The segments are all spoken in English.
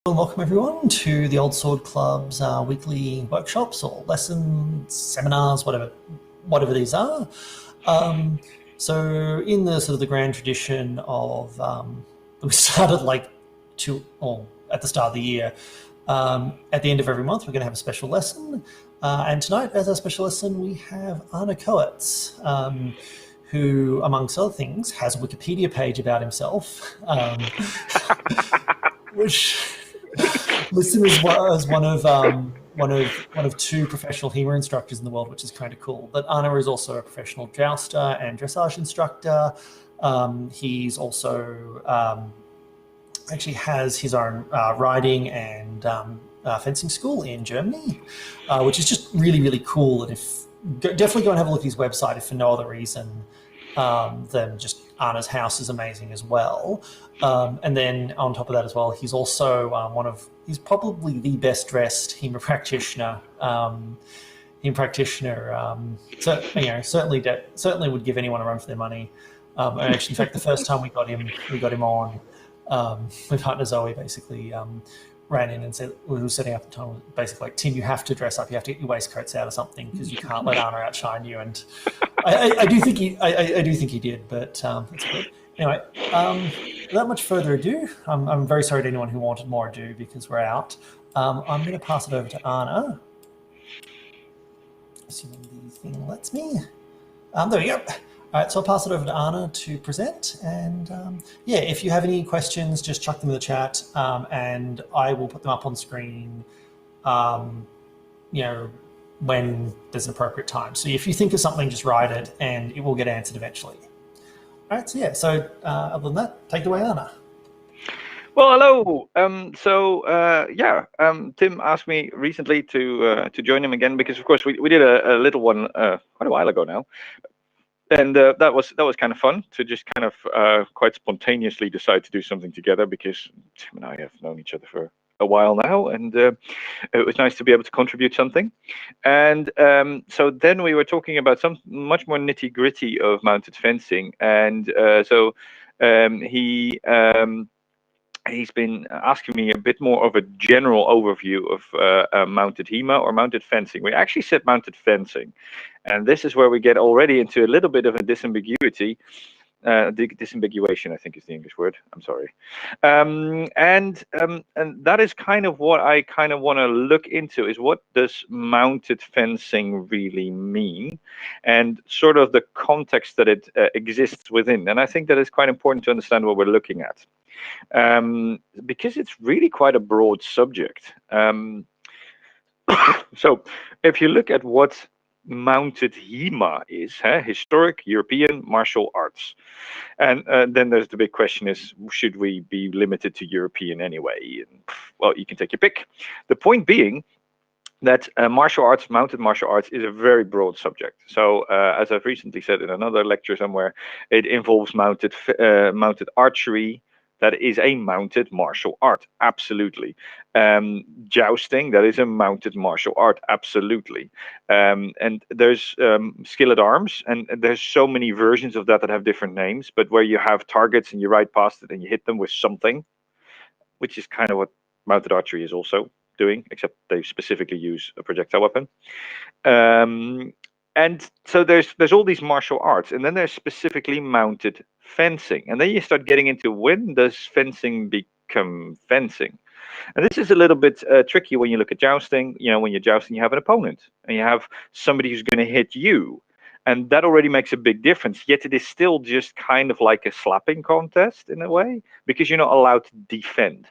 Welcome everyone to the Old Sword Club's weekly workshops or lessons, seminars, whatever these are. So in the sort of the grand tradition of we started at the start of the year. At the end of every month, we're going to have a special lesson, and tonight, as our special lesson, we have Arne Koets, who, amongst other things, has a Wikipedia page about himself, which lists him as one of two professional HEMA instructors in the world, which is kind of cool. But Arne is also a professional jouster and dressage instructor. He's also actually has his own riding and fencing school in Germany, which is just really, really cool. And definitely go and have a look at his website if for no other reason than just Arne's house is amazing as well. And then on top of that as well, he's also he's probably the best dressed HEMA practitioner. Certainly would give anyone a run for their money. And actually, in fact, the first time we got him on, my partner Zoe basically ran in and said, we were setting up the time, basically like, Tim, you have to dress up, you have to get your waistcoats out or something because you can't let Arne outshine you. And I do think he did, but that's good. Anyway, without much further ado, I'm very sorry to anyone who wanted more ado because we're out. I'm going to pass it over to Arne, assuming the thing lets me. There we go. All right, so I'll pass it over to Arne to present. And yeah, if you have any questions, just chuck them in the chat and I will put them up on screen, when there's an appropriate time. So if you think of something, just write it and it will get answered eventually. All right, so yeah, other than that, take it away, Arne. Well, hello. Tim asked me recently to join him again because, of course, we did a little one quite a while ago now. And that was kind of fun to just kind of quite spontaneously decide to do something together because Tim and I have known each other for a while now, and it was nice to be able to contribute something. And so then we were talking about some much more nitty gritty of mounted fencing, and he's been asking me a bit more of a general overview of mounted HEMA or mounted fencing. We actually said mounted fencing, and this is where we get already into a little bit of a disambiguity. Disambiguation, I think, is the English word. I'm sorry. And that is kind of what I kind of want to look into, is what does mounted fencing really mean, and sort of the context that it exists within. And I think that it's quite important to understand what we're looking at. Because it's really quite a broad subject. So if you look at what mounted HEMA is, historic European martial arts, and then there's the big question is, should we be limited to European anyway? And, well, you can take your pick. The point being that mounted martial arts is a very broad subject. So as I've recently said in another lecture somewhere, it involves mounted archery. That is a mounted martial art, absolutely. Jousting, that is a mounted martial art, absolutely. And there's skill at arms, and there's so many versions of that have different names, but where you have targets and you ride past it and you hit them with something, which is kind of what mounted archery is also doing, except they specifically use a projectile weapon. And so there's all these martial arts, and then there's specifically mounted fencing, and then you start getting into, when does fencing become fencing? And this is a little bit tricky when you look at jousting. When you're jousting, you have an opponent, and you have somebody who's going to hit you, and that already makes a big difference. Yet it is still just kind of like a slapping contest in a way, because you're not allowed to defend.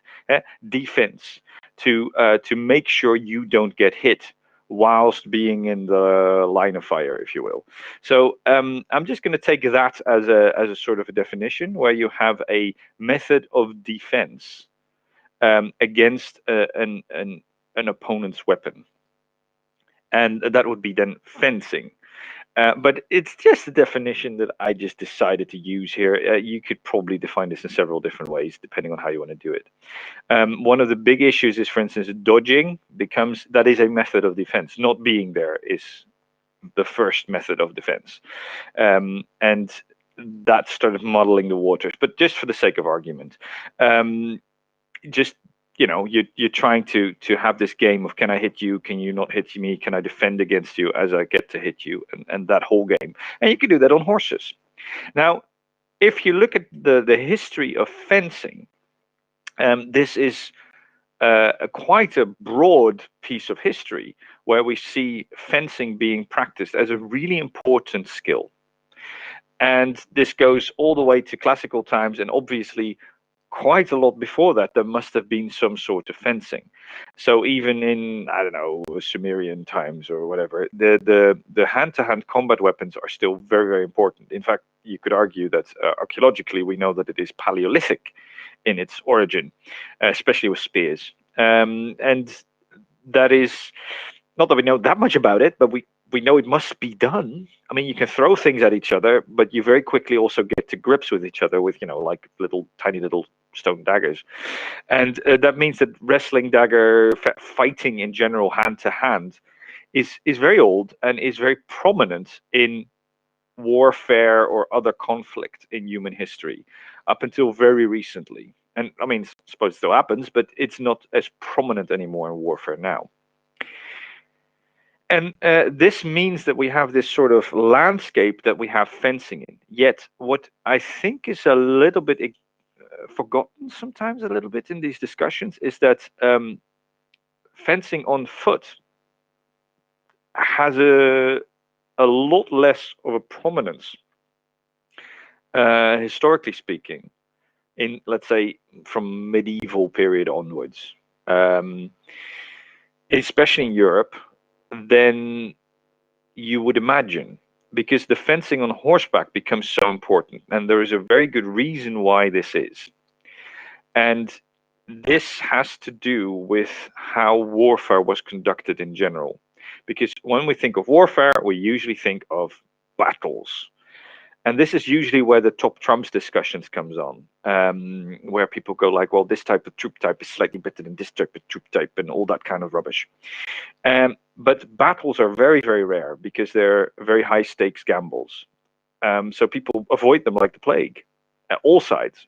Defense to make sure you don't get hit whilst being in the line of fire, if you will. So I'm just going to take that as a sort of a definition, where you have a method of defense against an opponent's weapon, and that would be then fencing. But it's just a definition that I just decided to use here. You could probably define this in several different ways, depending on how you want to do it. One of the big issues is, for instance, dodging that is a method of defense. Not being there is the first method of defense. And that started modeling the waters. But just for the sake of argument, just you're trying to have this game of, can I hit you? Can you not hit me? Can I defend against you as I get to hit you? And that whole game. And you can do that on horses. Now, if you look at the history of fencing, this is quite a broad piece of history where we see fencing being practiced as a really important skill. And this goes all the way to classical times, and obviously quite a lot before that, there must have been some sort of fencing. So even in, I don't know, Sumerian times or whatever, the hand-to-hand combat weapons are still very, very important. In fact, you could argue that archaeologically, we know that it is Paleolithic in its origin, especially with spears. And that is, not that we know that much about it, but we know it must be done. I mean, you can throw things at each other, but you very quickly also get to grips with each other with, like tiny little stone daggers. And that means that wrestling, dagger, fighting in general, hand to hand, is very old and is very prominent in warfare or other conflict in human history up until very recently. And I mean, I suppose it still happens, but it's not as prominent anymore in warfare now. And this means that we have this sort of landscape that we have fencing in. Yet, what I think is a little bit forgotten sometimes, a little bit in these discussions, is that fencing on foot has a lot less of a prominence, historically speaking, in, let's say, from medieval period onwards, especially in Europe, than you would imagine, because the fencing on horseback becomes so important, and there is a very good reason why this is. And this has to do with how warfare was conducted in general. Because when we think of warfare, we usually think of battles. And this is usually where the top trumps discussions comes on, where people go like, well, this type of troop type is slightly better than this type of troop type, and all that kind of rubbish. But battles are very, very rare because they're very high stakes gambles. So people avoid them like the plague at all sides.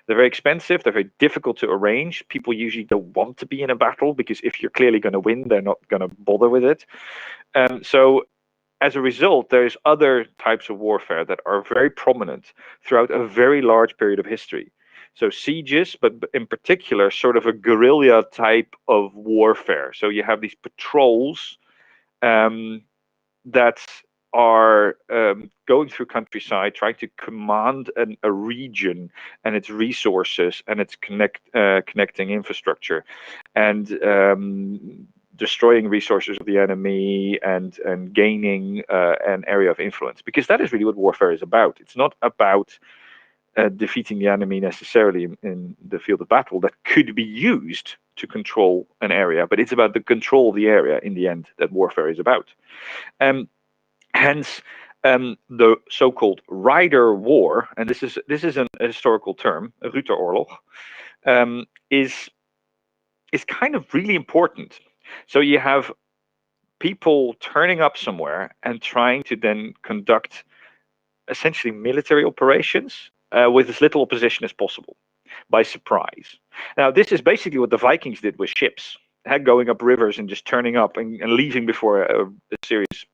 They're very expensive. They're very difficult to arrange. People usually don't want to be in a battle because if you're clearly going to win, they're not going to bother with it. So as a result, there's other types of warfare that are very prominent throughout a very large period of history. So sieges, but in particular, sort of a guerrilla type of warfare. So you have these patrols that are going through countryside, trying to command a region and its resources and its connecting infrastructure, and destroying resources of the enemy and gaining an area of influence. Because that is really what warfare is about. It's not about defeating the enemy necessarily in the field of battle that could be used to control an area, but it's about the control of the area in the end that warfare is about. Hence, the so-called rider war, and this is a historical term, Ruteroorlog, is kind of really important. So you have people turning up somewhere and trying to then conduct essentially military operations with as little opposition as possible, by surprise. Now, this is basically what the Vikings did with ships, going up rivers and just turning up and leaving before a serious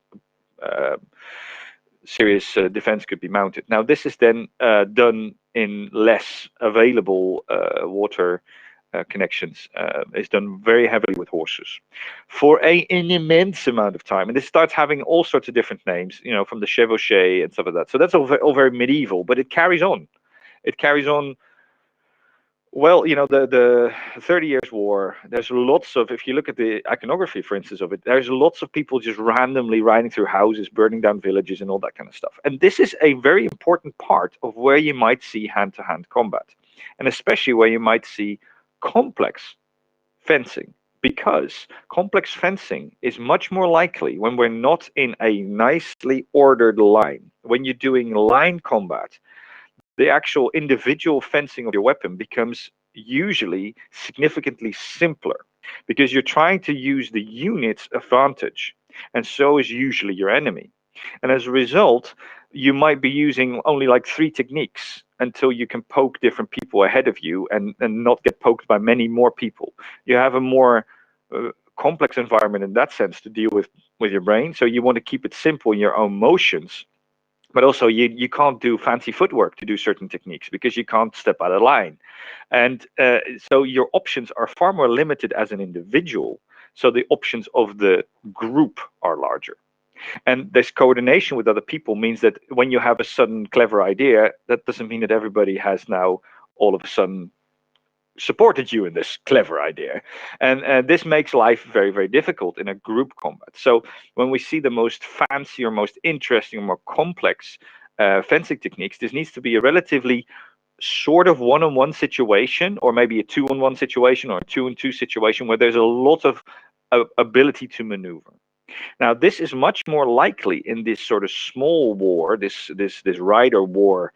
defense could be mounted. Now, this is then done in less available water connections. Is done very heavily with horses for an immense amount of time, and this starts having all sorts of different names, from the chevauchée and stuff like that. So that's all very medieval, but it carries on. It carries on. Well, the 30 Years' War, there's lots of, if you look at the iconography, for instance, of it, there's lots of people just randomly riding through houses, burning down villages and all that kind of stuff. And this is a very important part of where you might see hand-to-hand combat, and especially where you might see complex fencing, because complex fencing is much more likely when we're not in a nicely ordered line. When you're doing line combat, the actual individual fencing of your weapon becomes usually significantly simpler because you're trying to use the unit's advantage, and so is usually your enemy. And as a result, you might be using only like 3 techniques until you can poke different people ahead of you and not get poked by many more people. You have a more complex environment in that sense to deal with your brain. So you want to keep it simple in your own motions. But also you can't do fancy footwork to do certain techniques because you can't step out of line. And so your options are far more limited as an individual. So the options of the group are larger. And this coordination with other people means that when you have a sudden clever idea, that doesn't mean that everybody has now all of a sudden supported you in this clever idea. And this makes life very, very difficult in a group combat. So when we see the most fancy or most interesting or more complex fencing techniques, this needs to be a relatively sort of one-on-one situation, or maybe a two-on-one situation, or a two-on-two situation where there's a lot of ability to maneuver. Now, this is much more likely in this sort of small war, this rider war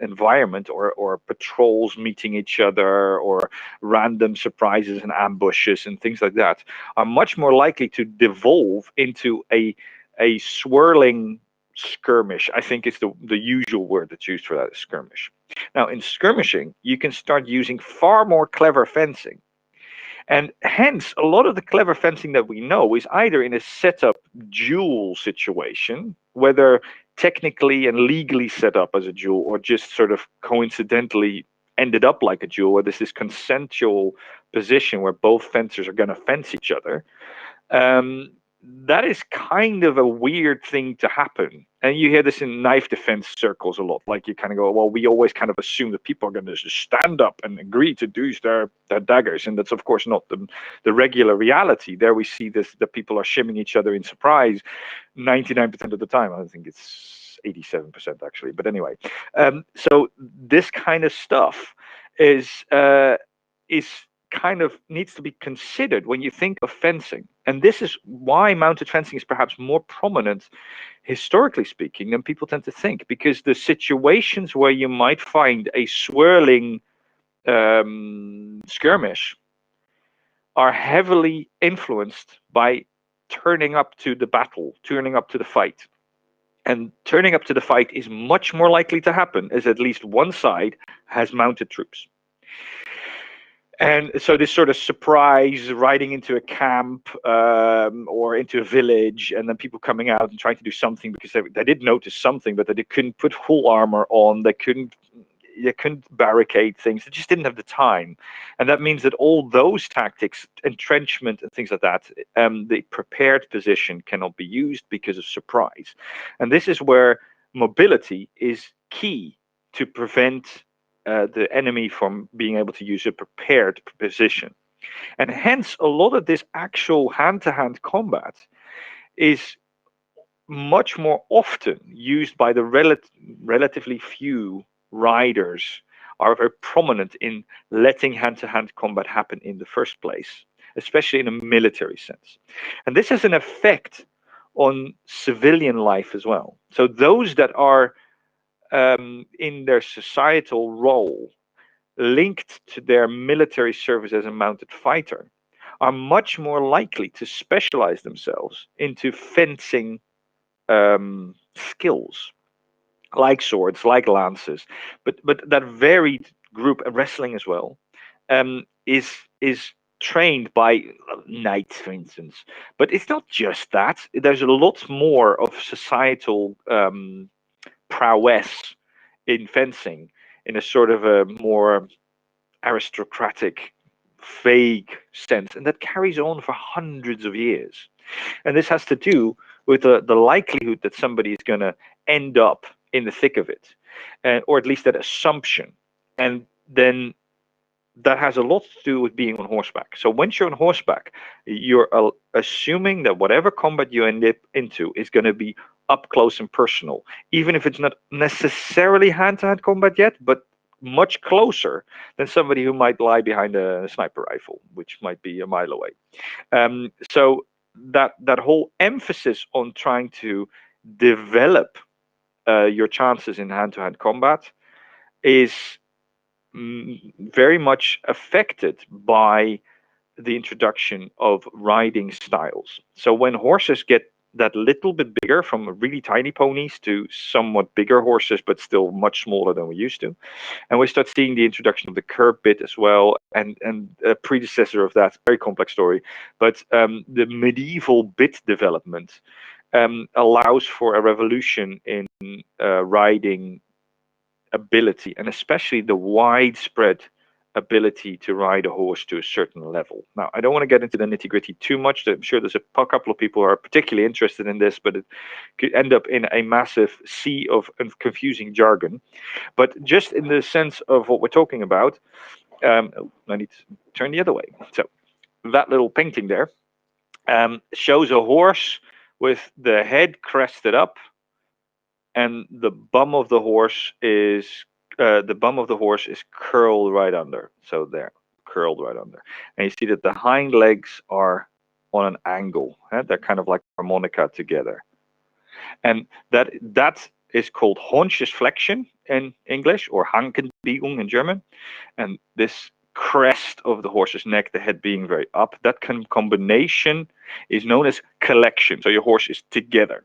environment, or patrols meeting each other, or random surprises and ambushes and things like that, are much more likely to devolve into a swirling skirmish. I think is the usual word that's used for that, is skirmish. Now, in skirmishing, you can start using far more clever fencing. And hence, a lot of the clever fencing that we know is either in a setup duel situation, whether technically and legally set up as a duel, or just sort of coincidentally ended up like a duel, where there's this consensual position where both fencers are going to fence each other. That is kind of a weird thing to happen. And you hear this in knife defense circles a lot. Like, you kind of go, well, we always kind of assume that people are going to just stand up and agree to use their daggers. And that's, of course, not the regular reality. There we see this, that people are shimming each other in surprise 99% of the time. I think it's 87% actually. But anyway, so this kind of stuff is kind of needs to be considered when you think of fencing. And this is why mounted fencing is perhaps more prominent, historically speaking, than people tend to think, because the situations where you might find a swirling skirmish are heavily influenced by turning up to the battle, turning up to the fight. And turning up to the fight is much more likely to happen as at least one side has mounted troops. And so this sort of surprise riding into a camp or into a village, and then people coming out and trying to do something because they did notice something, but they couldn't put full armor on. They couldn't barricade things. They just didn't have the time. And that means that all those tactics, entrenchment and things like that, the prepared position cannot be used because of surprise. And this is where mobility is key to prevent the enemy from being able to use a prepared position. And hence, a lot of this actual hand-to-hand combat is much more often used by the relatively few riders are very prominent in letting hand-to-hand combat happen in the first place, especially in a military sense. And this has an effect on civilian life as well. So those that are in their societal role linked to their military service as a mounted fighter are much more likely to specialize themselves into fencing skills, like swords, like lances, but that varied group, wrestling as well, is trained by knights, for instance. But it's not just that. There's a lot more of societal prowess in fencing, in a sort of a more aristocratic, vague sense, and that carries on for hundreds of years. And this has to do with the likelihood that somebody is going to end up in the thick of it, or at least that assumption. And then that has a lot to do with being on horseback. So once you're on horseback, you're assuming that whatever combat you end up into is going to be up close and personal, even if it's not necessarily hand-to-hand combat yet, but much closer than somebody who might lie behind a sniper rifle, which might be a mile away. So that whole emphasis on trying to develop your chances in hand-to-hand combat is very much affected by the introduction of riding styles. So when horses get that little bit bigger, from really tiny ponies to somewhat bigger horses, but still much smaller than we used to. And we start seeing the introduction of the curb bit as well, and a predecessor of that, very complex story. But the medieval bit development allows for a revolution in riding ability, and especially the widespread ability to ride a horse to a certain level. Now, I don't want to get into the nitty-gritty too much. I'm sure there's a couple of people who are particularly interested in this, but it could end up in a massive sea of confusing jargon. But just in the sense of what we're talking about, I need to turn the other way. So that little painting there shows a horse with the head crested up, and the bum of the horse is curled right under. So there, curled right under, and you see that the hind legs are on an angle. They're kind of like harmonica together, and that is called Haunchesflexion in English, or Hankenbiegung in German. And this crest of the horse's neck, the head being very up, that combination is known as collection. So your horse is together.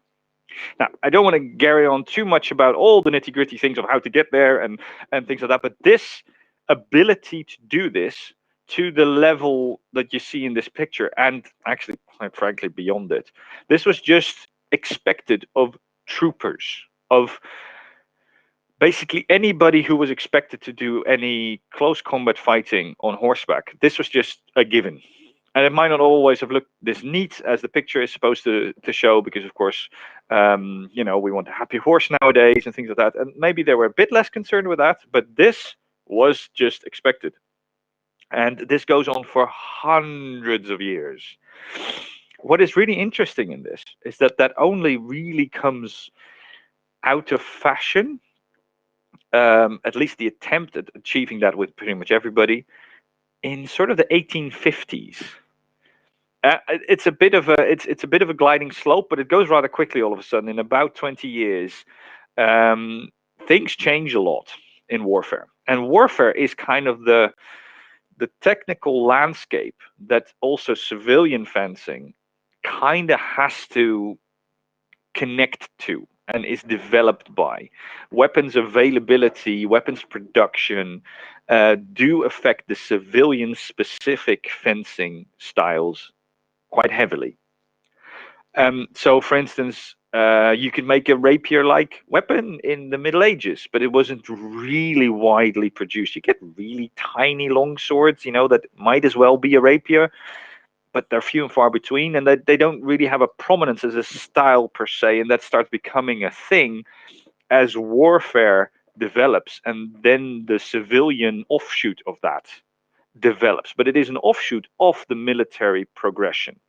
Now, I don't want to carry on too much about all the nitty-gritty things of how to get there and things like that, but this ability to do this to the level that you see in this picture, and actually, quite frankly, beyond it, this was just expected of troopers, of basically anybody who was expected to do any close combat fighting on horseback. This was just a given. And it might not always have looked this neat as the picture is supposed to show, because of course, we want a happy horse nowadays and things like that. And maybe they were a bit less concerned with that, but this was just expected. And this goes on for hundreds of years. What is really interesting in this is that only really comes out of fashion, at least the attempt at achieving that with pretty much everybody, in sort of the 1850s. It's a bit of a gliding slope, but it goes rather quickly all of a sudden. In about 20 years, things change a lot in warfare, and warfare is kind of the technical landscape that also civilian fencing kind of has to connect to and is developed by. Weapons availability, weapons production do affect the civilian specific fencing styles quite heavily. So, for instance, you could make a rapier-like weapon in the Middle Ages, but it wasn't really widely produced. You get really tiny long swords, that might as well be a rapier, but they're few and far between, and they don't really have a prominence as a style per se, and that starts becoming a thing as warfare develops, and then the civilian offshoot of that develops. But it is an offshoot of the military progression.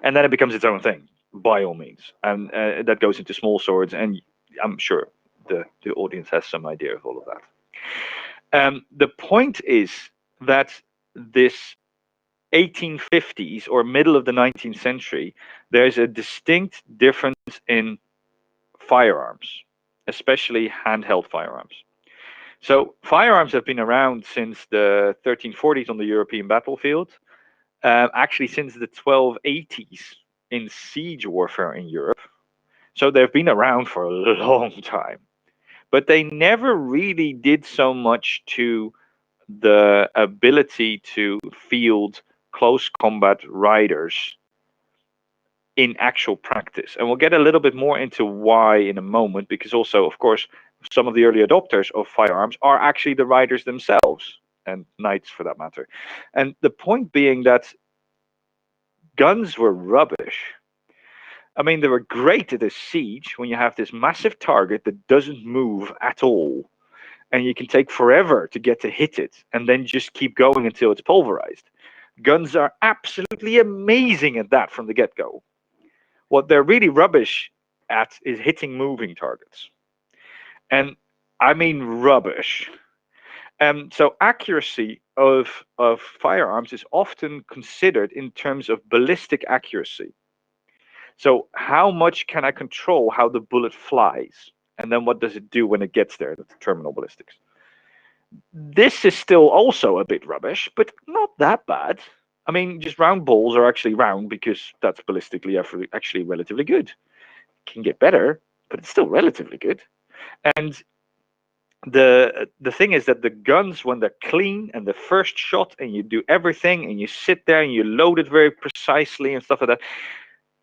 And then it becomes its own thing, by all means. And that goes into small swords, and I'm sure the audience has some idea of all of that. The point is that this 1850s or middle of the 19th century, there's a distinct difference in firearms, especially handheld firearms. So firearms have been around since the 1340s on the European battlefield. Actually, since the 1280s in siege warfare in Europe. So they've been around for a long time. But they never really did so much to the ability to field close combat riders in actual practice. And we'll get a little bit more into why in a moment, because also, of course, some of the early adopters of firearms are actually the riders themselves, and knights for that matter. And the point being that guns were rubbish. I mean, they were great at a siege when you have this massive target that doesn't move at all, and you can take forever to get to hit it, and then just keep going until it's pulverized. Guns are absolutely amazing at that from the get-go. What they're really rubbish at is hitting moving targets. And I mean rubbish. So accuracy of firearms is often considered in terms of ballistic accuracy. So how much can I control how the bullet flies? And then what does it do when it gets there, the terminal ballistics? This is still also a bit rubbish, but not that bad. I mean, just round balls are actually round because that's ballistically actually relatively good. It can get better, but it's still relatively good. And the thing is that the guns, when they're clean and the first shot, and you do everything, and you sit there and you load it very precisely and stuff like that,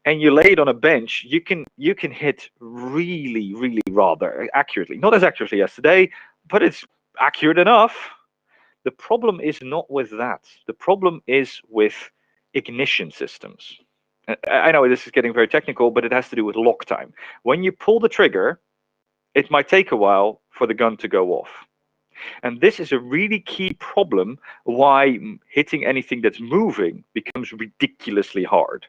and you lay it on a bench, you can hit really, really rather accurately. Not as accurately as today, but it's accurate enough. The problem is not with that. The problem is with ignition systems. I know this is getting very technical, but it has to do with lock time. When you pull the trigger, it might take a while for the gun to go off. And this is a really key problem why hitting anything that's moving becomes ridiculously hard.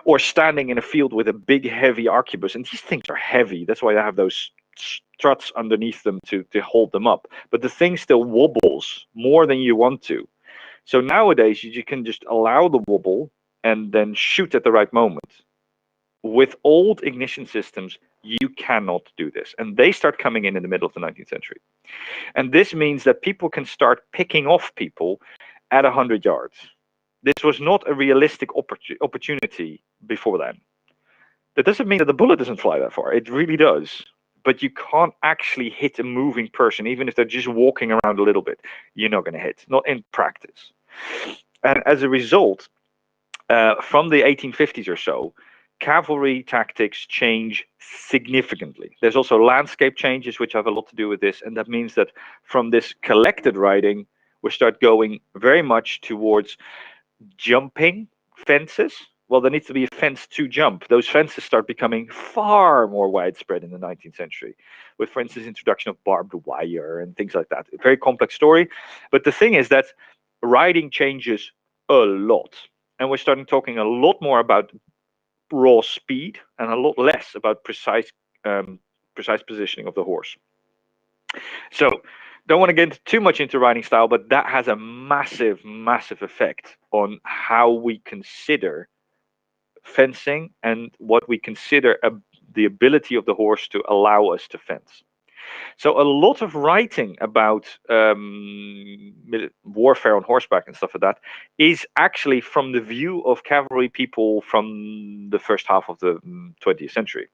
Or standing in a field with a big, heavy arquebus, and these things are heavy. That's why I have those struts underneath them to hold them up. But the thing still wobbles more than you want to. So nowadays, you can just allow the wobble and then shoot at the right moment. With old ignition systems, you cannot do this. And they start coming in the middle of the 19th century. And this means that people can start picking off people at 100 yards. This was not a realistic opportunity before then. That doesn't mean that the bullet doesn't fly that far. It really does. But you can't actually hit a moving person, even if they're just walking around a little bit. You're not going to hit, not in practice. And as a result, from the 1850s or so, cavalry tactics change significantly. There's also landscape changes, which have a lot to do with this. And that means that from this collected riding, we start going very much towards jumping fences. Well, there needs to be a fence to jump. Those fences start becoming far more widespread in the 19th century, with, for instance, introduction of barbed wire and things like that. A very complex story. But the thing is that riding changes a lot. And we're starting talking a lot more about raw speed and a lot less about precise positioning of the horse. So don't want to get too much into riding style, but that has a massive, massive effect on how we consider fencing and what we consider the ability of the horse to allow us to fence. So a lot of writing about warfare on horseback and stuff like that is actually from the view of cavalry people from the first half of the 20th century.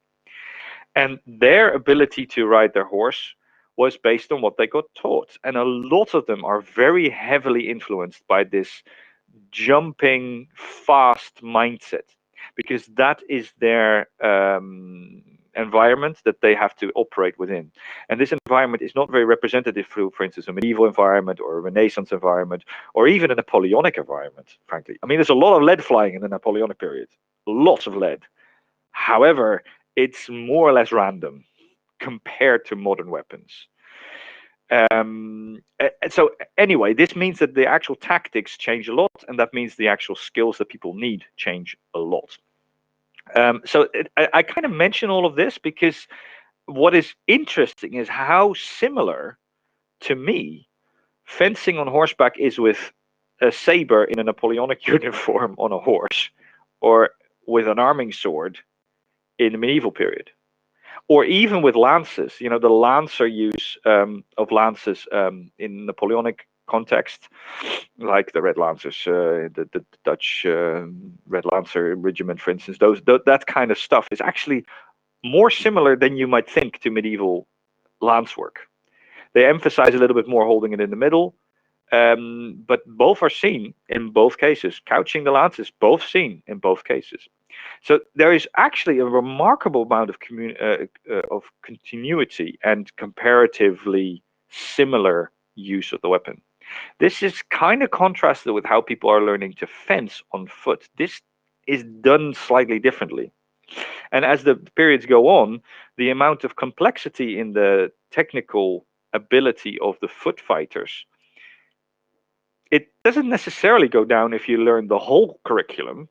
And their ability to ride their horse was based on what they got taught. And a lot of them are very heavily influenced by this jumping, fast mindset, because that is their environment that they have to operate within. And this environment is not very representative for instance, a medieval environment or a Renaissance environment or even a Napoleonic environment, frankly. I mean, there's a lot of lead flying in the Napoleonic period, lots of lead. However, it's more or less random compared to modern weapons. So anyway, this means that the actual tactics change a lot, and that means the actual skills that people need change a lot. I kind of mention all of this because what is interesting is how similar, to me, fencing on horseback is with a saber in a Napoleonic uniform on a horse, or with an arming sword in the medieval period, or even with lances. You know, the lancer use of lances in Napoleonic context, like the Red Lancers, the Dutch Red Lancer Regiment, for instance. That kind of stuff is actually more similar than you might think to medieval lance work. They emphasize a little bit more holding it in the middle, but both are seen in both cases. Couching the lance is both seen in both cases. So there is actually a remarkable amount of continuity and comparatively similar use of the weapon. This is kind of contrasted with how people are learning to fence on foot. This is done slightly differently. And as the periods go on, the amount of complexity in the technical ability of the foot fighters, it doesn't necessarily go down if you learn the whole curriculum,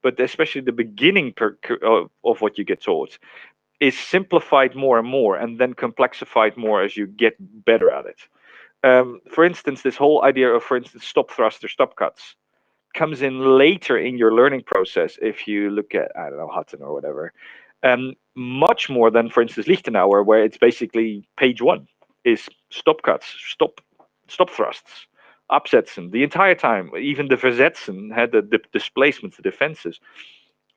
but especially the beginning of what you get taught is simplified more and more, and then complexified more as you get better at it. For instance, this whole idea of, for instance, stop thrust or stop cuts comes in later in your learning process. If you look at, I don't know, Hutton or whatever, much more than, for instance, Lichtenauer, where it's basically page 1 is stop cuts, stop thrusts, Absetzen, the entire time. Even the Versetzen had the displacements, the defenses,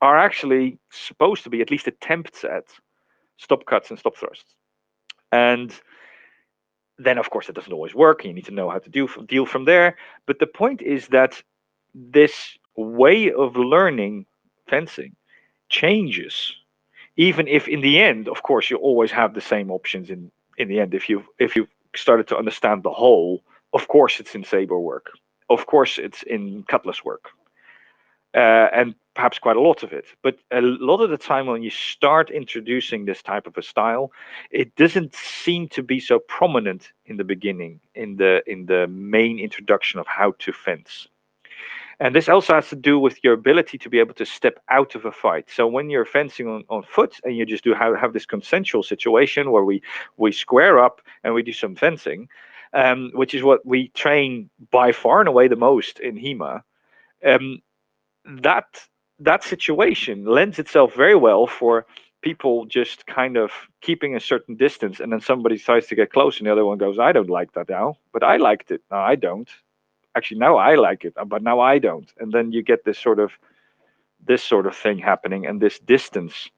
are actually supposed to be at least attempts at stop cuts and stop thrusts. And then, of course, it doesn't always work. You need to know how to deal from there. But the point is that this way of learning fencing changes, even if in the end, of course, you always have the same options in the end. If you started to understand the whole, of course it's in saber work, of course it's in cutlass work, and perhaps quite a lot of it. But a lot of the time when you start introducing this type of a style, it doesn't seem to be so prominent in the beginning, in the main introduction of how to fence. And this also has to do with your ability to be able to step out of a fight. So when you're fencing on foot and you just do have this consensual situation where we square up and we do some fencing, which is what we train by far and away the most in HEMA, that situation lends itself very well for people just kind of keeping a certain distance, and then somebody tries to get close and the other one goes, I don't like that now, but I liked it. No, I don't. Actually, now I like it, but now I don't. And then you get this sort of thing happening, and this distance,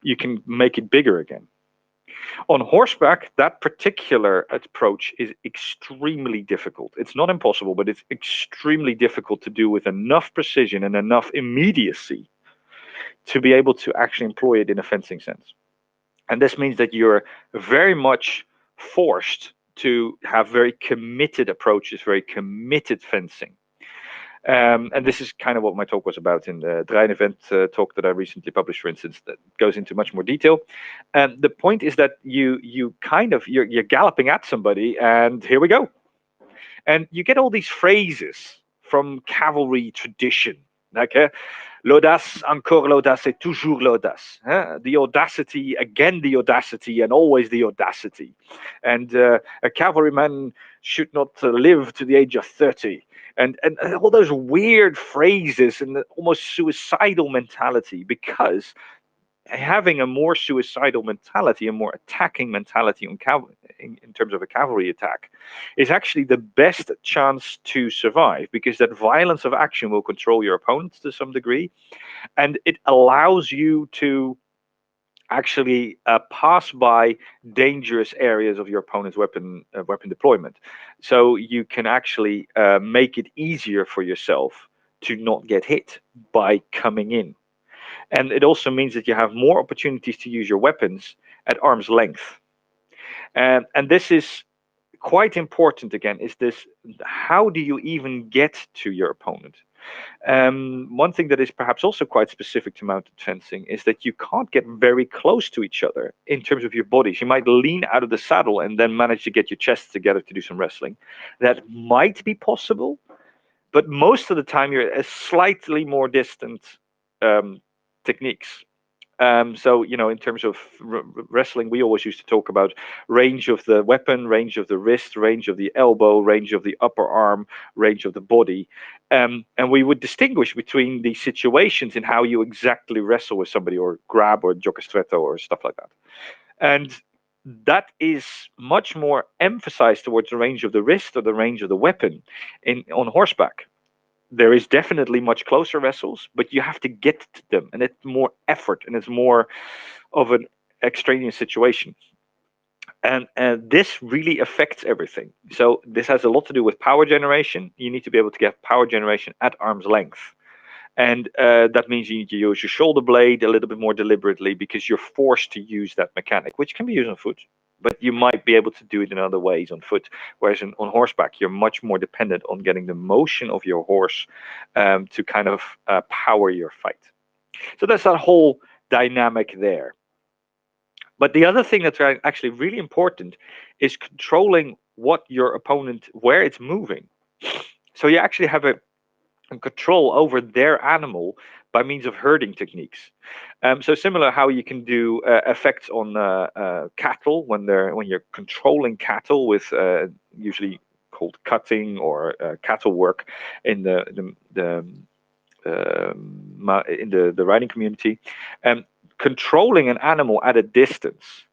you can make it bigger again. On horseback, that particular approach is extremely difficult. It's not impossible, but it's extremely difficult to do with enough precision and enough immediacy to be able to actually employ it in a fencing sense. And this means that you're very much forced to have very committed approaches, very committed fencing. And this is kind of what my talk was about in the Drein event talk that I recently published, for instance, that goes into much more detail. And the point is that you're galloping at somebody, and here we go. And you get all these phrases from cavalry tradition, like l'audace, encore l'audace, et toujours l'audace. The audacity, again the audacity, and always the audacity. And a cavalryman should not live to the age of 30. And all those weird phrases and the almost suicidal mentality, because having a more suicidal mentality, a more attacking mentality on in terms of a cavalry attack, is actually the best chance to survive, because that violence of action will control your opponents to some degree, and it allows you to actually pass by dangerous areas of your opponent's weapon deployment. So you can actually make it easier for yourself to not get hit by coming in. And it also means that you have more opportunities to use your weapons at arm's length. And this is quite important again, is this, how do you even get to your opponent? One thing that is perhaps also quite specific to mounted fencing is that you can't get very close to each other in terms of your bodies. You might lean out of the saddle and then manage to get your chests together to do some wrestling. That might be possible, but most of the time you're at slightly more distant techniques. So, in terms of wrestling, we always used to talk about range of the weapon, range of the wrist, range of the elbow, range of the upper arm, range of the body. And we would distinguish between the situations in how you exactly wrestle with somebody, or grab, or giocastretta, or stuff like that. And that is much more emphasized towards the range of the wrist or the range of the weapon on horseback. There is definitely much closer wrestles, but you have to get to them, and it's more effort, and it's more of an extraneous situation. And this really affects everything. So this has a lot to do with power generation. You need to be able to get power generation at arm's length. And that means you need to use your shoulder blade a little bit more deliberately, because you're forced to use that mechanic, which can be used on foot. But you might be able to do it in other ways on foot, whereas on horseback, you're much more dependent on getting the motion of your horse to kind of power your fight. So that's that whole dynamic there. But the other thing that's actually really important is controlling what your opponent, where it's moving. So you actually have a control over their animal by means of herding techniques. So similar how you can do effects on cattle when you're controlling cattle with usually called cutting or cattle work in the riding community. Controlling an animal at a distance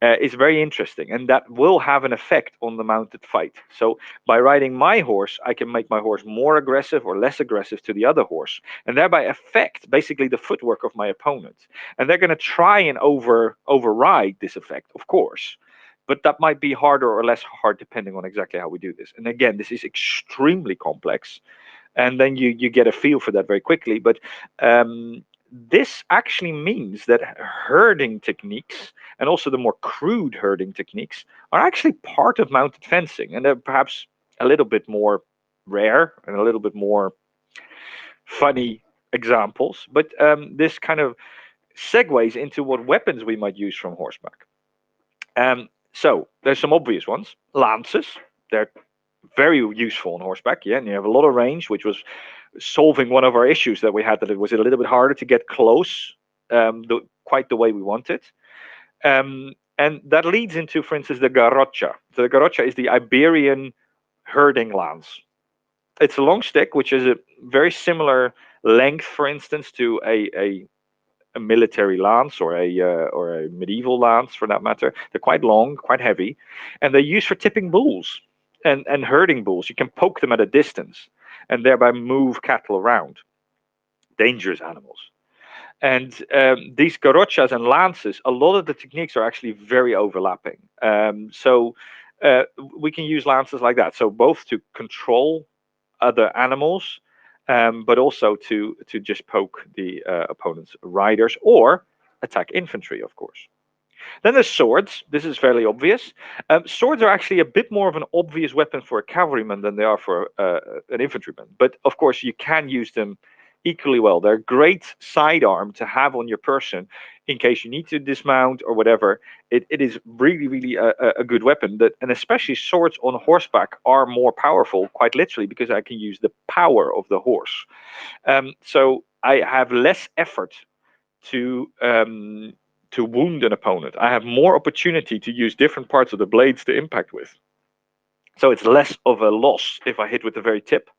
is very interesting, and that will have an effect on the mounted fight. So by riding my horse, I can make my horse more aggressive or less aggressive to the other horse, and thereby affect basically the footwork of my opponent. And they're going to try and override this effect, of course, but that might be harder or less hard depending on exactly how we do this. And again, this is extremely complex, and then you get a feel for that very quickly. But this actually means that herding techniques, and also the more crude herding techniques, are actually part of mounted fencing, and they're perhaps a little bit more rare and a little bit more funny examples. But this kind of segues into what weapons we might use from horseback. So there's some obvious ones. Lances, they're very useful on horseback, yeah, and you have a lot of range, which was solving one of our issues that we had, that it was a little bit harder to get close quite the way we wanted. And that leads into, for instance, the garrocha. The garrocha is the Iberian herding lance. It's a long stick, which is a very similar length, for instance, to a military lance or a medieval lance, for that matter. They're quite long, quite heavy, and they're used for tipping bulls and herding bulls. You can poke them at a distance and thereby move cattle around. Dangerous animals. And these garrochas and lances, a lot of the techniques are actually very overlapping. So we can use lances like that. So both to control other animals, but also to just poke the opponent's riders or attack infantry, of course. Then there's swords. This is fairly obvious. Swords are actually a bit more of an obvious weapon for a cavalryman than they are for an infantryman. But of course, you can use them equally well. They're a great sidearm to have on your person in case you need to dismount or whatever. It is really, really a good weapon. And especially swords on horseback are more powerful, quite literally, because I can use the power of the horse. So I have less effort to wound an opponent. I have more opportunity to use different parts of the blades to impact with. So it's less of a loss if I hit with the very tip,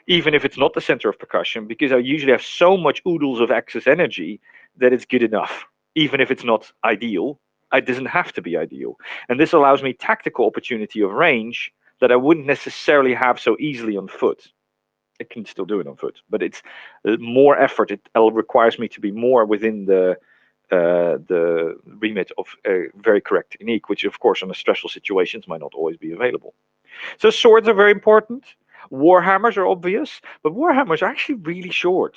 even if it's not the center of percussion, because I usually have so much oodles of excess energy that it's good enough. Even if it's not ideal, it doesn't have to be ideal. And this allows me tactical opportunity of range that I wouldn't necessarily have so easily on foot. I can still do it on foot, but it's more effort. It requires me to be more within the remit of a very correct technique, which of course under stressful situations might not always be available. So swords are very important. Warhammers are obvious, but warhammers are actually really short.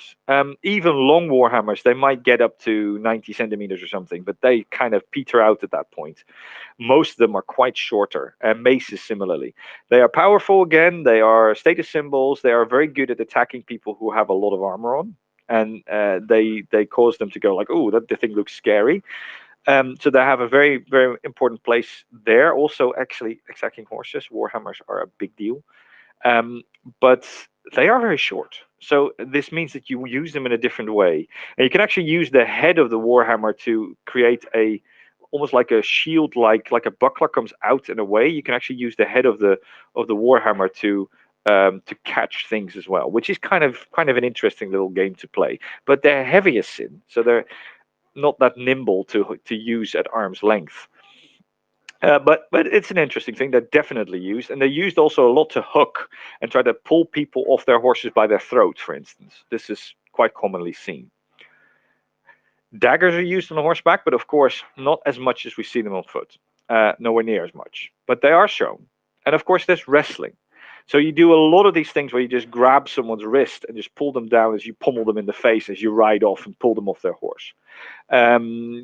Even long warhammers, they might get up to 90 centimeters or something, but they kind of peter out at that point. Most of them are quite shorter, and maces similarly. They are powerful again, they are status symbols, they are very good at attacking people who have a lot of armor on, and they cause them to go like, oh, the thing looks scary. So they have a very, very important place there. Also, actually, attacking horses, warhammers are a big deal. But they are very short. So this means that you use them in a different way. And you can actually use the head of the warhammer to create almost like a shield, like a buckler comes out in a way. You can actually use the head of the warhammer to catch things as well, which is kind of an interesting little game to play. But they're heavy as sin, so they're not that nimble to use at arm's length. But it's an interesting thing. They're definitely used, and they're used also a lot to hook and try to pull people off their horses by their throat, for instance. This is quite commonly seen. Daggers are used on horseback, but of course not as much as we see them on foot. Nowhere near as much, but they are shown. And of course there's wrestling. So you do a lot of these things where you just grab someone's wrist and just pull them down as you pummel them in the face as you ride off and pull them off their horse.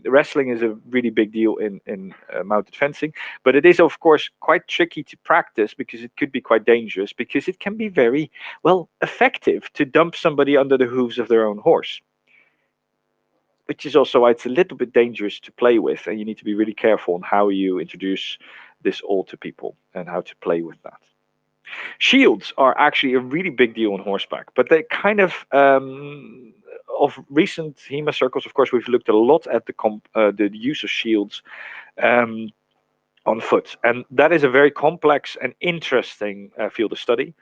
Wrestling is a really big deal in mounted fencing, but it is of course quite tricky to practice because it could be quite dangerous, because it can be very effective to dump somebody under the hooves of their own horse, which is also why it's a little bit dangerous to play with, and you need to be really careful on how you introduce this all to people and how to play with that. Shields are actually a really big deal on horseback, but they kind of recent HEMA circles, of course, we've looked a lot at the use of shields on foot, and that is a very complex and interesting field of study.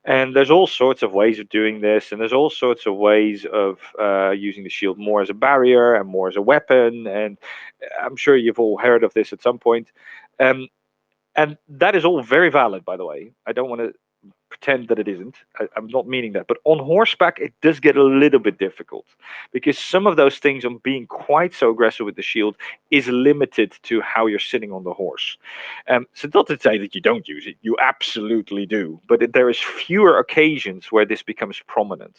And there's all sorts of ways of doing this, and there's all sorts of ways of using the shield more as a barrier and more as a weapon. And I'm sure you've all heard of this at some point. Um, and that is all very valid, by the way. I don't want to pretend that it isn't. I'm not meaning that. But on horseback, it does get a little bit difficult because some of those things on being quite so aggressive with the shield is limited to how you're sitting on the horse. So not to say that you don't use it, you absolutely do. But there is fewer occasions where this becomes prominent.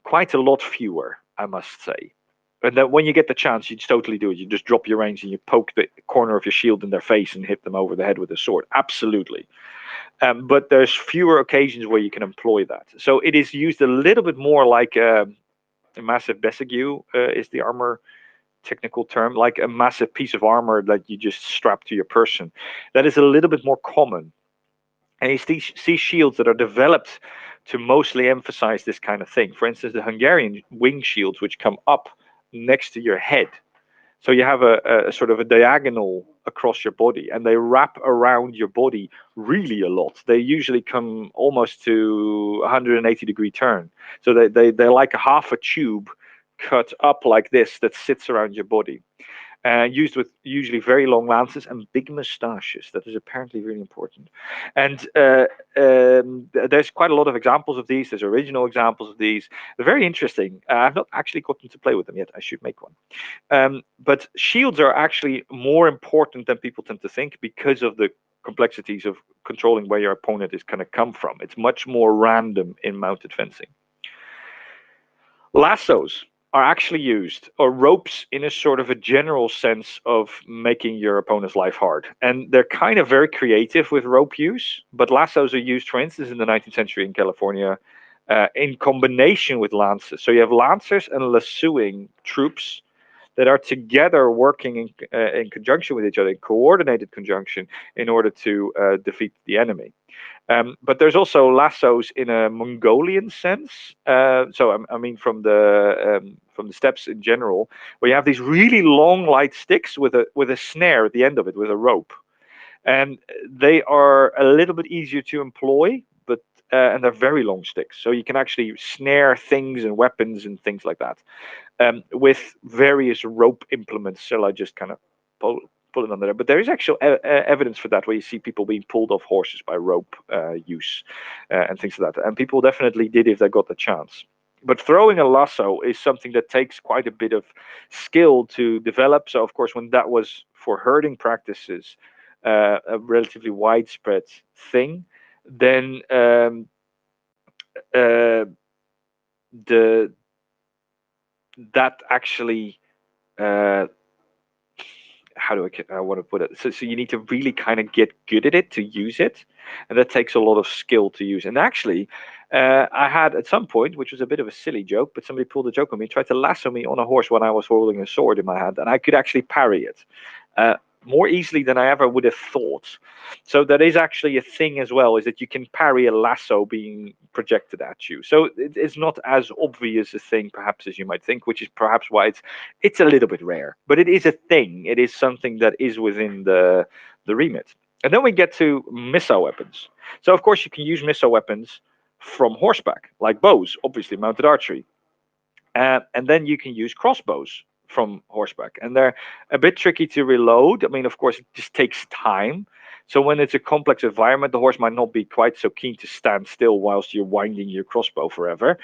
Quite a lot fewer, I must say. And then when you get the chance, you totally do it. You just drop your reins and you poke the corner of your shield in their face and hit them over the head with a sword. Absolutely. But there's fewer occasions where you can employ that. So it is used a little bit more like a massive besigue is the armor technical term, like a massive piece of armor that you just strap to your person. That is a little bit more common. And you see shields that are developed to mostly emphasize this kind of thing. For instance, the Hungarian wing shields, which come up next to your head. So you have a sort of a diagonal across your body, and they wrap around your body really a lot. They usually come almost to 180-degree turn. So they're like a half a tube cut up like this that sits around your body. Used with usually very long lances and big moustaches. That is apparently really important. And there's quite a lot of examples of these. There's original examples of these. They're very interesting. I've not actually gotten to play with them yet. I should make one. But shields are actually more important than people tend to think because of the complexities of controlling where your opponent is going to come from. It's much more random in mounted fencing. Lassos are actually used, or ropes in a sort of a general sense of making your opponent's life hard. And they're kind of very creative with rope use, but lassos are used, for instance, in the 19th century in California in combination with lances. So you have lancers and lassoing troops that are together working in conjunction with each other, in coordinated conjunction, in order to defeat the enemy. But there's also lassos in a Mongolian sense. So I mean, from the steppes in general, where you have these really long, light sticks with a snare at the end of it, with a rope, and they are a little bit easier to employ, but and they're very long sticks, so you can actually snare things and weapons and things like that with various rope implements. So I just kind of pull it under there. But there is actual evidence for that, where you see people being pulled off horses by rope use and things like that. And people definitely did if they got the chance. But throwing a lasso is something that takes quite a bit of skill to develop. So, of course, when that was for herding practices, a relatively widespread thing, then that actually how do I want to put it? So you need to really kind of get good at it to use it, and that takes a lot of skill to use. And actually, I had at some point, which was a bit of a silly joke, but somebody pulled a joke on me, tried to lasso me on a horse when I was holding a sword in my hand, and I could actually parry it more easily than I ever would have thought. So that is actually a thing as well, is that you can parry a lasso being projected at you. So it's not as obvious a thing perhaps as you might think, which is perhaps why it's a little bit rare. But it is a thing. It is something that is within the remit. And then we get to missile weapons. So of course you can use missile weapons from horseback, like bows, obviously mounted archery. And then you can use crossbows from horseback, and they're a bit tricky to reload. I mean, of course, it just takes time. So when it's a complex environment, the horse might not be quite so keen to stand still whilst you're winding your crossbow forever.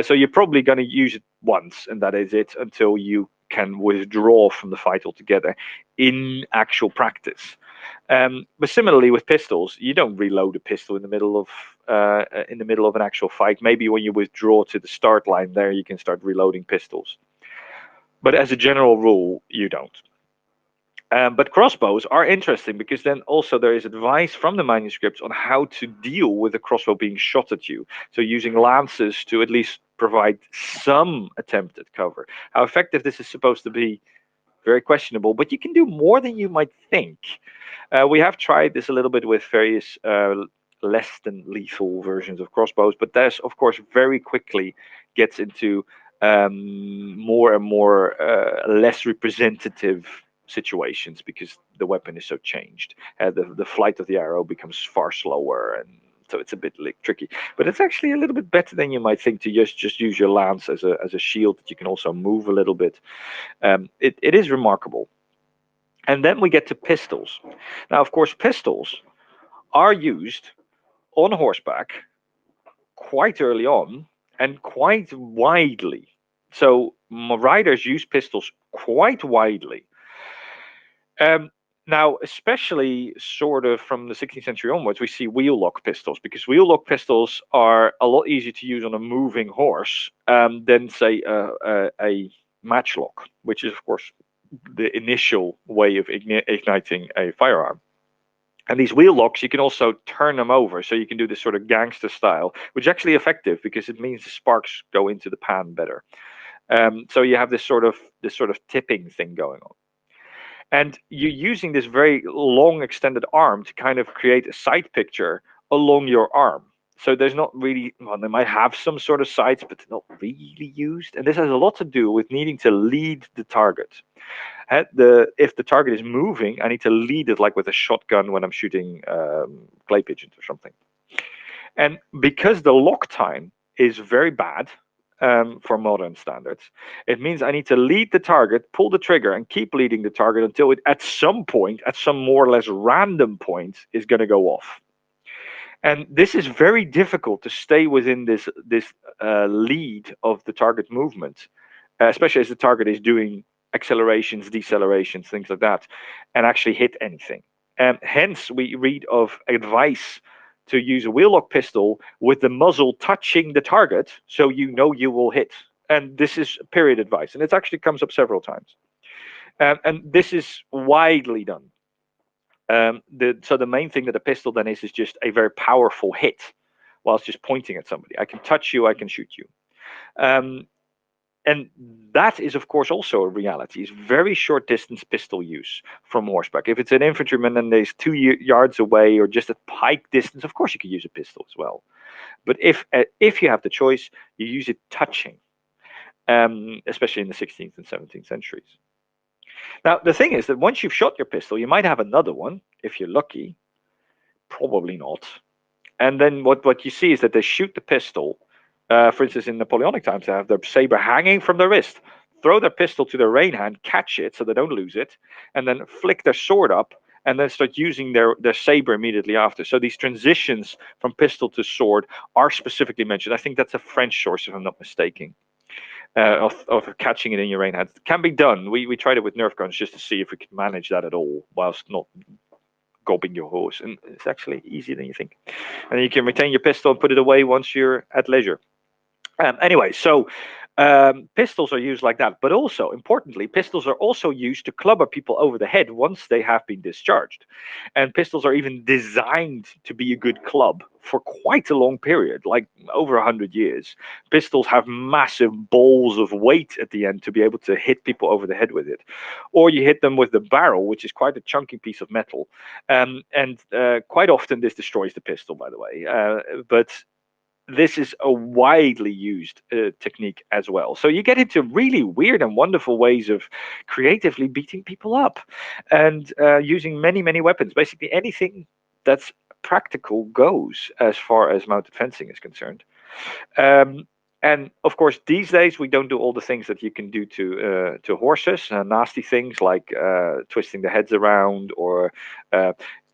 So you're probably going to use it once, and that is it, until you can withdraw from the fight altogether in actual practice. But similarly with pistols, you don't reload a pistol in the middle of an actual fight. Maybe when you withdraw to the start line, there you can start reloading pistols. But as a general rule, you don't. But crossbows are interesting because then also there is advice from the manuscripts on how to deal with a crossbow being shot at you. So using lances to at least provide some attempt at cover. How effective this is supposed to be, very questionable, but you can do more than you might think. We have tried this a little bit with various less than lethal versions of crossbows, but that's of course very quickly gets into more and more less representative situations because the weapon is so changed. The flight of the arrow becomes far slower and So it's a bit tricky, but it's actually a little bit better than you might think to just use your lance as a shield that you can also move a little bit. It is remarkable. And then we get to pistols. Now, of course, pistols are used on horseback quite early on and quite widely. So riders use pistols quite widely. Now, especially sort of from the 16th century onwards, we see wheel lock pistols, because wheel lock pistols are a lot easier to use on a moving horse than, say, a matchlock, which is, of course, the initial way of igniting a firearm. And these wheel locks, you can also turn them over, so you can do this sort of gangster style, which is actually effective because it means the sparks go into the pan better. So you have this sort of tipping thing going on. And you're using this very long extended arm to kind of create a sight picture along your arm. So there's not really, well, they might have some sort of sights, but they're not really used. And this has a lot to do with needing to lead the target. If the target is moving, I need to lead it like with a shotgun when I'm shooting clay pigeons or something. And because the lock time is very bad, for modern standards, it means I need to lead the target, pull the trigger, and keep leading the target until it, at some point, at some more or less random point, is going to go off. And this is very difficult to stay within this lead of the target movement, especially as the target is doing accelerations, decelerations, things like that, and actually hit anything. Hence, we read of advice to use a wheel lock pistol with the muzzle touching the target, so you know you will hit. And this is period advice, and it actually comes up several times. And this is widely done. So the main thing that a pistol then is just a very powerful hit, whilst just pointing at somebody. I can touch you, I can shoot you. And that is, of course, also a reality. It's very short distance pistol use from horseback. If it's an infantryman and he's 2 yards away or just at pike distance, of course you can use a pistol as well. But if you have the choice, you use it touching, especially in the 16th and 17th centuries. Now, the thing is that once you've shot your pistol, you might have another one, if you're lucky. Probably not. And then what you see is that they shoot the pistol. For instance, in Napoleonic times, they have their saber hanging from their wrist, throw their pistol to their rein hand, catch it so they don't lose it, and then flick their sword up, and then start using their saber immediately after. So these transitions from pistol to sword are specifically mentioned. I think that's a French source, if I'm not mistaken, of catching it in your rein hand. It can be done. We tried it with Nerf guns just to see if we could manage that at all, whilst not gobbing your horse, and it's actually easier than you think. And you can retain your pistol and put it away once you're at leisure. Anyway, so pistols are used like that, but also importantly, pistols are also used to clubber people over the head once they have been discharged. And pistols are even designed to be a good club for quite a long period, like over 100 years. Pistols have massive balls of weight at the end to be able to hit people over the head with it. Or you hit them with the barrel, which is quite a chunky piece of metal. And quite often this destroys the pistol, by the way. But this is a widely used technique as well. So you get into really weird and wonderful ways of creatively beating people up and using many, many weapons. Basically anything that's practical goes as far as mounted fencing is concerned. And of course, these days we don't do all the things that you can do to horses, nasty things like twisting the heads around or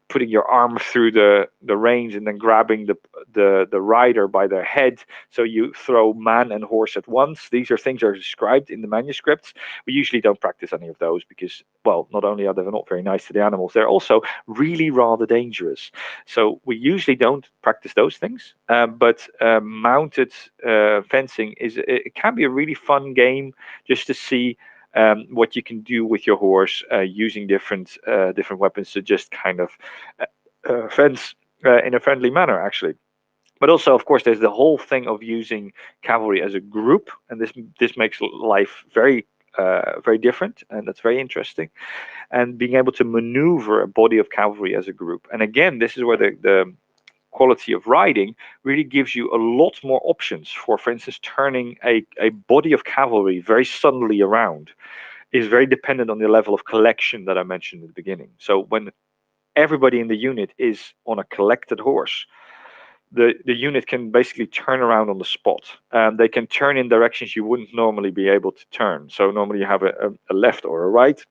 putting your arm through the reins and then grabbing the rider by their head, so you throw man and horse at once. These are things that are described in the manuscripts. We usually don't practice any of those because, well, not only are they not very nice to the animals, they're also really rather dangerous. So we usually don't practice those things. But mounted fencing it can be a really fun game just to see what you can do with your horse using different weapons to just kind of fence in a friendly manner, actually. But also, of course, there's the whole thing of using cavalry as a group, and this makes life very very different, and that's very interesting. And being able to maneuver a body of cavalry as a group, and again, this is where the quality of riding really gives you a lot more options for instance, turning a body of cavalry very suddenly around is very dependent on the level of collection that I mentioned at the beginning. So when everybody in the unit is on a collected horse, the unit can basically turn around on the spot. They can turn in directions you wouldn't normally be able to turn. So normally you have a left or a right,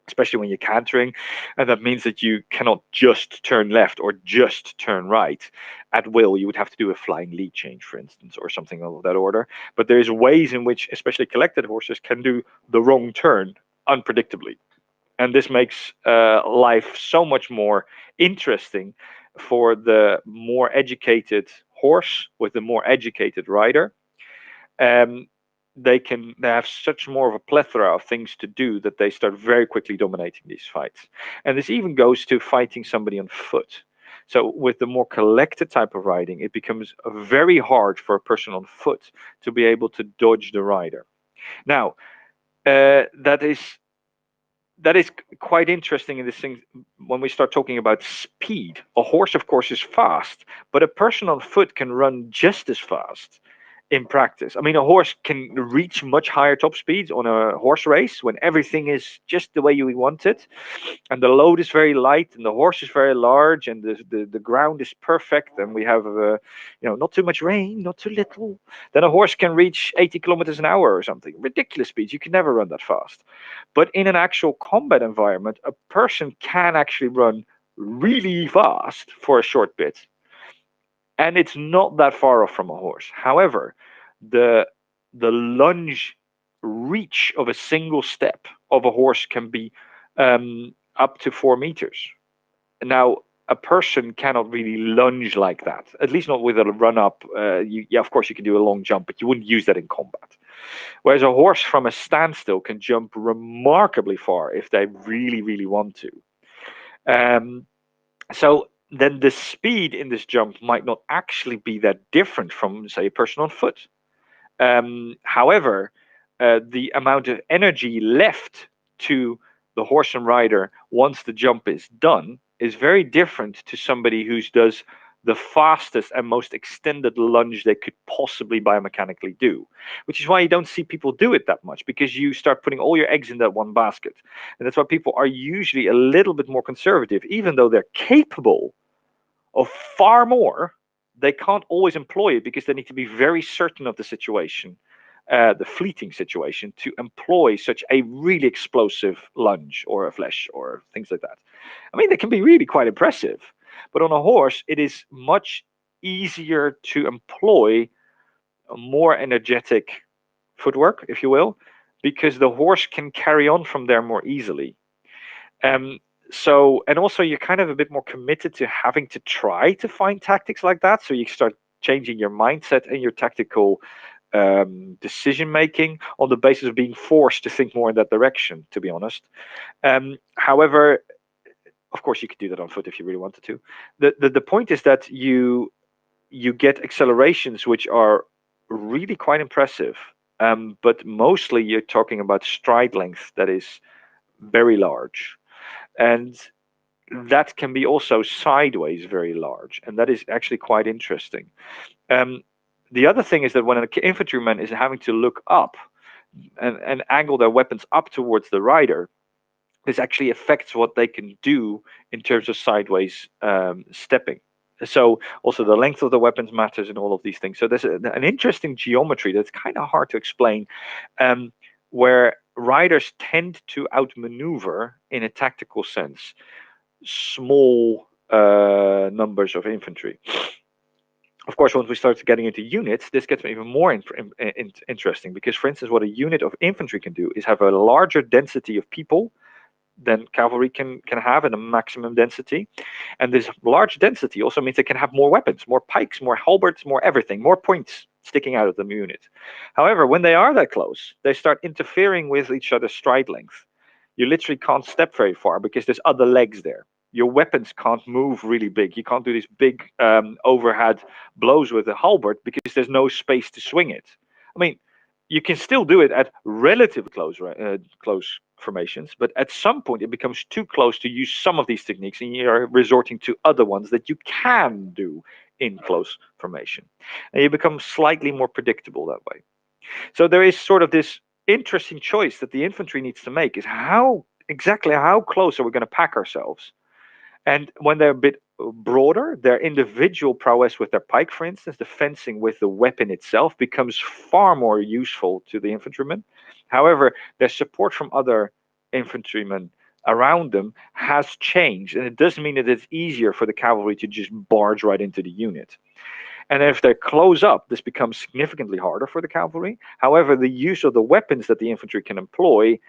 especially when you're cantering, and that means that you cannot just turn left or just turn right at will. You would have to do a flying lead change, for instance, or something of that order. But there's ways in which especially collected horses can do the wrong turn unpredictably. And this makes life so much more interesting for the more educated horse with the more educated rider. They have such more of a plethora of things to do that they start very quickly dominating these fights. And this even goes to fighting somebody on foot. So with the more collected type of riding, it becomes very hard for a person on foot to be able to dodge the rider. Now, that is quite interesting in this thing when we start talking about speed. A horse, of course, is fast, but a person on foot can run just as fast in practice. I mean, a horse can reach much higher top speeds on a horse race when everything is just the way you want it, and the load is very light, and the horse is very large, and the ground is perfect, and we have not too much rain, not too little. Then a horse can reach 80 kilometers an hour or something. Ridiculous speeds. You can never run that fast. But in an actual combat environment, a person can actually run really fast for a short bit. And it's not that far off from a horse. However, the lunge reach of a single step of a horse can be up to 4 meters. Now, a person cannot really lunge like that, at least not with a run up. Of course, you can do a long jump, but you wouldn't use that in combat. Whereas a horse from a standstill can jump remarkably far if they really, really want to. So then the speed in this jump might not actually be that different from, say, a person on foot. However, the amount of energy left to the horse and rider once the jump is done is very different to somebody who does the fastest and most extended lunge they could possibly biomechanically do, which is why you don't see people do it that much, because you start putting all your eggs in that one basket. And that's why people are usually a little bit more conservative, even though they're capable of far more. They can't always employ it because they need to be very certain of the situation, the fleeting situation, to employ such a really explosive lunge or a flash or things like that. I mean, they can be really quite impressive, but on a horse, it is much easier to employ a more energetic footwork, if you will, because the horse can carry on from there more easily. And also you're kind of a bit more committed to having to try to find tactics like that. So you start changing your mindset and your tactical decision making on the basis of being forced to think more in that direction, to be honest. However, of course, you could do that on foot if you really wanted to. The point is that you get accelerations which are really quite impressive, but mostly you're talking about stride length that is very large, and that can be also sideways very large, and that is actually quite interesting. The other thing is that when an infantryman is having to look up and angle their weapons up towards the rider, this actually affects what they can do in terms of sideways stepping. So also the length of the weapons matters in all of these things. So there's an interesting geometry that's kind of hard to explain, where riders tend to outmaneuver, in a tactical sense, small numbers of infantry. Of course, once we start getting into units, this gets even more interesting, because, for instance, what a unit of infantry can do is have a larger density of people than cavalry can have in a maximum density. And this large density also means they can have more weapons, more pikes, more halberds, more everything, more points sticking out of the unit. However, when they are that close, they start interfering with each other's stride length. You literally can't step very far because there's other legs there. Your weapons can't move really big. You can't do these big overhead blows with a halberd because there's no space to swing it. I mean, you can still do it at relatively close formations, but at some point it becomes too close to use some of these techniques, and you're resorting to other ones that you can do in close formation, and you become slightly more predictable that way. So there is sort of this interesting choice that the infantry needs to make: is how close are we going to pack ourselves? And when they're a bit broader, their individual prowess with their pike, for instance, the fencing with the weapon itself becomes far more useful to the infantrymen. However, their support from other infantrymen around them has changed, and it does mean that it's easier for the cavalry to just barge right into the unit. And if they close up, this becomes significantly harder for the cavalry. However, the use of the weapons that the infantry can employ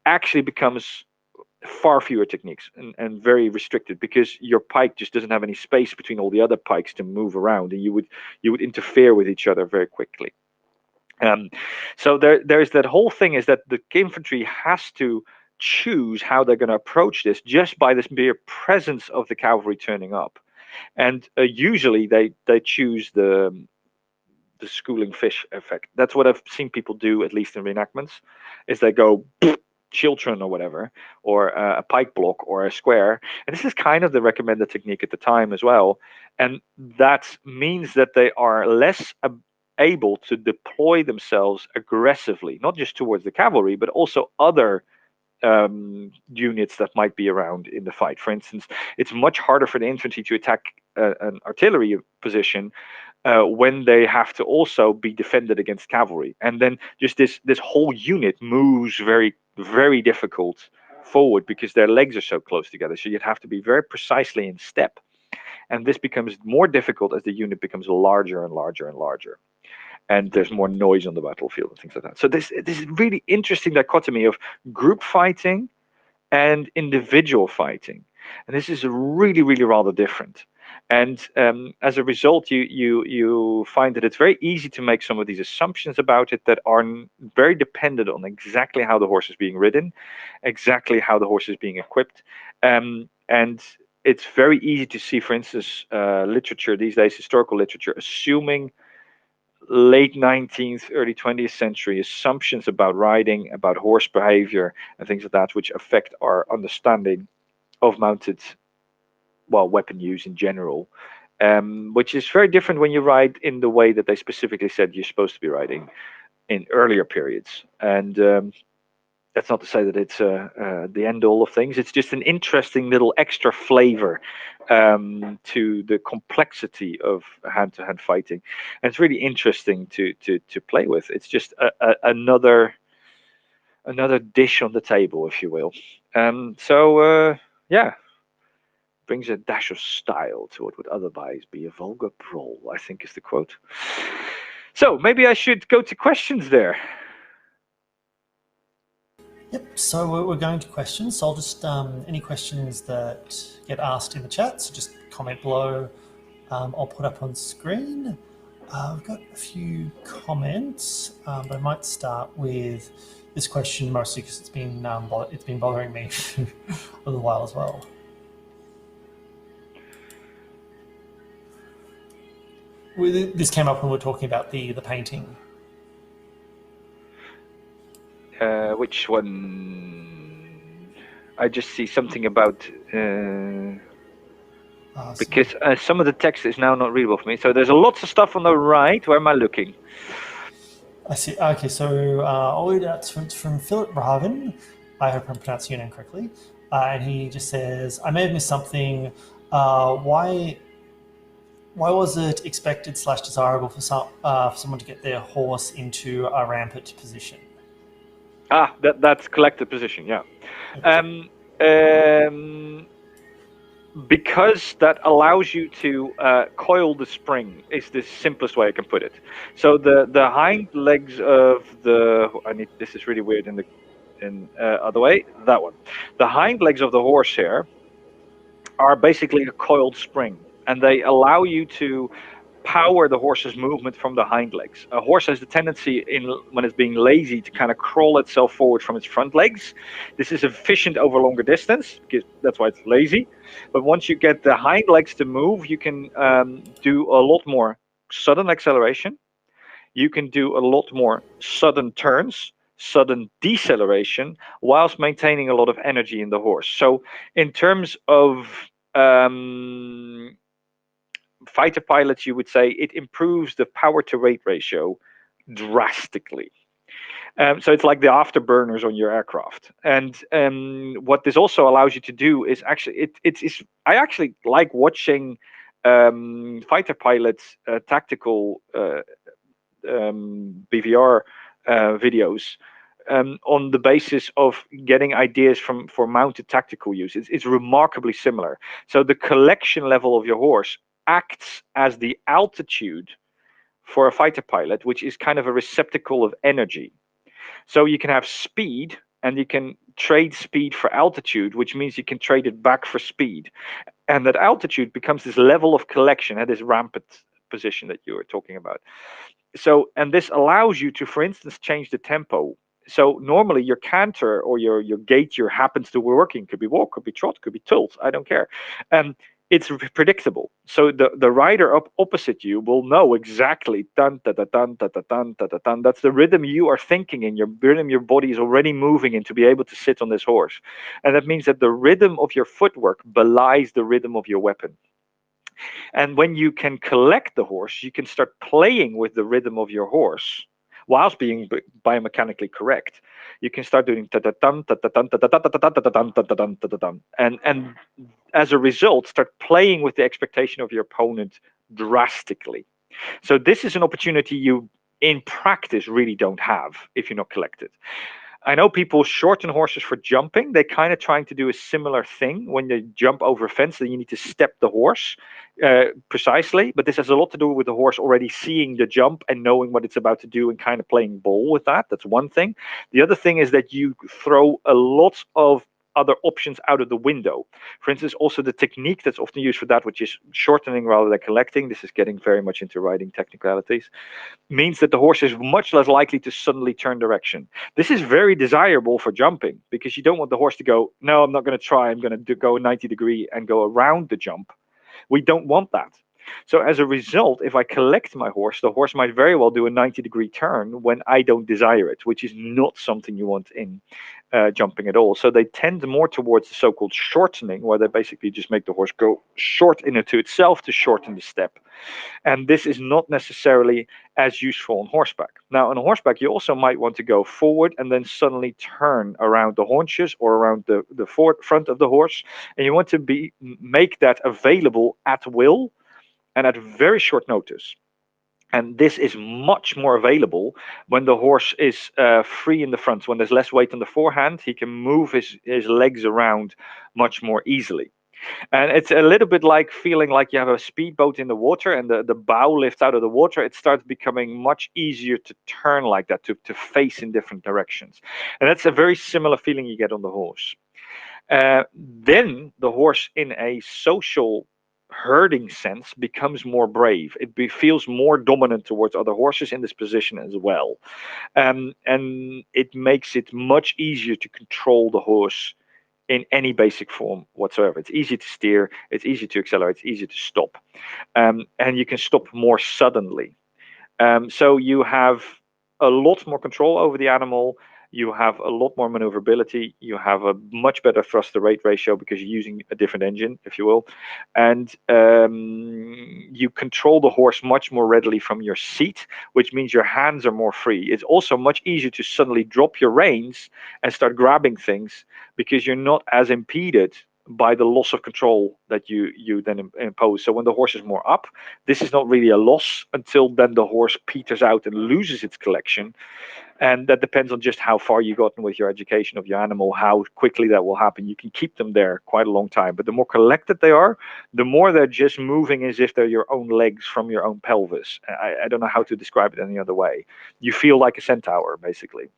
actually becomes far fewer techniques and very restricted, because your pike just doesn't have any space between all the other pikes to move around, and you would interfere with each other very quickly. So there's that whole thing, is that the infantry has to choose how they're going to approach this just by this mere presence of the cavalry turning up. And usually they choose the schooling fish effect. That's what I've seen people do, at least in reenactments, is they go children or whatever, or a pike block or a square. And this is kind of the recommended technique at the time as well. And that means that they are less able to deploy themselves aggressively, not just towards the cavalry, but also other units that might be around in the fight. For instance, it's much harder for the infantry to attack an artillery position when they have to also be defended against cavalry, and then just this whole unit moves very, very difficult forward because their legs are so close together. So you'd have to be very precisely in step, and this becomes more difficult as the unit becomes larger and larger and larger, and there's more noise on the battlefield and things like that. So this is really interesting dichotomy of group fighting and individual fighting, and this is really, really rather different. And as a result, you find that it's very easy to make some of these assumptions about it that are very dependent on exactly how the horse is being ridden, exactly how the horse is being equipped, and it's very easy to see, for instance, literature these days, historical literature, assuming late 19th, early 20th century assumptions about riding, about horse behavior, and things like that, which affect our understanding of mounted, well, weapon use in general, which is very different when you ride in the way that they specifically said you're supposed to be riding in earlier periods. And that's not to say that it's the end all of things. It's just an interesting little extra flavor to the complexity of hand-to-hand fighting, and it's really interesting to play with. It's just another dish on the table, if you will. So yeah, brings a dash of style to what would otherwise be a vulgar brawl, I think is the quote. So maybe I should go to questions there. Yep, so we're going to questions. So I'll just, any questions that get asked in the chat, so just comment below. I'll put up on screen. We've got a few comments, but I might start with this question mostly because it's been bothering me for a little while as well. This came up when we were talking about the painting. Which one? I just see something about because some of the text is now not readable for me. So there's lots of stuff on the right. Where am I looking? I see. Okay, so I'll read out from Philip Braven. I hope I'm pronouncing your name correctly. And he just says, I may have missed something. Why was it expected / desirable for someone to get their horse into a rampant position? That's collected position, yeah. Because that allows you to coil the spring is the simplest way I can put it. So the hind legs of the this is really weird in other way, that one. The hind legs of the horse here are basically a coiled spring, and they allow you to power the horse's movement from the hind legs. A horse has the tendency, when it's being lazy, to kind of crawl itself forward from its front legs. This is efficient over longer distance, because that's why it's lazy. But once you get the hind legs to move, you can do a lot more sudden acceleration. You can do a lot more sudden turns, sudden deceleration, whilst maintaining a lot of energy in the horse. So in terms of fighter pilots, you would say it improves the power to weight ratio drastically. So it's like the afterburners on your aircraft. And what this also allows you to do is actually, I actually like watching fighter pilots tactical BVR videos on the basis of getting ideas for mounted tactical use. It's remarkably similar. So the collection level of your horse acts as the altitude for a fighter pilot, which is kind of a receptacle of energy. So you can have speed and you can trade speed for altitude, which means you can trade it back for speed. And that altitude becomes this level of collection at this rampant position that you were talking about. So, and this allows you to, for instance, change the tempo. So normally your canter or your gait happens to be working, could be walk, could be trot, could be tilt, I don't care. It's predictable. So the rider up opposite you will know exactly dun da da dun da da dun da da dun. That's the rhythm you are thinking in, your rhythm your body is already moving in to be able to sit on this horse. And that means that the rhythm of your footwork belies the rhythm of your weapon. And when you can collect the horse, you can start playing with the rhythm of your horse whilst being biomechanically correct. You can start doing and as a result, start playing with the expectation of your opponent drastically. So this is an opportunity you, in practice, really don't have if you're not collected. I know people shorten horses for jumping. They're kind of trying to do a similar thing. When they jump over a fence, then you need to step the horse precisely. But this has a lot to do with the horse already seeing the jump and knowing what it's about to do and kind of playing ball with that. That's one thing. The other thing is that you throw a lot of other options out of the window. For instance, also the technique that's often used for that, which is shortening rather than collecting. This is getting very much into riding technicalities. Means that the horse is much less likely to suddenly turn direction. This is very desirable for jumping because you don't want the horse to go, no, I'm not going to try. I'm going to go 90 degree and go around the jump. We don't want that. So as a result, if I collect my horse, the horse might very well do a 90-degree turn when I don't desire it, which is not something you want in jumping at all. So they tend more towards the so-called shortening, where they basically just make the horse go short into itself to shorten the step. And this is not necessarily as useful on horseback. Now, on horseback, you also might want to go forward and then suddenly turn around the haunches or around the front of the horse. And you want to make that available at will and at very short notice. And this is much more available when the horse is free in the front. When there's less weight on the forehand, he can move his legs around much more easily. And it's a little bit like feeling like you have a speedboat in the water and the bow lifts out of the water. It starts becoming much easier to turn like that, to face in different directions. And that's a very similar feeling you get on the horse. Then the horse, in a social herding sense, becomes more brave. It feels more dominant towards other horses in this position as well. And it makes it much easier to control the horse in any basic form whatsoever. It's easy to steer, it's easy to accelerate, it's easy to stop. And you can stop more suddenly. So you have a lot more control over the animal. You have a lot more maneuverability. You have a much better thrust to rate ratio because you're using a different engine, if you will. And you control the horse much more readily from your seat, which means your hands are more free. It's also much easier to suddenly drop your reins and start grabbing things because you're not as impeded by the loss of control that you then impose. So when the horse is more up, this is not really a loss until then the horse peters out and loses its collection. And that depends on just how far you've gotten with your education of your animal, how quickly that will happen. You can keep them there quite a long time. But the more collected they are, the more they're just moving as if they're your own legs from your own pelvis. I don't know how to describe it any other way. You feel like a centaur, basically.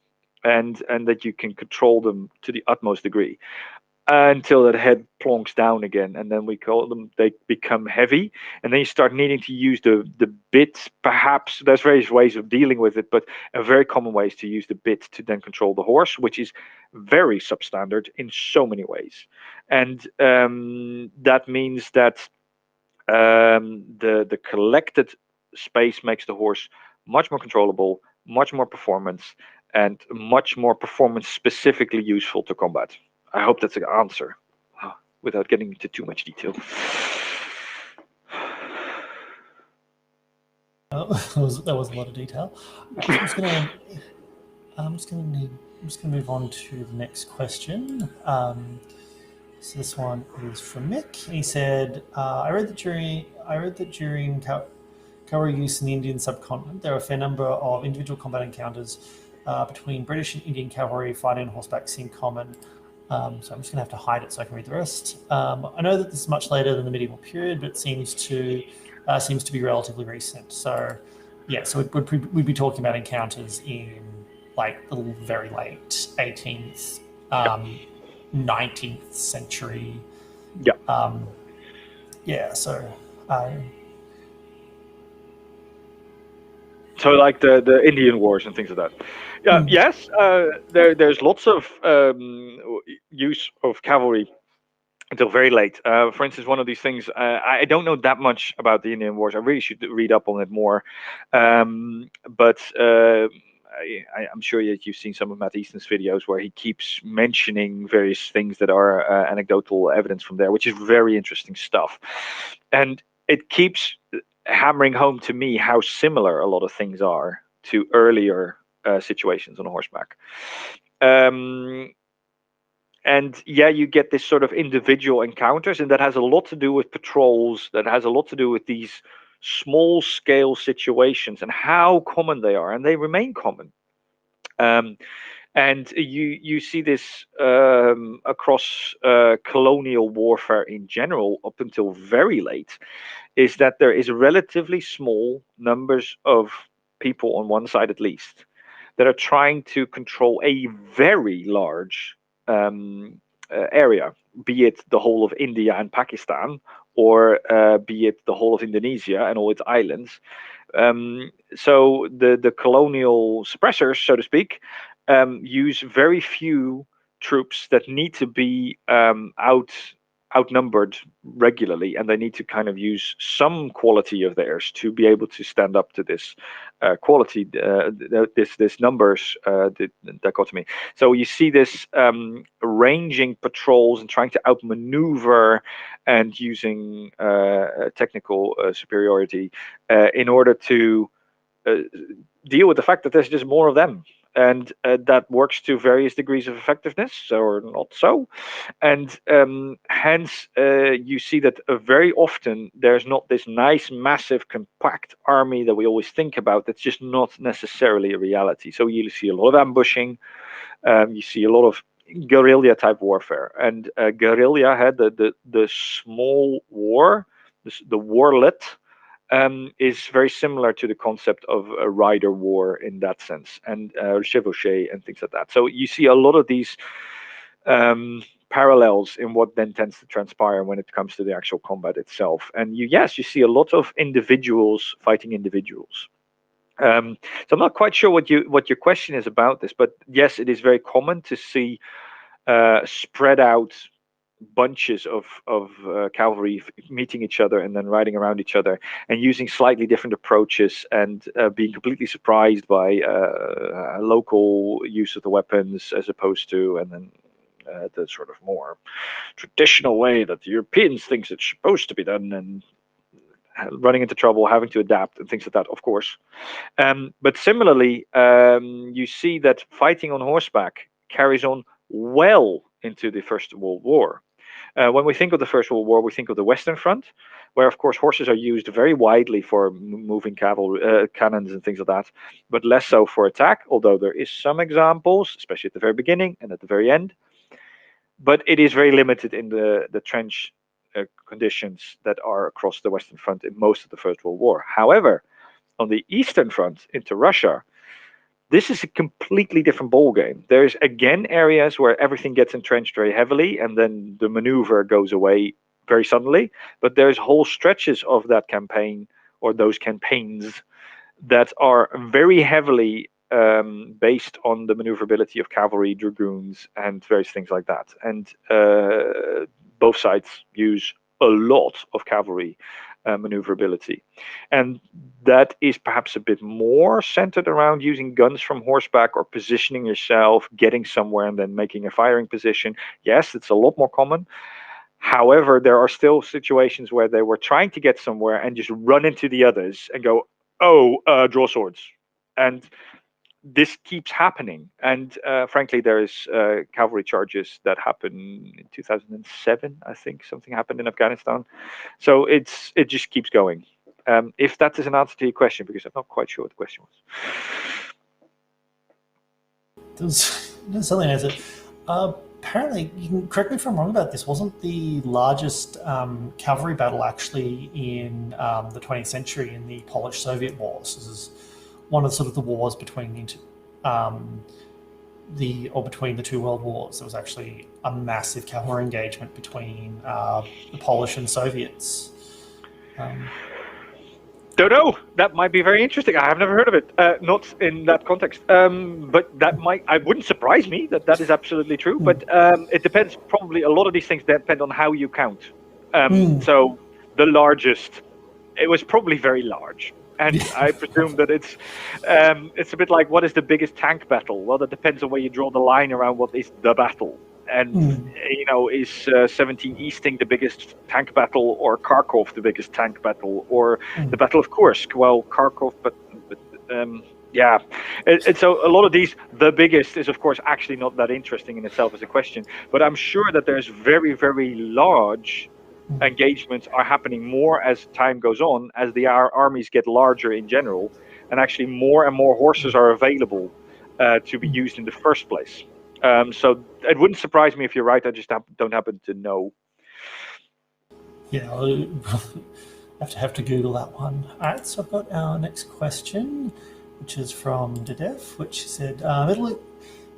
And that you can control them to the utmost degree until that head plonks down again, and then we call them, they become heavy, and then you start needing to use the bit. Perhaps there's various ways of dealing with it, but a very common way is to use the bit to then control the horse, which is very substandard in so many ways. And that means that the collected space makes the horse much more controllable, much more performance, and much more performance specifically useful to combat. I hope that's an answer without getting into too much detail. That was a lot of detail. I was going to I'm just going to move on to the next question. So this one is from Mick. He said, "I read that during cavalry use in the Indian subcontinent, there are a fair number of individual combat encounters between British and Indian cavalry fighting on horseback seem common." So I'm just going to have to hide it so I can read the rest. I know that this is much later than the medieval period, but it seems to be relatively recent. So yeah, so we'd be talking about encounters in like the very late 18th, 19th century. Yeah. Yeah, so So like the Indian Wars and things like that. Yeah, yes, there's lots of use of cavalry until very late. For instance, one of these things, I don't know that much about the Indian Wars. I really should read up on it more. But I'm sure that you've seen some of Matt Easton's videos where he keeps mentioning various things that are anecdotal evidence from there, which is very interesting stuff. And it keeps hammering home to me how similar a lot of things are to earlier situations on horseback. And yeah, you get this sort of individual encounters, and that has a lot to do with patrols, that has a lot to do with these small scale situations and how common they are, and they remain common. And you see this across colonial warfare in general up until very late, is that there is relatively small numbers of people on one side at least that are trying to control a very large area, be it the whole of India and Pakistan, or be it the whole of Indonesia and all its islands. So the colonial suppressors, so to speak, use very few troops that need to be outnumbered regularly, and they need to kind of use some quality of theirs to be able to stand up to this quality, this numbers dichotomy. So you see this arranging patrols and trying to outmaneuver and using technical superiority in order to deal with the fact that there's just more of them. And that works to various degrees of effectiveness, or not so. And hence, you see that very often there's not this nice, massive, compact army that we always think about. That's just not necessarily a reality. So you see a lot of ambushing. You see a lot of guerrilla type warfare. And guerrilla had the small war, the warlet, is very similar to the concept of a rider war in that sense, and chevauché and things like that. So you see a lot of these parallels in what then tends to transpire when it comes to the actual combat itself. And you see a lot of individuals fighting individuals. So I'm not quite sure what your question is about this, but yes, it is very common to see spread out bunches of cavalry meeting each other and then riding around each other and using slightly different approaches, and being completely surprised by local use of the weapons as opposed to, and then the sort of more traditional way that the Europeans thinks it's supposed to be done, and running into trouble, having to adapt and things like that, of course. But similarly, you see that fighting on horseback carries on well into the First World War. When we think of the First World War, we think of the Western Front, where of course horses are used very widely for moving cavalry, cannons and things like that, but less so for attack, although there is some examples, especially at the very beginning and at the very end. But it is very limited in the trench conditions that are across the Western Front in most of the First World War. However, on the Eastern Front into Russia, this is a completely different ballgame. There's again areas where everything gets entrenched very heavily, and then the maneuver goes away very suddenly. But there's whole stretches of that campaign, or those campaigns, that are very heavily based on the maneuverability of cavalry, dragoons, and various things like that. And both sides use a lot of cavalry maneuverability. And that is perhaps a bit more centered around using guns from horseback or positioning yourself, getting somewhere, and then making a firing position. Yes, it's a lot more common. However, there are still situations where they were trying to get somewhere and just run into the others and go, oh, draw swords. And this keeps happening. And frankly, there is cavalry charges that happened in 2007, I think. Something happened in Afghanistan. So it just keeps going. If that is an answer to your question, because I'm not quite sure what the question was. There's something as it. Apparently, you can correct me if I'm wrong about this. Wasn't the largest cavalry battle actually in the 20th century in the Polish-Soviet wars? This is one of sort of the wars between between the two world wars. There was actually a massive cavalry engagement between the Polish and Soviets. Don't know. That might be very interesting. I have never heard of it. Not in that context. But that I wouldn't surprise me that is absolutely true. But it depends. Probably a lot of these things depend on how you count. So the largest, it was probably very large. And I presume that it's a bit like, what is the biggest tank battle? Well, that depends on where you draw the line around what is the battle. And, is 17 Easting the biggest tank battle, or Kharkov the biggest tank battle, or the Battle of Kursk? Well, Kharkov, but yeah. So a lot of these, the biggest is, of course, actually not that interesting in itself as a question. But I'm sure that there's very, very large engagements are happening more as time goes on, as the armies get larger in general, and actually more and more horses are available to be used in the first place. So it wouldn't surprise me if you're right. I just don't happen to know. Yeah, I'll have to Google that one. All right, so I've got our next question, which is from Dedev, which said,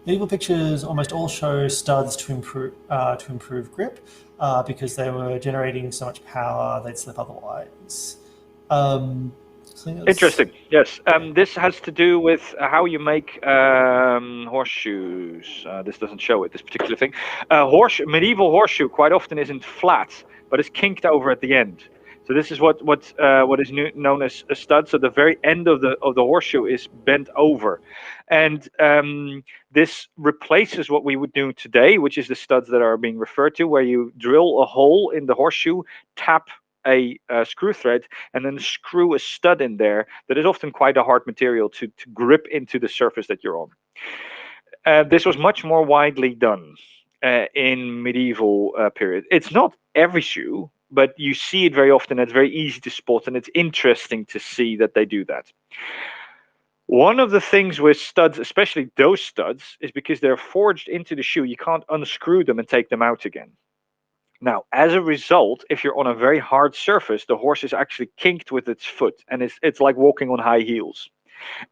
medieval pictures almost all show studs to improve grip because they were generating so much power they'd slip otherwise. Interesting. Yes. This has to do with how you make horseshoes. This doesn't show it, this particular thing. Medieval horseshoe quite often isn't flat, but it's kinked over at the end. So this is what is known as a stud. So the very end of the horseshoe is bent over, and this replaces what we would do today, which is the studs that are being referred to, where you drill a hole in the horseshoe, tap a screw thread, and then screw a stud in there. That is often quite a hard material to grip into the surface that you're on. This was much more widely done in medieval period. It's not every shoe, but you see it very often. It's very easy to spot, and it's interesting to see that they do that. One of the things with studs, especially those studs, is because they're forged into the shoe, you can't unscrew them and take them out again. Now, as a result, if you're on a very hard surface, the horse is actually kinked with its foot, and it's like walking on high heels.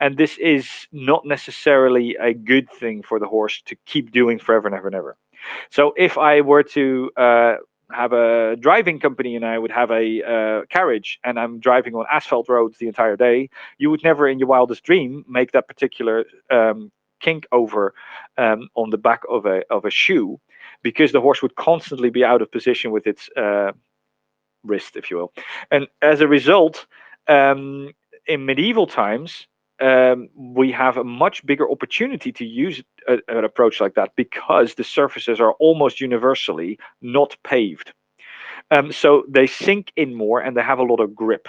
And this is not necessarily a good thing for the horse to keep doing forever and ever and ever. So if I were to have a driving company and I would have a carriage and I'm driving on asphalt roads the entire day, you would never in your wildest dream make that particular kink over on the back of a shoe, because the horse would constantly be out of position with its wrist, if you will. And as a result, in medieval times, we have a much bigger opportunity to use an approach like that, because the surfaces are almost universally not paved. So they sink in more and they have a lot of grip.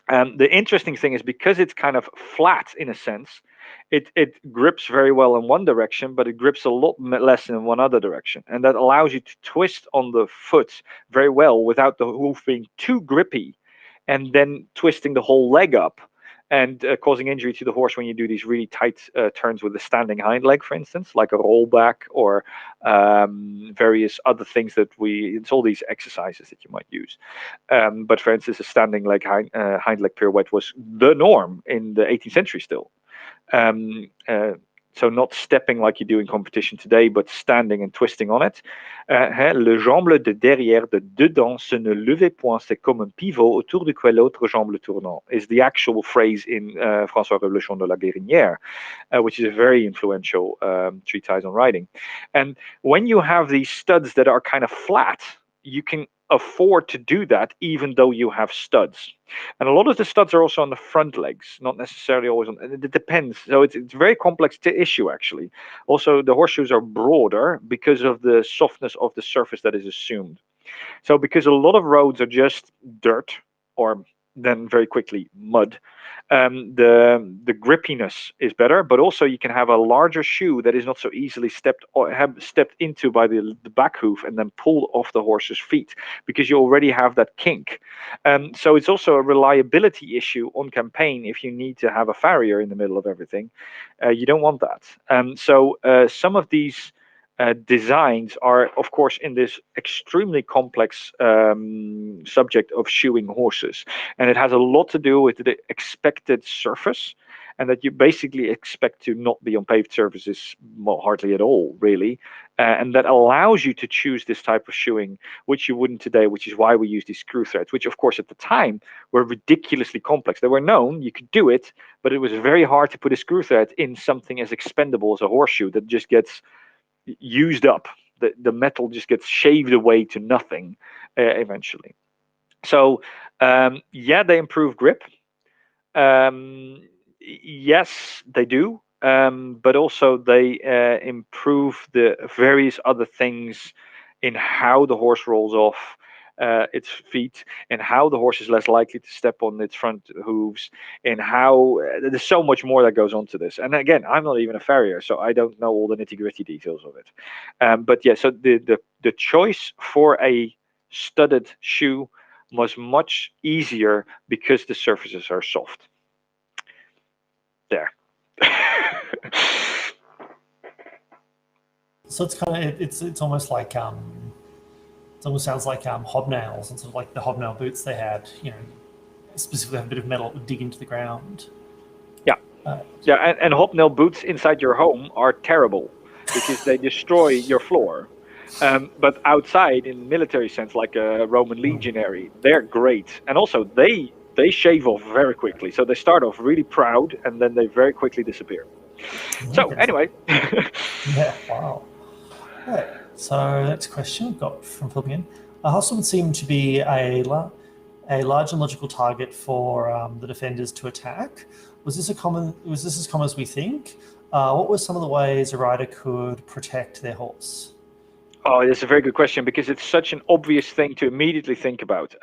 The interesting thing is, because it's kind of flat in a sense, it grips very well in one direction, but it grips a lot less in one other direction. And that allows you to twist on the foot very well without the hoof being too grippy and then twisting the whole leg up and causing injury to the horse when you do these really tight turns with the standing hind leg, for instance, like a rollback or various other things that it's all these exercises that you might use. But for instance, a standing leg hind leg pirouette was the norm in the 18th century still. So not stepping like you do in competition today, but standing and twisting on it. Le jambe de derrière de dedans se ne levait point, c'est comme un pivot autour duquel l'autre jambe le tournant, is the actual phrase in François Revolution de la Guérinière, which is a very influential treatise on riding. And when you have these studs that are kind of flat, you can afford to do that even though you have studs. And a lot of the studs are also on the front legs, not necessarily always on. It depends. So it's a very complex issue, actually. Also, the horseshoes are broader because of the softness of the surface that is assumed. So because a lot of roads are just dirt or then very quickly mud. The grippiness is better, but also you can have a larger shoe that is not so easily stepped into by the back hoof and then pulled off the horse's feet, because you already have that kink. So it's also a reliability issue on campaign. If you need to have a farrier in the middle of everything, you don't want that. So some of these designs are, of course, in this extremely complex subject of shoeing horses, and it has a lot to do with the expected surface, and that you basically expect to not be on paved surfaces, well, hardly at all, really, and that allows you to choose this type of shoeing, which you wouldn't today, which is why we use these screw threads, which, of course, at the time were ridiculously complex. They were known, you could do it, but it was very hard to put a screw thread in something as expendable as a horseshoe that just gets used up. The metal just gets shaved away to nothing eventually. So yeah, they improve grip. Yes, they do. But also they improve the various other things in how the horse rolls off its feet, and how the horse is less likely to step on its front hooves, and how there's so much more that goes on to this. And again, I'm not even a farrier, so I don't know all the nitty-gritty details of it. But yeah, so the choice for a studded shoe was much easier because the surfaces are soft. There. So it's kind of it's almost like it almost sounds like hobnails, and sort of like the hobnail boots they had, specifically have a bit of metal that would dig into the ground. Yeah, Uh, yeah, and hobnail boots inside your home are terrible because they destroy your floor. But outside, in the military sense, like a Roman legionary, they're great, and also they shave off very quickly. So they start off really proud, and then they very quickly disappear. So okay. anyway, Yeah, wow. Right. So next question we've got from Philippian. A horse would seem to be a large and logical target for the defenders to attack. Was this as common as we think? What were some of the ways a rider could protect their horse? oh, that's a very good question, because it's such an obvious thing to immediately think about.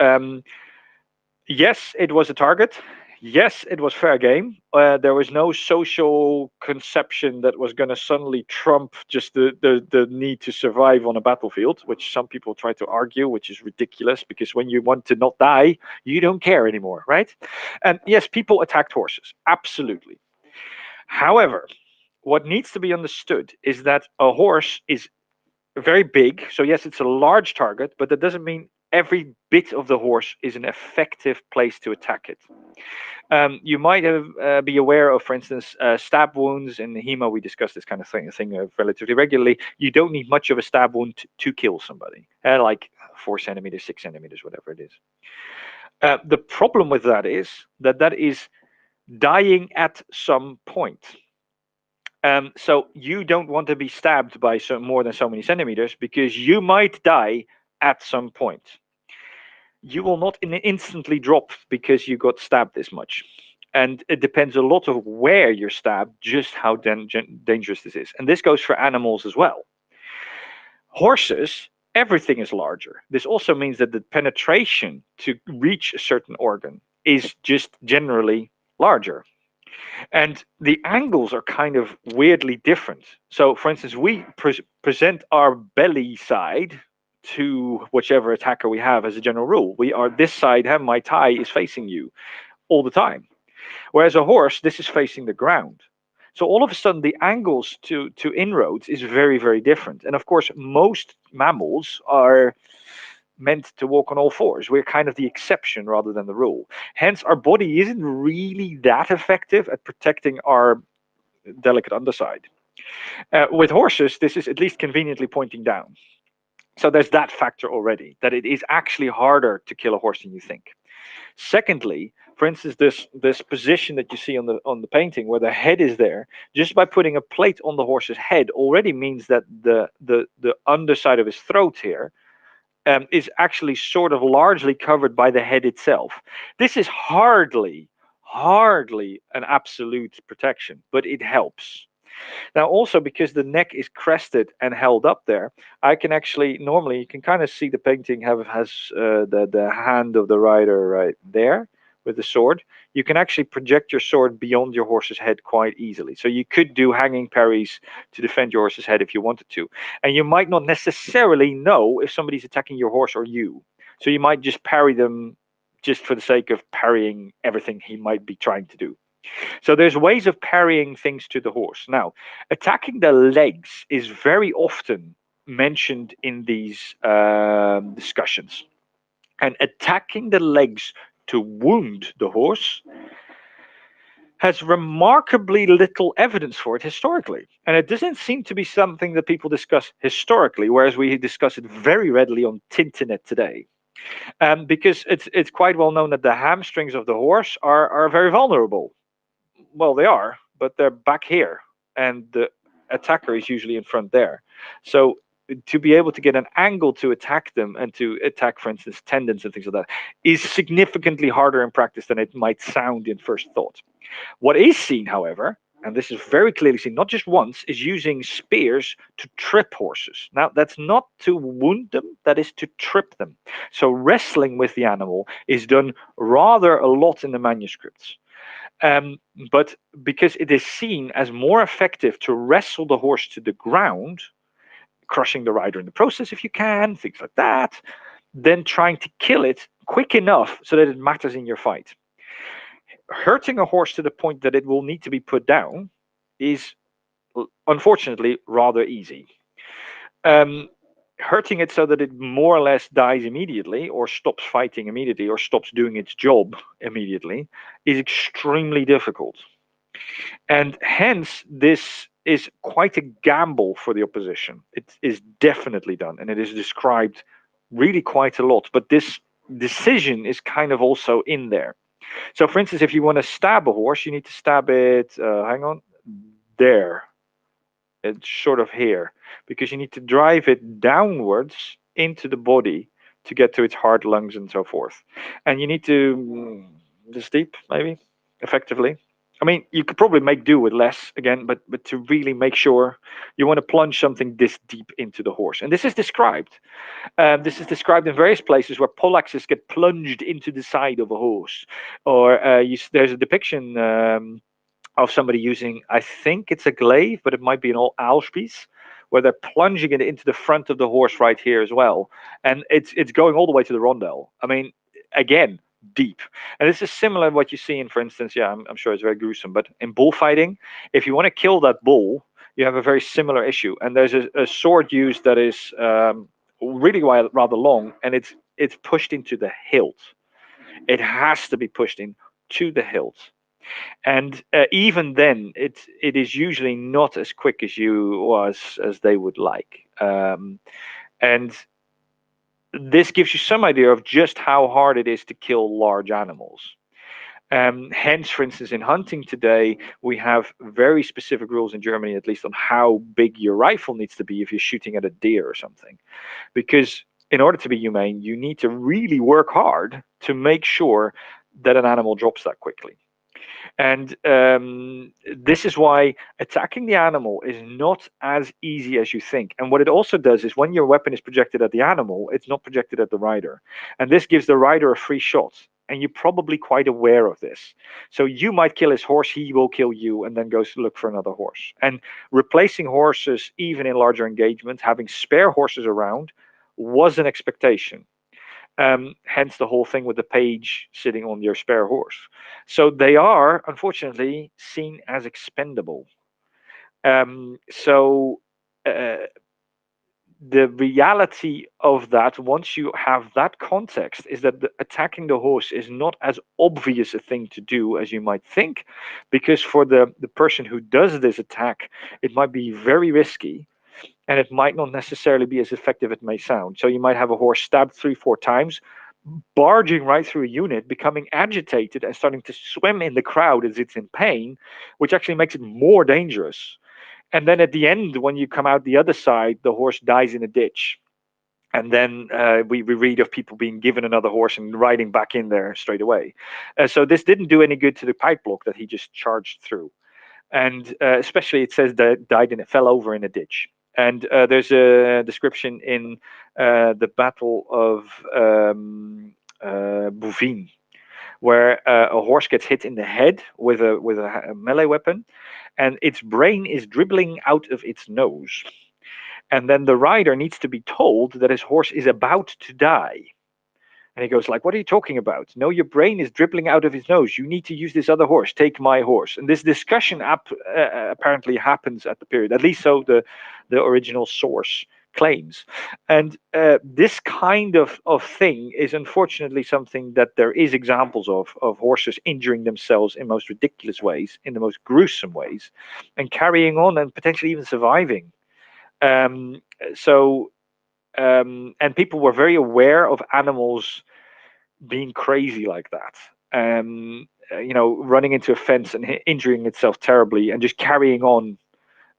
Yes, it was a target. Yes, it was fair game. There was no social conception that was going to suddenly trump just the need to survive on a battlefield, which some people try to argue, which is ridiculous, because when you want to not die, you don't care anymore, right? And yes, people attacked horses, absolutely. However, what needs to be understood is that a horse is very big. So yes, it's a large target, but that doesn't mean every bit of the horse is an effective place to attack it. You might have, be aware of, for instance, stab wounds. In the HEMA, we discuss this kind of thing relatively regularly. You don't need much of a stab wound to kill somebody, like 4 centimeters, 6 centimeters, whatever it is. The problem with that is that is dying at some point. So you don't want to be stabbed by more than so many centimeters, because you might die at some point. You will not instantly drop because you got stabbed this much. And it depends a lot of where you're stabbed, just how dangerous this is. And this goes for animals as well. Horses, everything is larger. This also means that the penetration to reach a certain organ is just generally larger. And the angles are kind of weirdly different. So, for instance, we present our belly side to whichever attacker we have as a general rule. We are this side, my thigh is facing you all the time. Whereas a horse, this is facing the ground. So all of a sudden, the angles to inroads is very, very different. And of course, most mammals are meant to walk on all fours. We're kind of the exception rather than the rule. Hence, our body isn't really that effective at protecting our delicate underside. With horses, this is at least conveniently pointing down. So there's that factor already, that it is actually harder to kill a horse than you think. Secondly, for instance, this position that you see on the painting where the head is there, just by putting a plate on the horse's head already means that the underside of his throat here is actually sort of largely covered by the head itself. This is hardly an absolute protection, but it helps. Now, also because the neck is crested and held up there, I can actually, normally you can kind of see the painting has the hand of the rider right there, with the sword, you can actually project your sword beyond your horse's head quite easily. So you could do hanging parries to defend your horse's head if you wanted to. And you might not necessarily know if somebody's attacking your horse or you. So you might just parry them just for the sake of parrying everything he might be trying to do. So there's ways of parrying things to the horse. Now, attacking the legs is very often mentioned in these discussions. And attacking the legs to wound the horse has remarkably little evidence for it historically. And it doesn't seem to be something that people discuss historically, whereas we discuss it very readily on Tintinet today. Because it's quite well known that the hamstrings of the horse are very vulnerable. Well, they are, but they're back here, and the attacker is usually in front there. So to be able to get an angle to attack them and to attack, for instance, tendons and things like that is significantly harder in practice than it might sound in first thought. What is seen, however, and this is very clearly seen, not just once, is using spears to trip horses. Now, that's not to wound them, that is to trip them. So wrestling with the animal is done rather a lot in the manuscripts. But because it is seen as more effective to wrestle the horse to the ground, crushing the rider in the process if you can, things like that, than trying to kill it quick enough so that it matters in your fight. Hurting a horse to the point that it will need to be put down is unfortunately rather easy. Hurting it so that it more or less dies immediately or stops fighting immediately or stops doing its job immediately is extremely difficult. And hence, this is quite a gamble for the opposition. It is definitely done, and it is described really quite a lot. But this decision is kind of also in there. So, for instance, if you want to stab a horse, you need to stab it, hang on, there. It's sort of here, because you need to drive it downwards into the body to get to its heart, lungs, and so forth. And you need to, this deep, maybe, effectively. I mean, you could probably make do with less again, but to really make sure, you want to plunge something this deep into the horse. And this is described. This is described in various places where poleaxes get plunged into the side of a horse, or there's a depiction of somebody using, I think it's a glaive, but it might be an old owlspiece, where they're plunging it into the front of the horse right here as well, and it's going all the way to the rondelle. I mean, again, deep. And this is similar to what you see in, for instance, yeah, I'm sure it's very gruesome, but in bullfighting, if you want to kill that bull, you have a very similar issue. And there's a sword used that is really rather long, and it's pushed into the hilt. It has to be pushed in to the hilt. And even then, it is usually not as quick as as they would like. And this gives you some idea of just how hard it is to kill large animals. Hence, for instance, in hunting today, we have very specific rules in Germany, at least, on how big your rifle needs to be if you're shooting at a deer or something. Because in order to be humane, you need to really work hard to make sure that an animal drops that quickly. And this is why attacking the animal is not as easy as you think. And what it also does is when your weapon is projected at the animal, it's not projected at the rider. And this gives the rider a free shot. And you're probably quite aware of this. So you might kill his horse, he will kill you, and then goes to look for another horse. And replacing horses, even in larger engagements, having spare horses around, was an expectation. Hence the whole thing with the page sitting on your spare horse. So they are, unfortunately, seen as expendable. So the reality of that, once you have that context, is that attacking the horse is not as obvious a thing to do as you might think, because for the person who does this attack, it might be very risky. And it might not necessarily be as effective as it may sound. So you might have a horse stabbed 3-4 times, barging right through a unit, becoming agitated and starting to swim in the crowd as it's in pain, which actually makes it more dangerous. And then at the end, when you come out the other side, the horse dies in a ditch. And then we read of people being given another horse and riding back in there straight away. So this didn't do any good to the pike block that he just charged through. And especially it says that died and it fell over in a ditch. And there's a description in the Battle of Bouvines, where a horse gets hit in the head with a melee weapon, and its brain is dribbling out of its nose. And then the rider needs to be told that his horse is about to die. And he goes like, "What are you talking about? No, your brain is dribbling out of his nose. You need to use this other horse. Take my horse." And this discussion apparently happens at the period, at least so the original source claims. And this kind of thing is unfortunately something that there is examples of horses injuring themselves in most ridiculous ways, in the most gruesome ways, and carrying on and potentially even surviving. Um, so and people were very aware of animals being crazy like that. Running into a fence and injuring itself terribly and just carrying on.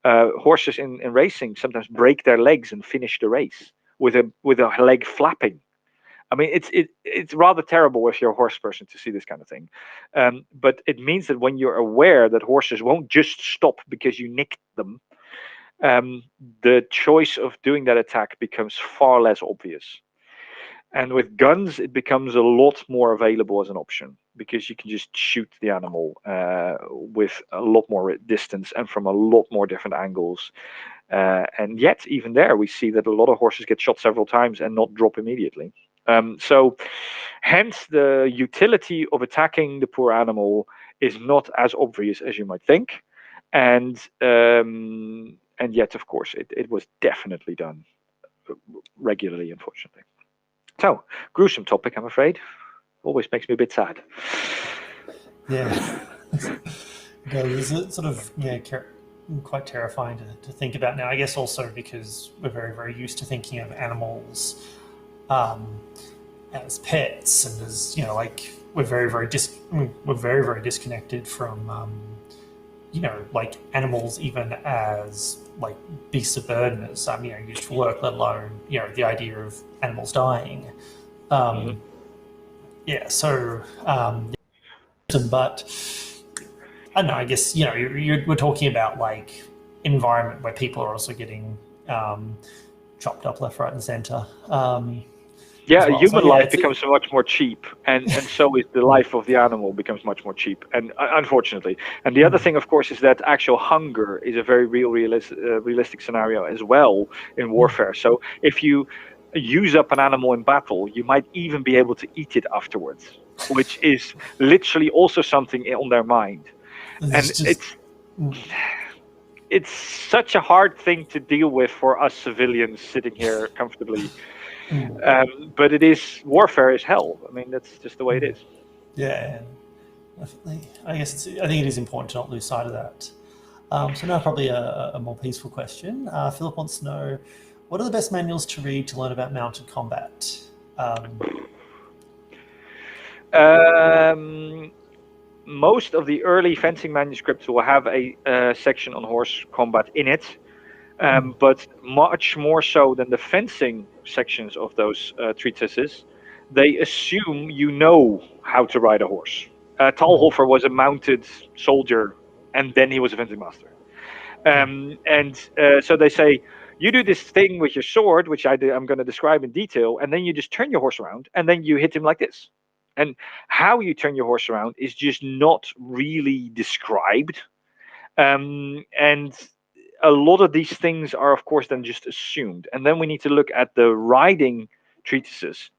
Horses in racing sometimes break their legs and finish the race with a leg flapping. I mean, it's rather terrible if you're a horse person to see this kind of thing. But it means that when you're aware that horses won't just stop because you nicked them, the choice of doing that attack becomes far less obvious. And with guns, it becomes a lot more available as an option because you can just shoot the animal with a lot more distance and from a lot more different angles. And yet, even there, we see that a lot of horses get shot several times and not drop immediately. So, hence, the utility of attacking the poor animal is not as obvious as you might think. And yet, of course, it was definitely done regularly, unfortunately. So, gruesome topic, I'm afraid. Always makes me a bit sad. Yeah. It's sort of quite terrifying to think about now. I guess also because we're very, very used to thinking of animals as pets, and as we're very, very disconnected from animals even as beasts of burden, as used for work, let alone the idea of animals dying. Yeah, so but I don't know. I guess we're talking about environment where people are also getting chopped up left, right, and center. Yeah, Well. human So, life becomes so much more cheap, and so is the life of the animal becomes much more cheap, and unfortunately. And the other thing, of course, is that actual hunger is a very realistic scenario as well in warfare. So if you use up an animal in battle, you might even be able to eat it afterwards, which is literally also something on their mind. And it's such a hard thing to deal with for us civilians sitting here comfortably. But it is, warfare is hell. I mean, that's just the way it is. Yeah, definitely. I think it is important to not lose sight of that. So now probably a more peaceful question. Philip wants to know, what are the best manuals to read to learn about mounted combat? Most of the early fencing manuscripts will have a section on horse combat in it. But much more so than the fencing sections of those treatises, they assume you know how to ride a horse. Talhofer was a mounted soldier, and then he was a fencing master. So they say, you do this thing with your sword, which I'm going to describe in detail, and then you just turn your horse around, and then you hit him like this. And how you turn your horse around is just not really described. And a lot of these things are, of course, then just assumed. And then we need to look at the riding treatises.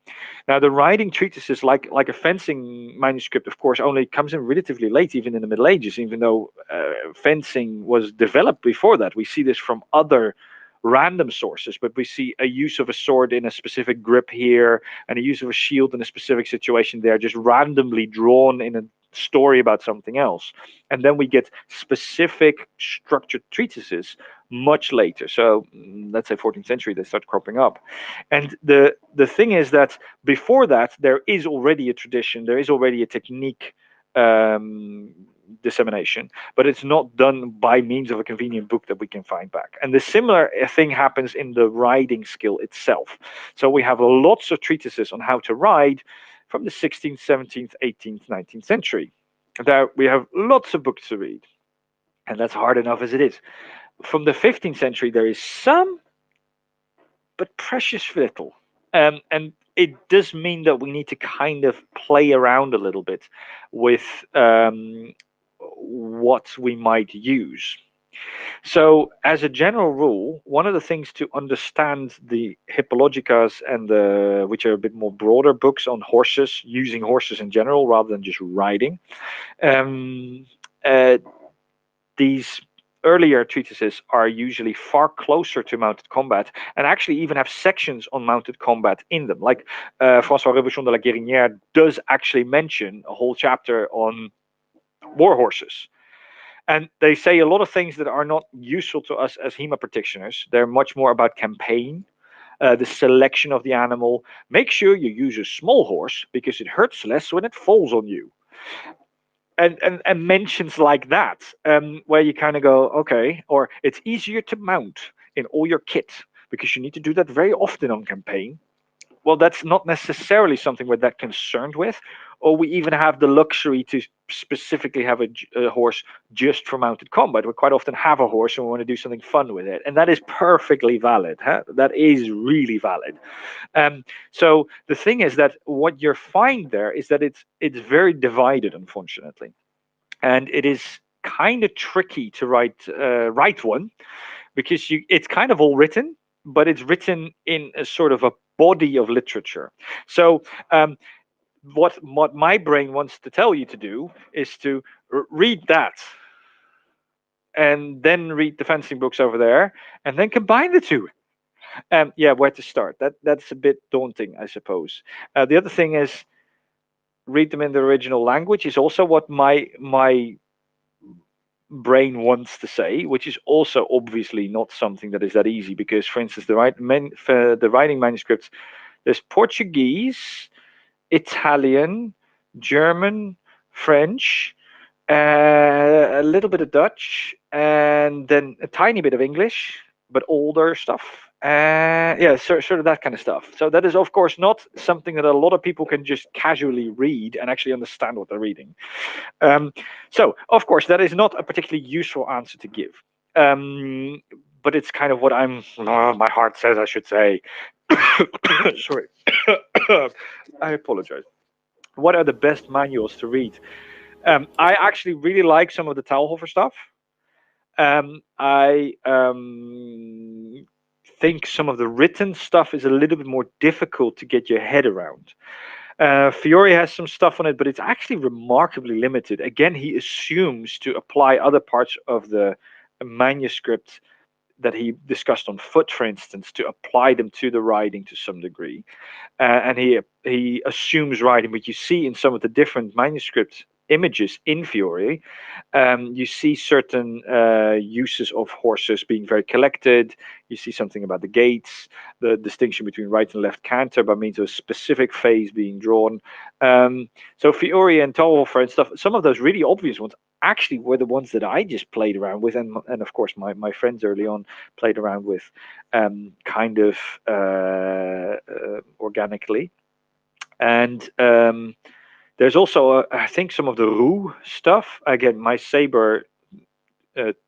Now, the riding treatises, like a fencing manuscript, of course, only comes in relatively late, even in the Middle Ages, even though fencing was developed before that. We see this from other random sources, but we see a use of a sword in a specific grip here and a use of a shield in a specific situation there, just randomly drawn in a story about something else. And then we get specific structured treatises much later. So let's say 14th century, they start cropping up. And the thing is that before that, there is already a tradition, there is already a technique dissemination, but it's not done by means of a convenient book that we can find back. And the similar thing happens in the riding skill itself. So we have lots of treatises on how to ride from the 16th, 17th, 18th, 19th century. There we have lots of books to read, and that's hard enough as it is. From the 15th century, there is some, but precious little. And it does mean that we need to kind of play around a little bit with what we might use. So, as a general rule, one of the things to understand the Hippologicas and which are a bit more broader books on horses, using horses in general rather than just riding, um, uh, these earlier treatises are usually far closer to mounted combat and actually even have sections on mounted combat in them. Like François Robuchon de la Guérinière does actually mention a whole chapter on war horses. And they say a lot of things that are not useful to us as HEMA practitioners. They're much more about campaign, the selection of the animal. Make sure you use a small horse because it hurts less when it falls on you. And mentions like that, where you kind of go, okay, or it's easier to mount in all your kit because you need to do that very often on campaign. Well, that's not necessarily something we're that concerned with, or we even have the luxury to specifically have a horse just for mounted combat. We quite often have a horse and we want to do something fun with it, and that is perfectly valid. Huh? That is really valid. So the thing is that what you find there is that it's very divided, unfortunately, and it is kind of tricky to write one because it's kind of all written, but it's written in a sort of a body of literature. So what my brain wants to tell you to do is to read that and then read the fencing books over there and then combine the two. Yeah, where to start? That's a bit daunting, I suppose. The other thing is read them in the original language is also what my brain wants to say, which is also obviously not something that is that easy because, for instance, the writing manuscripts, there's Portuguese, Italian, German, French, a little bit of Dutch, and then a tiny bit of English, but older stuff. Yeah, sort of that kind of stuff. So that is, of course, not something that a lot of people can just casually read and actually understand what they're reading. So, of course, that is not a particularly useful answer to give. But it's kind of what my heart says I should say. Sorry. I apologize. What are the best manuals to read? I actually really like some of the Talhofer stuff. I think some of the written stuff is a little bit more difficult to get your head around. Fiore has some stuff on it, but it's actually remarkably limited. Again, he assumes to apply other parts of the manuscript that he discussed on foot, for instance, to apply them to the riding to some degree. And he assumes riding, but you see in some of the different manuscript images in Fiore, you see certain uses of horses being very collected. You see something about the gaits, the distinction between right and left canter by means of a specific phase being drawn. So Fiore and Talhofer and stuff, some of those really obvious ones actually were the ones that I just played around with, and of course my friends early on played around with, kind of organically. And there's also, I think, some of the Roux stuff. Again, my saber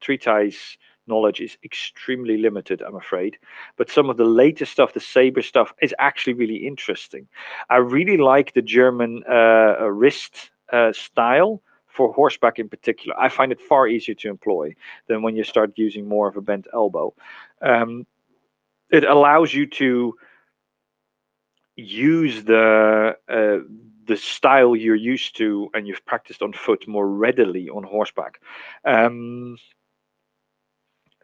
treatise knowledge is extremely limited, I'm afraid. But some of the latest stuff, the saber stuff, is actually really interesting. I really like the German wrist style for horseback in particular. I find it far easier to employ than when you start using more of a bent elbow. It allows you to use the style you're used to and you've practiced on foot more readily on horseback.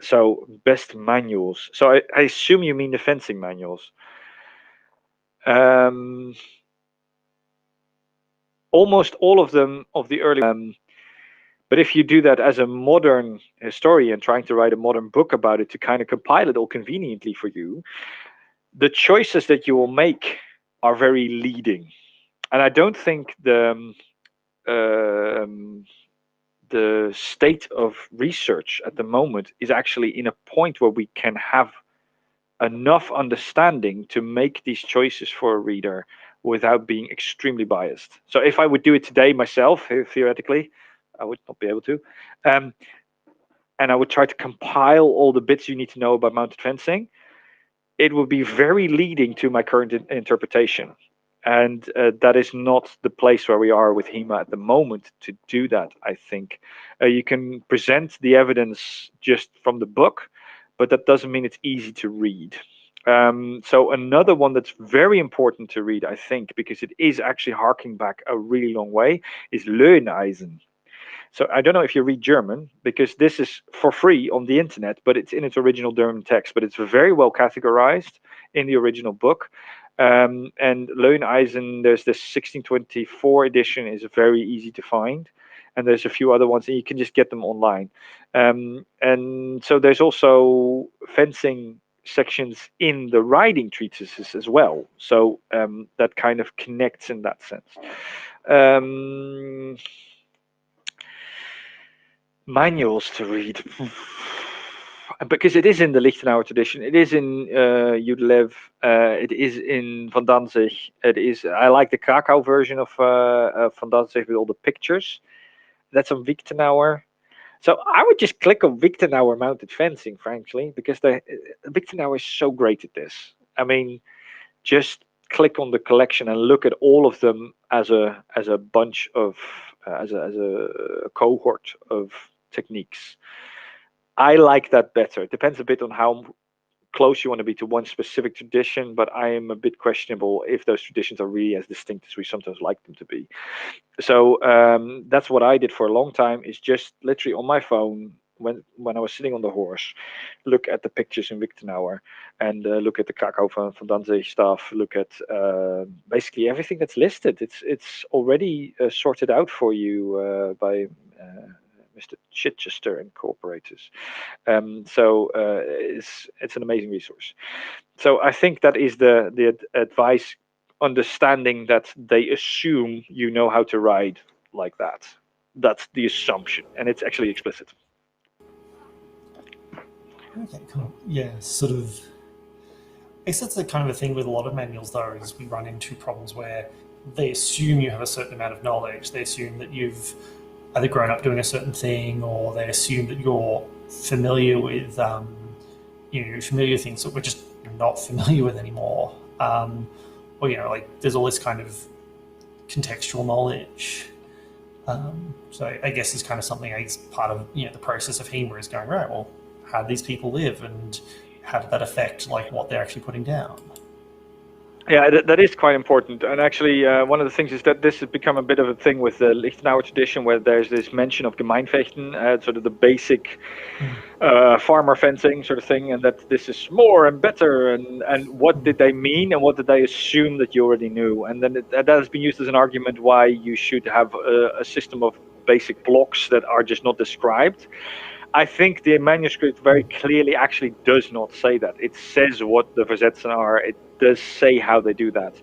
So best manuals. So I assume you mean the fencing manuals. Almost all of them of the early. But if you do that as a modern historian trying to write a modern book about it to kind of compile it all conveniently for you, the choices that you will make are very leading. And I don't think the state of research at the moment is actually in a point where we can have enough understanding to make these choices for a reader without being extremely biased. So if I would do it today myself, theoretically, I would not be able to. And I would try to compile all the bits you need to know about mounted fencing. it would be very leading to my current interpretation. And that is not the place where we are with HEMA at the moment to do that, I think. You can present the evidence just from the book, but that doesn't mean it's easy to read. So another one that's very important to read, I think, because it is actually harking back a really long way, is Löweneisen. So I don't know if you read German, because this is for free on the internet, but it's in its original German text, but it's very well categorized in the original book. And Löweneisen, there's this 1624 edition, is very easy to find. And there's a few other ones, and you can just get them online. And so there's also fencing sections in the riding treatises as well. So that kind of connects in that sense. Manuals to read. Because it is in the Lichtenauer tradition, it is in Udelev, it is in Van Danzig, it is. I like the Krakow version of Van Danzig with all the pictures. That's on Lichtenauer. So I would just click on Lichtenauer mounted fencing, frankly, because Lichtenauer is so great at this. I mean, just click on the collection and look at all of them as a bunch of as a cohort of techniques. I like that better. It depends a bit on how close you want to be to one specific tradition, but I am a bit questionable if those traditions are really as distinct as we sometimes like them to be. So that's what I did for a long time, is just literally on my phone, when I was sitting on the horse, look at the pictures in Lichtenauer and look at the Krakow van Danzig stuff, look at basically everything that's listed. It's already sorted out for you by Mr. Chichester and Corporators. So it's an amazing resource. So I think that is the advice, understanding that they assume you know how to ride like that. That's the assumption, and it's actually explicit. Okay, cool. Yeah, sort of. I guess that's the kind of a thing with a lot of manuals, though, is we run into problems where they assume you have a certain amount of knowledge. They assume that you've either grown up doing a certain thing, or they assume that you're familiar with, familiar things that we're just not familiar with anymore. Or like there's all this kind of contextual knowledge. So I guess it's kind of something. I guess part of the process of HEMA is going, right, well, how do these people live, and how did that affect like what they're actually putting down? Yeah, that is quite important. And actually, one of the things is that this has become a bit of a thing with the Lichtenauer tradition, where there's this mention of Gemeinfechten, sort of the basic farmer fencing sort of thing, and that this is more and better. And what did they mean, and what did they assume that you already knew? And then that has been used as an argument why you should have a system of basic blocks that are just not described. I think the manuscript very clearly actually does not say that. It says what the versetzen are. It does say how they do that.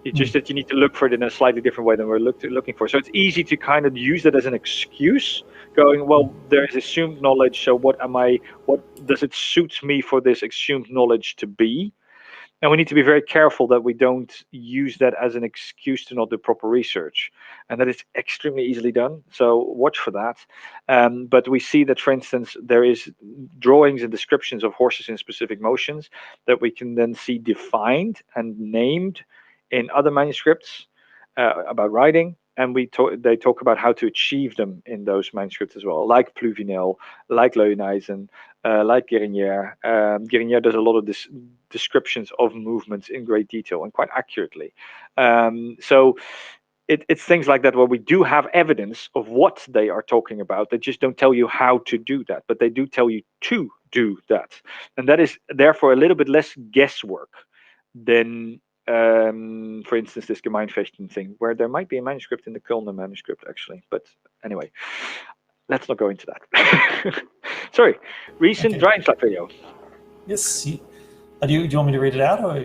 It's just that you need to look for it in a slightly different way than we're looking for. So it's easy to kind of use that as an excuse, going, well, there is assumed knowledge, so what does it suit me for this assumed knowledge to be? And we need to be very careful that we don't use that as an excuse to not do proper research. And that is extremely easily done. So watch for that. But we see that, for instance, there is drawings and descriptions of horses in specific motions that we can then see defined and named in other manuscripts about riding. And they talk about how to achieve them in those manuscripts as well, like Pluvinel, like Löweneisen, like Guérinière. Guérinière does a lot of descriptions of movements in great detail and quite accurately. So it's things like that where we do have evidence of what they are talking about. They just don't tell you how to do that, but they do tell you to do that. And that is therefore a little bit less guesswork than for instance, this Gemeinfechten thing, where there might be a manuscript in the Kölner manuscript, actually. But anyway, let's not go into that. Sorry, recent Riding Slap video. Yes. Do you want me to read it out, or?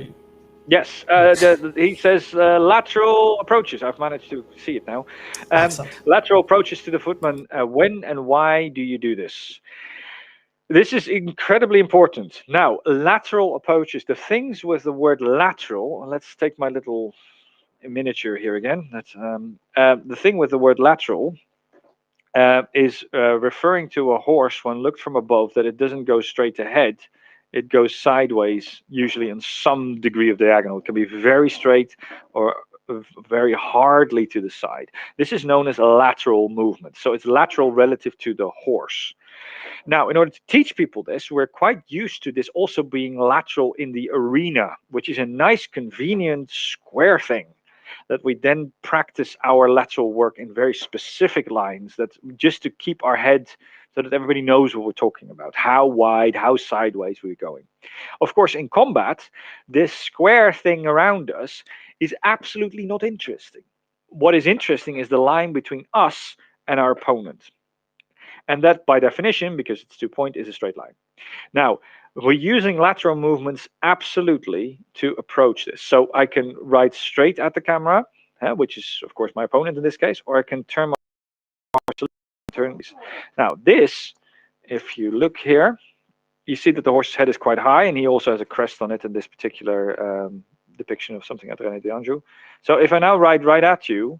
Yes, he says lateral approaches. I've managed to see it now. Lateral approaches to the footman. When and why do you do this? This is incredibly important. Now, lateral approaches, the things with the word lateral, let's take my little miniature here again. That's the thing with the word lateral is referring to a horse when looked from above, that it doesn't go straight ahead, it goes sideways, usually in some degree of diagonal. It can be very straight or very hardly to the side. This is known as lateral movement. So it's lateral relative to the horse. Now, in order to teach people this, we're quite used to this also being lateral in the arena, which is a nice, convenient, square thing that we then practice our lateral work in very specific lines, that just to keep our head so that everybody knows what we're talking about, how wide, how sideways we're going. Of course, in combat, this square thing around us is absolutely not interesting. What is interesting is the line between us and our opponent. And that, by definition, because it's 2-point, is a straight line. Now, we're using lateral movements absolutely to approach this. So I can ride straight at the camera, which is, of course, my opponent in this case, or I can turn my turn these. Now, this, if you look here, you see that the horse's head is quite high, and he also has a crest on it in this particular depiction of something at René d'Anjou. So if I now ride right at you,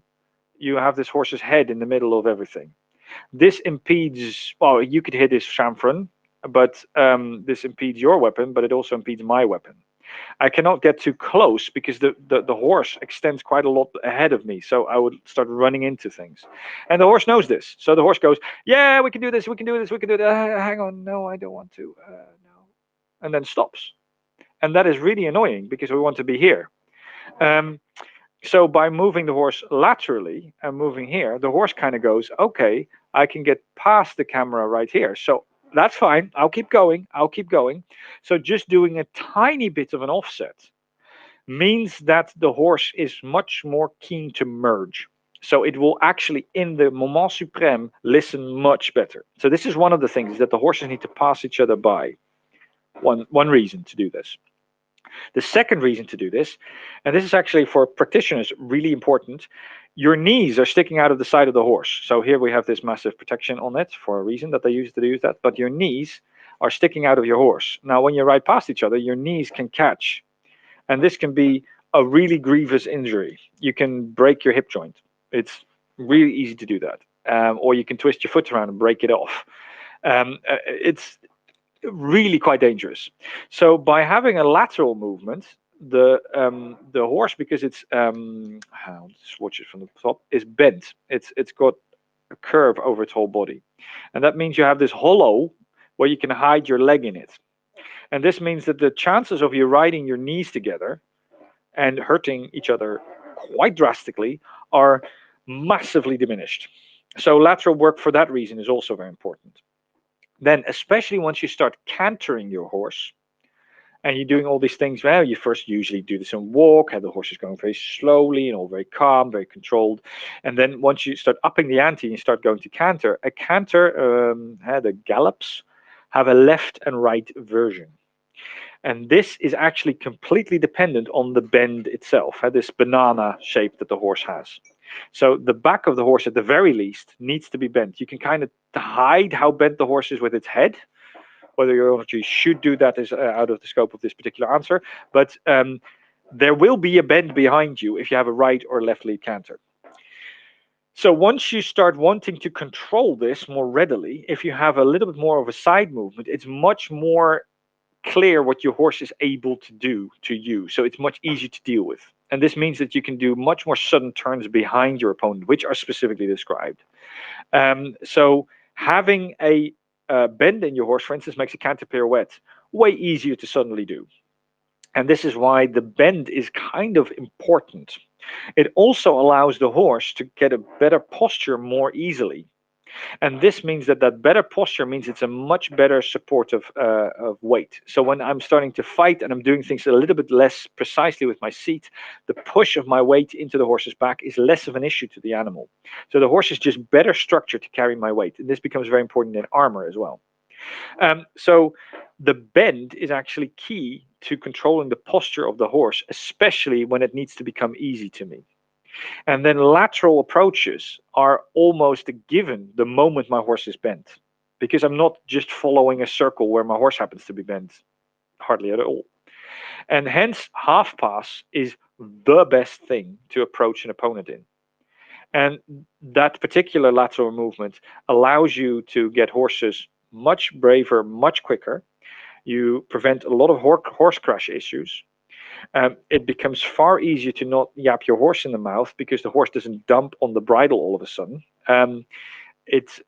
you have this horse's head in the middle of everything. This impedes, well, you could hit his chamfron, but this impedes your weapon, but it also impedes my weapon. I cannot get too close because the horse extends quite a lot ahead of me, so I would start running into things. And the horse knows this. So the horse goes, yeah, we can do this, we can do this, we can do that. Hang on, no, I don't want to, no. And then stops. And that is really annoying because we want to be here. So by moving the horse laterally and moving here, the horse kind of goes, okay, I can get past the camera right here. So that's fine. I'll keep going. I'll keep going. So just doing a tiny bit of an offset means that the horse is much more keen to merge. So it will actually, in the moment suprême, listen much better. So this is one of the things, that the horses need to pass each other by. One reason to do this. The second reason to do this, and this is actually for practitioners really important, your knees are sticking out of the side of the horse. So here we have this massive protection on it for a reason that they use to use that, but your knees are sticking out of your horse. Now, when you ride past each other, your knees can catch, and this can be a really grievous injury. You can break your hip joint. It's really easy to do that. Or you can twist your foot around and break it off. It's really quite dangerous. So by having a lateral movement, the horse, because it's I'll just watch it from the top, is bent. It's got a curve over its whole body, and that means you have this hollow where you can hide your leg in it. And this means that the chances of you riding your knees together and hurting each other quite drastically are massively diminished. So lateral work for that reason is also very important. Then, especially once you start cantering your horse, and you're doing all these things, well, you first usually do this on walk, have the horses going very slowly and all very calm, very controlled. And then once you start upping the ante and you start going to canter, a canter, the gallops, have a left and right version. And this is actually completely dependent on the bend itself, this banana shape that the horse has. So the back of the horse, at the very least, needs to be bent. You can kind of hide how bent the horse is with its head. Whether you actually should do that is out of the scope of this particular answer. But there will be a bend behind you if you have a right or left lead canter. So once you start wanting to control this more readily, if you have a little bit more of a side movement, it's much more clear what your horse is able to do to you. So it's much easier to deal with. And this means that you can do much more sudden turns behind your opponent, which are specifically described. So having a bend in your horse, for instance, makes a canter pirouette way easier to suddenly do. And this is why the bend is kind of important. It also allows the horse to get a better posture more easily. And this means that better posture means it's a much better support of weight. So when I'm starting to fight and I'm doing things a little bit less precisely with my seat, the push of my weight into the horse's back is less of an issue to the animal. So the horse is just better structured to carry my weight. And this becomes very important in armor as well. So the bend is actually key to controlling the posture of the horse, especially when it needs to become easy to me. And then lateral approaches are almost a given the moment my horse is bent, because I'm not just following a circle where my horse happens to be bent, hardly at all. And hence, half pass is the best thing to approach an opponent in. And that particular lateral movement allows you to get horses much braver, much quicker. You prevent a lot of horse crash issues. It becomes far easier to not yap your horse in the mouth because the horse doesn't dump on the bridle all of a sudden. It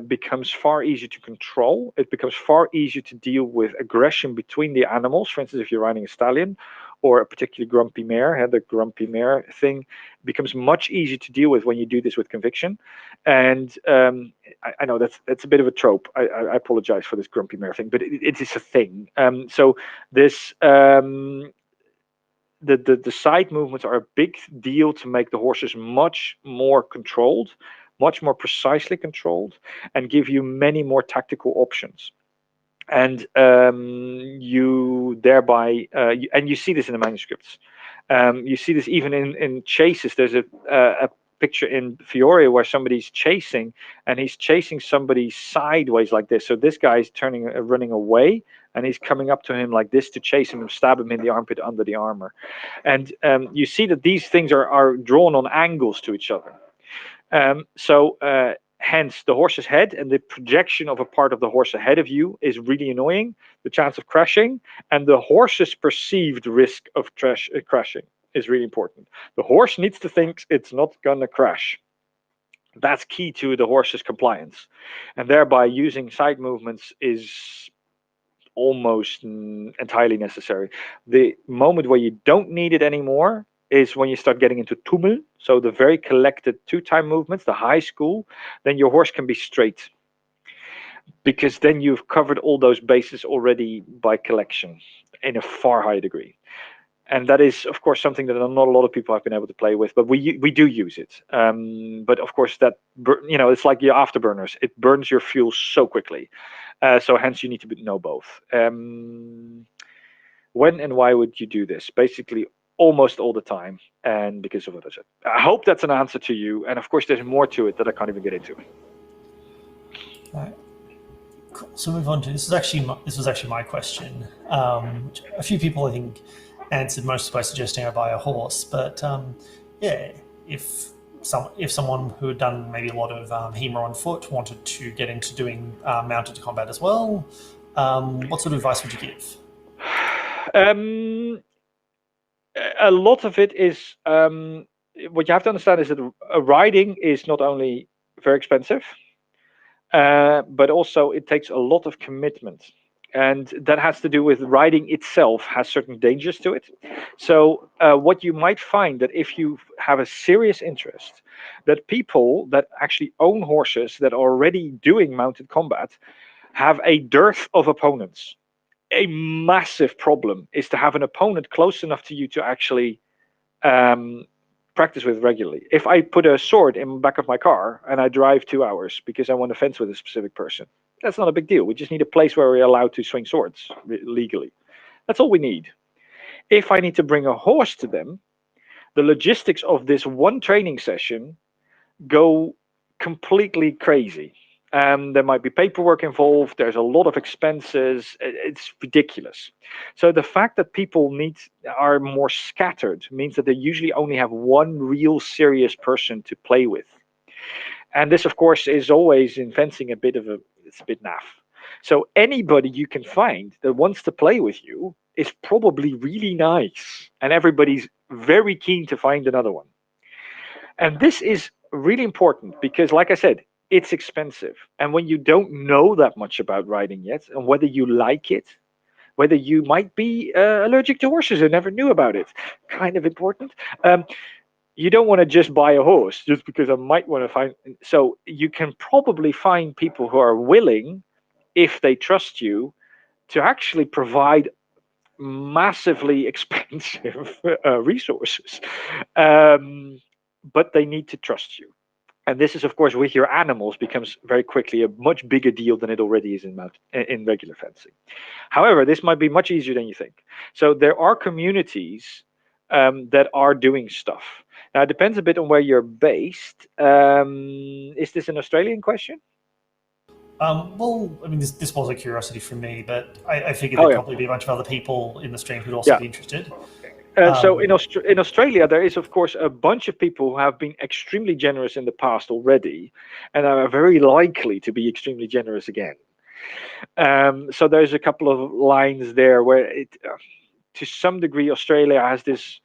becomes far easier to control. It becomes far easier to deal with aggression between the animals. For instance, if you're riding a stallion or a particularly grumpy mare, the grumpy mare thing becomes much easier to deal with when you do this with conviction. And I know that's a bit of a trope. I apologize for this grumpy mare thing, but it is a thing. So this the side movements are a big deal to make the horses much more controlled, much more precisely controlled, and give you many more tactical options. And you thereby, and you see this in the manuscripts. You see this even in chases. There's a picture in Fiore where somebody's chasing, and he's chasing somebody sideways like this. So this guy's running away, and he's coming up to him like this to chase him and stab him in the armpit under the armor. And you see that these things are drawn on angles to each other. Hence, the horse's head and the projection of a part of the horse ahead of you is really annoying, the chance of crashing, and the horse's perceived risk of crashing is really important. The horse needs to think it's not going to crash. That's key to the horse's compliance. And thereby using side movements is almost entirely necessary. The moment where you don't need it anymore is when you start getting into tummel, so the very collected two-time movements, the high school. Then your horse can be straight, because then you've covered all those bases already by collection in a far higher degree. And that is, of course, something that not a lot of people have been able to play with, but we do use it. But of course, that it's like your afterburners; it burns your fuel so quickly. So hence, you need to know both. When and why would you do this? Basically, almost all the time, and because of what I said. I hope that's an answer to you. And of course, there's more to it that I can't even get into. All right. Cool. So move on to this was actually my question. Which a few people I think answered most by suggesting I buy a horse, but if someone who had done maybe a lot of HEMA on foot wanted to get into doing mounted combat as well, what sort of advice would you give? A lot of it is what you have to understand is that riding is not only very expensive, but also it takes a lot of commitment. And that has to do with riding itself has certain dangers to it. So what you might find that if you have a serious interest, that people that actually own horses that are already doing mounted combat have a dearth of opponents. A massive problem is to have an opponent close enough to you to actually practice with regularly. If I put a sword in the back of my car and I drive 2 hours because I want to fence with a specific person, that's not a big deal. We just need a place where we're allowed to swing swords legally. That's all we need. If I need to bring a horse to them, the logistics of this one training session go completely crazy. There might be paperwork involved. There's a lot of expenses. It's ridiculous. So the fact that people are more scattered means that they usually only have one real serious person to play with. And this, of course, is always in fencing it's a bit naff. So anybody you can find that wants to play with you is probably really nice. And everybody's very keen to find another one. And this is really important because, like I said, it's expensive. And when you don't know that much about riding yet, and whether you like it, whether you might be allergic to horses and never knew about it, kind of important. You don't want to just buy a horse just because I might want to find. So you can probably find people who are willing, if they trust you, to actually provide massively expensive resources. But they need to trust you. And this is, of course, with your animals becomes very quickly a much bigger deal than it already is in regular fencing. However, this might be much easier than you think. So there are communities that are doing stuff. Now, it depends a bit on where you're based. Is this an Australian question? Well, I mean, this was a curiosity from me, but I figured there'd probably be a bunch of other people in the stream who'd also be interested. So in Australia, there is, of course, a bunch of people who have been extremely generous in the past already, and are very likely to be extremely generous again. So there's a couple of lines there where to some degree, Australia has this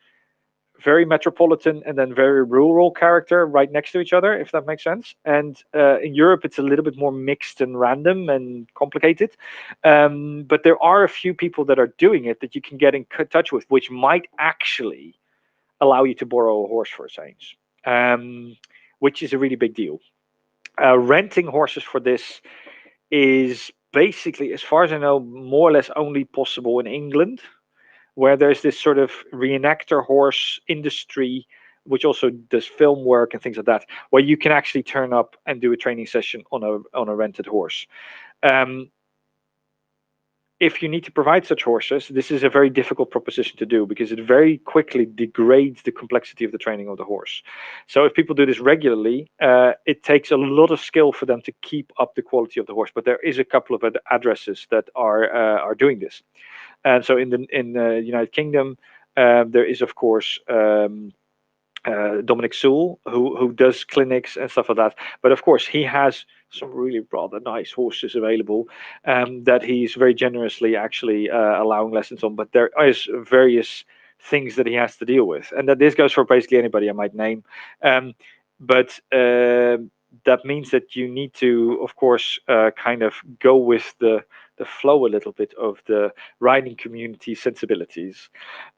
very metropolitan and then very rural character right next to each other, if that makes sense. And in Europe, it's a little bit more mixed and random and complicated. But there are a few people that are doing it that you can get in touch with, which might actually allow you to borrow a horse for a change, which is a really big deal. Renting horses for this is basically, as far as I know, more or less only possible in England, where there's this sort of reenactor horse industry, which also does film work and things like that, where you can actually turn up and do a training session on a rented horse. If you need to provide such horses, this is a very difficult proposition to do because it very quickly degrades the complexity of the training of the horse. So if people do this regularly, it takes a lot of skill for them to keep up the quality of the horse. But there is a couple of addresses that are doing this. And so in the United Kingdom, there is of course Dominic Sewell, who does clinics and stuff like that. But of course, he has some really rather nice horses available that he's very generously actually allowing lessons on. But there is various things that he has to deal with, and that this goes for basically anybody I might name. But that means that you need to, of course, kind of go with the flow a little bit of the riding community sensibilities,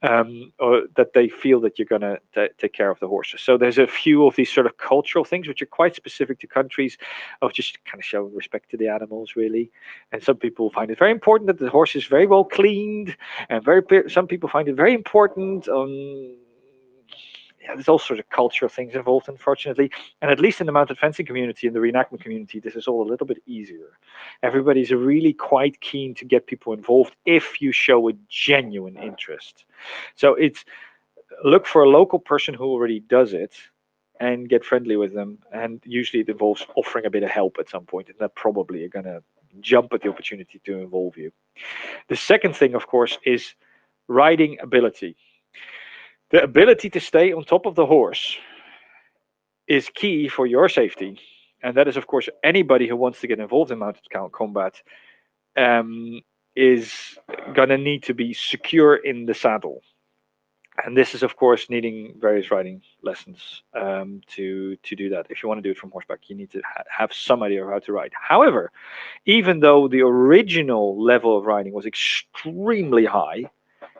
or that they feel that you're going to take care of the horses. So there's a few of these sort of cultural things which are quite specific to countries, of just kind of showing respect to the animals, really. And some people find it very important that the horse is very well cleaned, and some people find it very important on. Yeah, there's all sorts of cultural things involved, unfortunately. And at least in the mounted fencing community and the reenactment community, this is all a little bit easier. Everybody's really quite keen to get people involved if you show a genuine interest. So it's look for a local person who already does it and get friendly with them. And usually it involves offering a bit of help at some point, and that probably are going to jump at the opportunity to involve you. The second thing, of course, is riding ability. The ability to stay on top of the horse is key for your safety. And that is, of course, anybody who wants to get involved in mounted combat is going to need to be secure in the saddle. And this is, of course, needing various riding lessons to do that. If you want to do it from horseback, you need to have some idea of how to ride. However, even though the original level of riding was extremely high,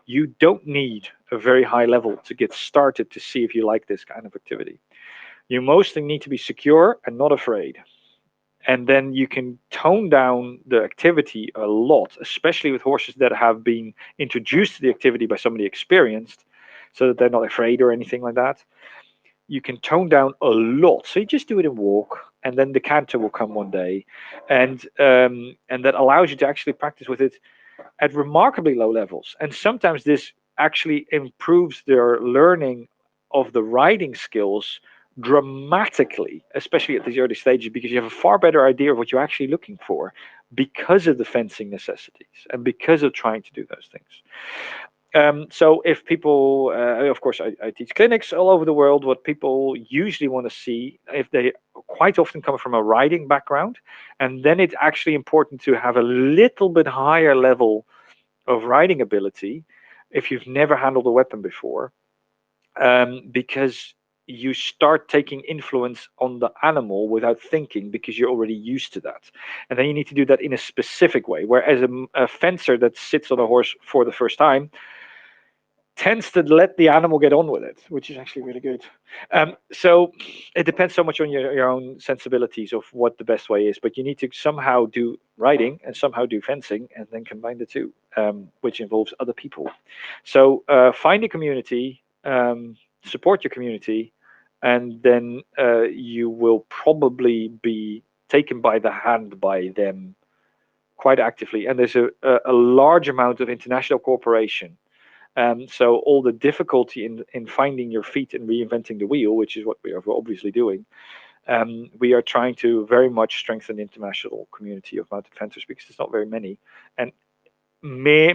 you don't need a very high level to get started to see if you like this kind of activity. You mostly need to be secure and not afraid. And then you can tone down the activity a lot, especially with horses that have been introduced to the activity by somebody experienced, so that they're not afraid or anything like that. You can tone down a lot. So you just do it in walk, and then the canter will come one day, and that allows you to actually practice with it at remarkably low levels. And sometimes this actually improves their learning of the riding skills dramatically, especially at these early stages, because you have a far better idea of what you're actually looking for because of the fencing necessities and because of trying to do those things. So if people, of course, I teach clinics all over the world. What people usually want to see, if they quite often come from a riding background, and then it's actually important to have a little bit higher level of riding ability if you've never handled a weapon before, because you start taking influence on the animal without thinking because you're already used to that. And then you need to do that in a specific way. Whereas a fencer that sits on a horse for the first time tends to let the animal get on with it, which is actually really good. So it depends so much on your own sensibilities of what the best way is, but you need to somehow do riding and somehow do fencing and then combine the two, which involves other people. So find a community, support your community, and then you will probably be taken by the hand by them quite actively. And there's a large amount of international cooperation. So all the difficulty in finding your feet and reinventing the wheel, which is what we are obviously doing, we are trying to very much strengthen the international community of mounted fencers because there's not very many. And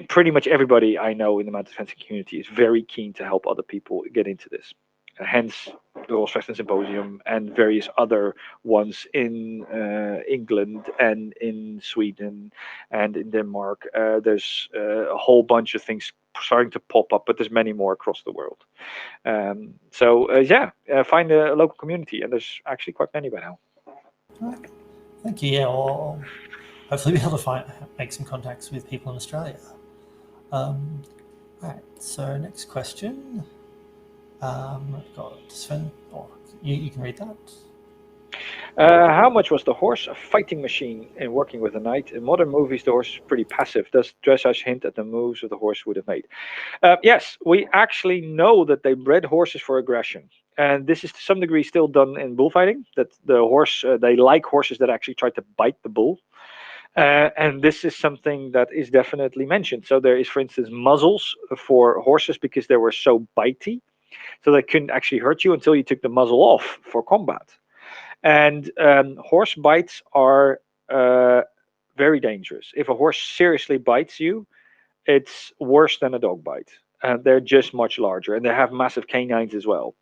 pretty much everybody I know in the mounted fencing community is very keen to help other people get into this. hence the Horse Fechten Symposium and various other ones in England and in Sweden and in Denmark. There's a whole bunch of things starting to pop up, but there's many more across the world. Find a local community, and there's actually quite many by now. Thank you. Yeah, I'll hopefully be able to make some contacts with people in Australia. Right. So next question. I've got Sven. You can read that. How much was the horse a fighting machine in working with the knight? In modern movies, the horse is pretty passive. Does dressage hint at the moves that the horse would have made? Yes, we actually know that they bred horses for aggression. And this is to some degree still done in bullfighting, that the horse, they like horses that actually try to bite the bull. And this is something that is definitely mentioned. So there is, for instance, muzzles for horses because they were so bitey. So they couldn't actually hurt you until you took the muzzle off for combat. And horse bites are very dangerous. If a horse seriously bites you, it's worse than a dog bite. They're just much larger, and they have massive canines as well.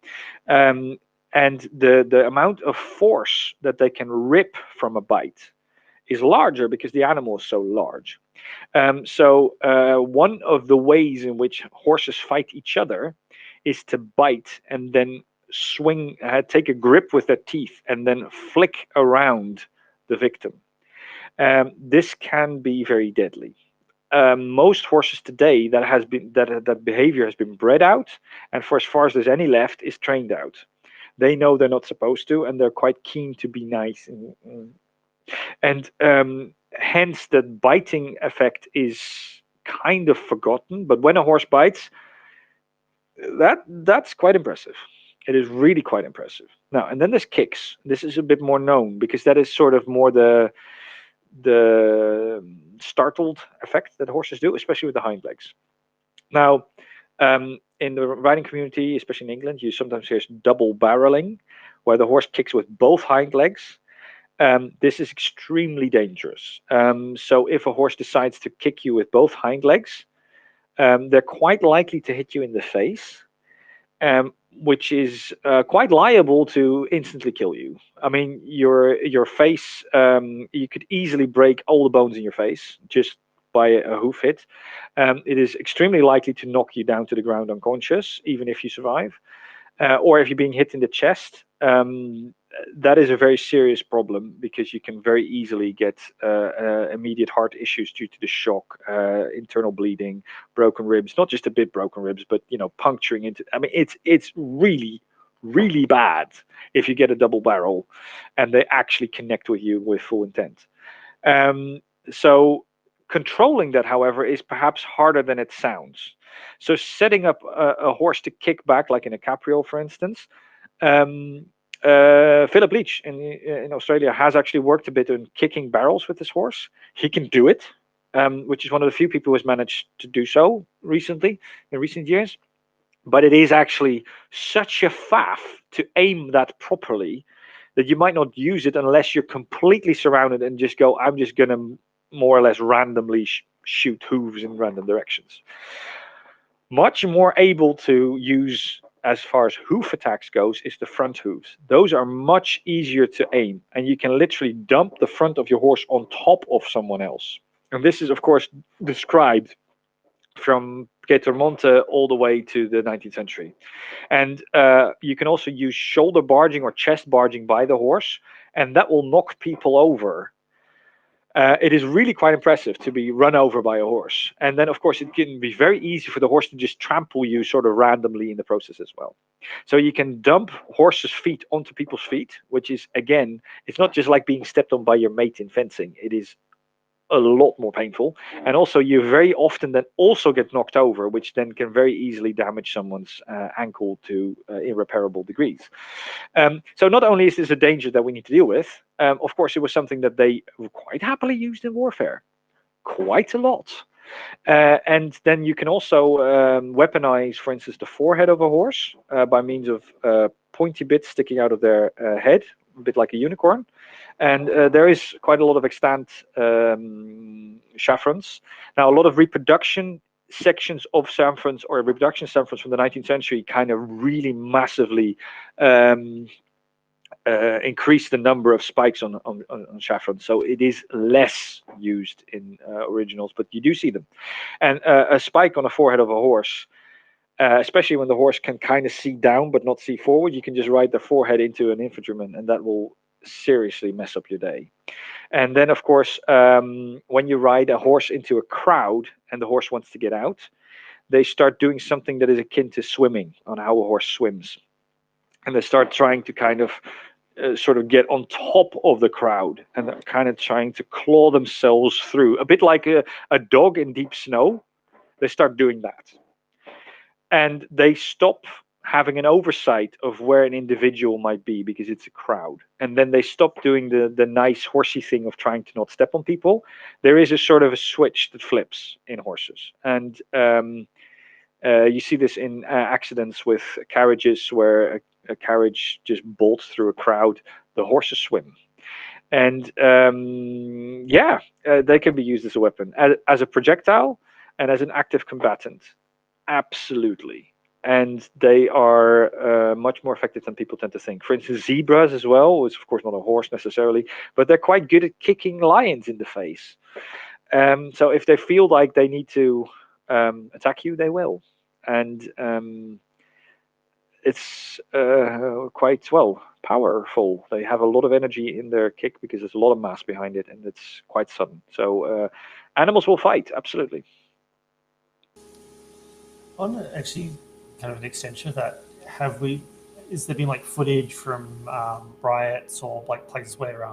And the amount of force that they can rip from a bite is larger because the animal is so large. One of the ways in which horses fight each other is to bite and then swing, take a grip with their teeth, and then flick around the victim. This can be very deadly. Most horses today that behavior has been bred out, and for as far as there's any left, is trained out. They know they're not supposed to, and they're quite keen to be nice. And hence the biting effect is kind of forgotten. But when a horse bites, that's quite impressive. It is really quite impressive. Now, and then there's kicks. This is a bit more known because that is sort of more the startled effect that horses do, especially with the hind legs. Now, in the riding community, especially in England, you sometimes hear double barreling, where the horse kicks with both hind legs. This is extremely dangerous. So if a horse decides to kick you with both hind legs, they're quite likely to hit you in the face, which is quite liable to instantly kill you. I mean, your face, you could easily break all the bones in your face just by a hoof hit. It is extremely likely to knock you down to the ground unconscious, even if you survive. Or if you're being hit in the chest, that is a very serious problem because you can very easily get immediate heart issues due to the shock, internal bleeding, broken ribs, not just a bit broken ribs, but puncturing into. I mean, it's really, really bad if you get a double barrel and they actually connect with you with full intent. So controlling that, however, is perhaps harder than it sounds. So setting up a horse to kick back, like in a capriole, for instance. Philip Leach in Australia has actually worked a bit on kicking barrels with his horse. He can do it, which is one of the few people who has managed to do so in recent years. But it is actually such a faff to aim that properly that you might not use it unless you're completely surrounded and just go, I'm just going to more or less randomly shoot hooves in random directions. Much more able to use as far as hoof attacks goes is the front hooves. Those are much easier to aim, and you can literally dump the front of your horse on top of someone else. And this is, of course, described from Pietromonte all the way to the 19th century. And you can also use shoulder barging or chest barging by the horse, and that will knock people over. It is really quite impressive to be run over by a horse. And then, of course, it can be very easy for the horse to just trample you sort of randomly in the process as well. So you can dump horses' feet onto people's feet, which is, again, it's not just like being stepped on by your mate in fencing. It is a lot more painful. And also, you very often then also get knocked over, which then can very easily damage someone's ankle to irreparable degrees. So not only is this a danger that we need to deal with, of course, it was something that they quite happily used in warfare, quite a lot. And then you can also weaponize, for instance, the forehead of a horse by means of pointy bits sticking out of their head, a bit like a unicorn. And there is quite a lot of extant chaperons. Now, a lot of reproduction sections of Sanfrons or reproduction Sanfrons from the 19th century kind of really massively increase the number of spikes on Saffron, so it is less used in originals, but you do see them. And a spike on the forehead of a horse, especially when the horse can kind of see down but not see forward, you can just ride the forehead into an infantryman, and that will seriously mess up your day. And then, of course, when you ride a horse into a crowd and the horse wants to get out, they start doing something that is akin to swimming, on how a horse swims. And they start trying to kind of sort of get on top of the crowd, and they're kind of trying to claw themselves through, a bit like a dog in deep snow. They start doing that. And they stop having an oversight of where an individual might be because it's a crowd. And then they stop doing the nice horsey thing of trying to not step on people. There is a sort of a switch that flips in horses. And you see this in accidents with carriages where a carriage just bolts through a crowd. The horses swim. And they can be used as a weapon, as a projectile and as an active combatant. Absolutely. And they are much more effective than people tend to think. For instance, zebras as well, it's of course not a horse necessarily, but they're quite good at kicking lions in the face. So if they feel like they need to attack you, they will. And it's quite, well, powerful. They have a lot of energy in their kick because there's a lot of mass behind it, and it's quite sudden. So animals will fight, absolutely. On actually kind of an extension of that, is there been like footage from riots or like places where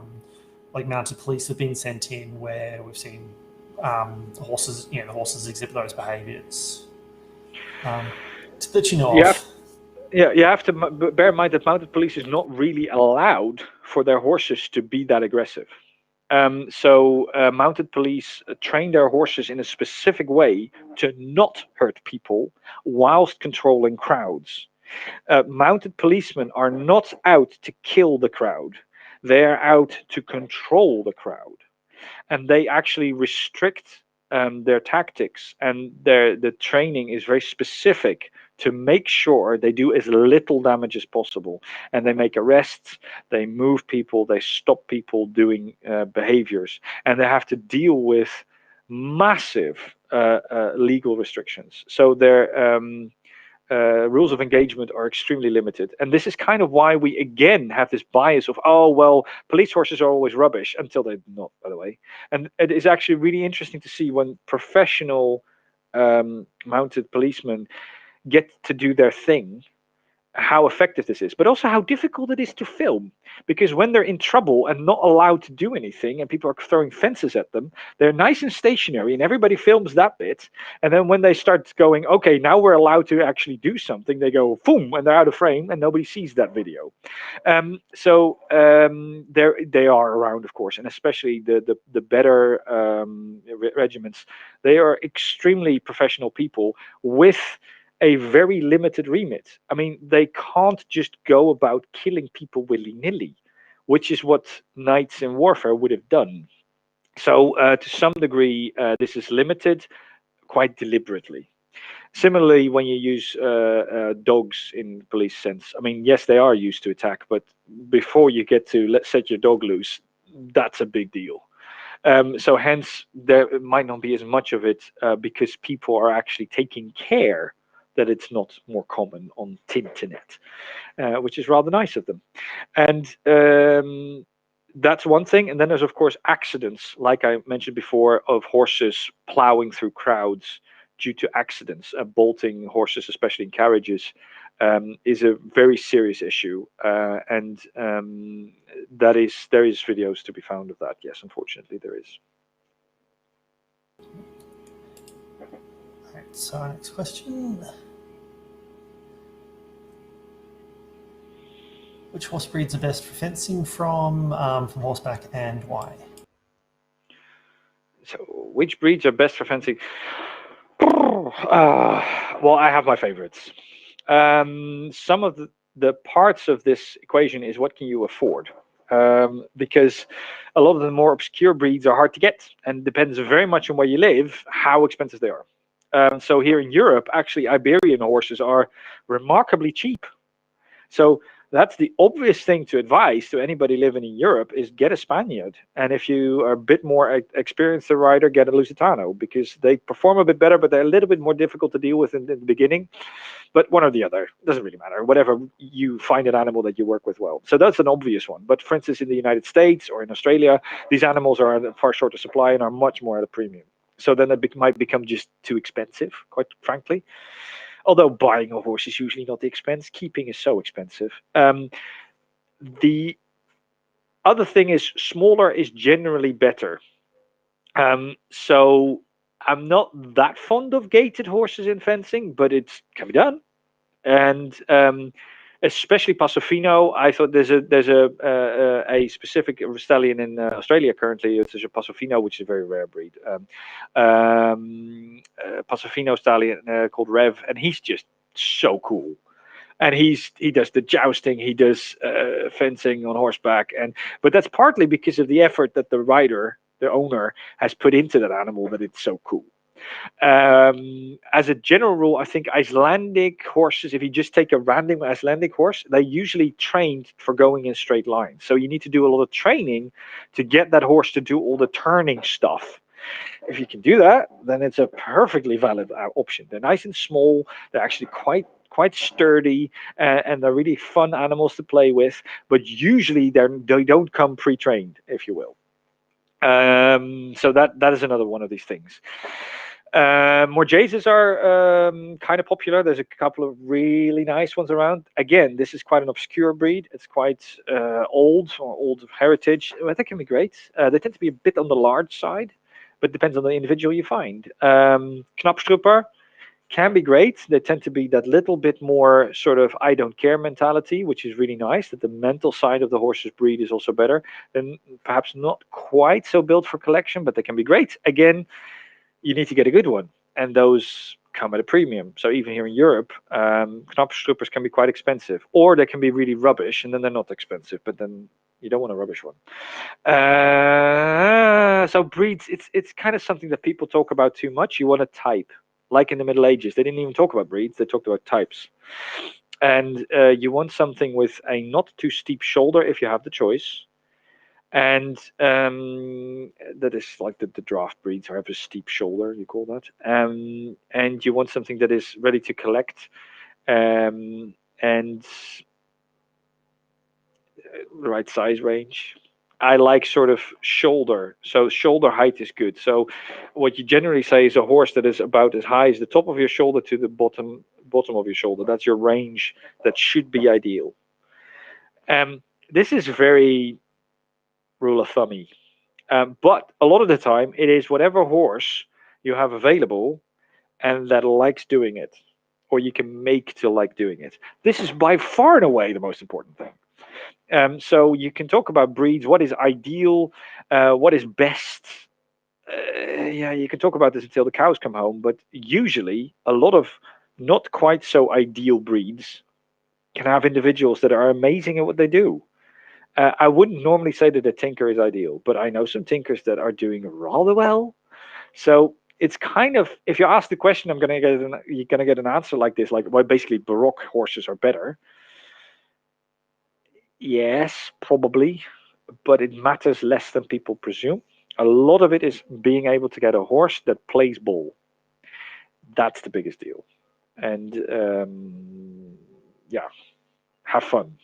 like mounted police have been sent in where we've seen the horses exhibit those behaviours that you know of? You have to bear in mind that mounted police is not really allowed for their horses to be that aggressive. So mounted police train their horses in a specific way to not hurt people whilst controlling crowds. Mounted policemen are not out to kill the crowd. They are out to control the crowd. And they actually restrict their tactics, and the training is very specific to make sure they do as little damage as possible. And they make arrests, they move people, they stop people doing behaviors, and they have to deal with massive legal restrictions. So their rules of engagement are extremely limited. And this is kind of why we again have this bias of, oh, well, police horses are always rubbish, until they're not, by the way. And it is actually really interesting to see when professional mounted policemen get to do their thing, how effective this is, but also how difficult it is to film. Because when they're in trouble and not allowed to do anything and people are throwing fences at them, they're nice and stationary and everybody films that bit. And then when they start going, okay, now we're allowed to actually do something, they go boom, and they're out of frame and nobody sees that video. So they are around, of course, and especially the better regiments, they are extremely professional people with a very limited remit. I mean, they can't just go about killing people willy-nilly, which is what knights in warfare would have done. So to some degree, this is limited quite deliberately. Similarly, when you use dogs in police sense, I mean, yes, they are used to attack, but before you get to let's set your dog loose, that's a big deal. So hence, there might not be as much of it because people are actually taking care that it's not more common on Tintinet, which is rather nice of them. And that's one thing. And then there's, of course, accidents, like I mentioned before, of horses plowing through crowds due to accidents. Bolting horses, especially in carriages, is a very serious issue. And there is videos to be found of that. Yes, unfortunately, there is. Right, so next question. Which horse breeds are best for fencing from horseback, and why? So, which breeds are best for fencing? Well, I have my favorites. Some of the parts of this equation is what can you afford? Because a lot of the more obscure breeds are hard to get, and depends very much on where you live how expensive they are. So here in Europe, actually, Iberian horses are remarkably cheap. So that's the obvious thing to advise to anybody living in Europe is get a Spaniard. And if you are a bit more experienced a rider, get a Lusitano, because they perform a bit better, but they're a little bit more difficult to deal with in the beginning. But one or the other, doesn't really matter. Whatever, you find an animal that you work with well. So that's an obvious one. But for instance, in the United States or in Australia, these animals are in far shorter supply and are much more at a premium. So then it might become just too expensive, quite frankly. Although buying a horse is usually not the expense, keeping is so expensive. The other thing is smaller is generally better. So I'm not that fond of gated horses in fencing, but it can be done. And especially Pasofino, I thought there's a specific stallion in Australia currently. It's a Pasofino, which is a very rare breed. Pasofino stallion called Rev, and he's just so cool. And he does the jousting, he does fencing on horseback, but that's partly because of the effort that the rider, the owner, has put into that animal, that it's so cool. As a general rule, I think Icelandic horses, if you just take a random Icelandic horse, they're usually trained for going in straight lines. So you need to do a lot of training to get that horse to do all the turning stuff. If you can do that, then it's a perfectly valid option. They're nice and small. They're actually quite sturdy, and they're really fun animals to play with. But usually they don't come pre-trained, if you will. So that is another one of these things. Morjases are kind of popular. There's a couple of really nice ones around. Again, this is quite an obscure breed. It's quite old or old heritage. Well, that can be great. They tend to be a bit on the large side, but depends on the individual you find. Knapstrupper can be great. They tend to be that little bit more sort of I don't care mentality, which is really nice. That the mental side of the horse's breed is also better. Then perhaps not quite so built for collection, but they can be great. Again, you need to get a good one, and those come at a premium. So even here in Europe, Knapstruppers can be quite expensive, or they can be really rubbish, and then they're not expensive, but then you don't want a rubbish one. So breeds, it's kind of something that people talk about too much. You want a type. Like in the Middle Ages, they didn't even talk about breeds, they talked about types. And you want something with a not too steep shoulder if you have the choice. And that is like the draft breeds have a steep shoulder, you call that. And you want something that is ready to collect, and the right size range. I like sort of shoulder, so shoulder height is good. So what you generally say is a horse that is about as high as the top of your shoulder to the bottom of your shoulder. That's your range. That should be ideal. This is very rule of thummy, but a lot of the time it is whatever horse you have available and that likes doing it, or you can make to like doing it. This is by far and away the most important thing. So you can talk about breeds, what is ideal, what is best. Yeah, you can talk about this until the cows come home, but usually a lot of not quite so ideal breeds can have individuals that are amazing at what they do. I wouldn't normally say that a tinker is ideal, but I know some tinkers that are doing rather well. So it's kind of, if you ask the question, you're gonna get an answer like this, like, well, basically Baroque horses are better. Yes, probably, but it matters less than people presume. A lot of it is being able to get a horse that plays ball. That's the biggest deal. And yeah, have fun.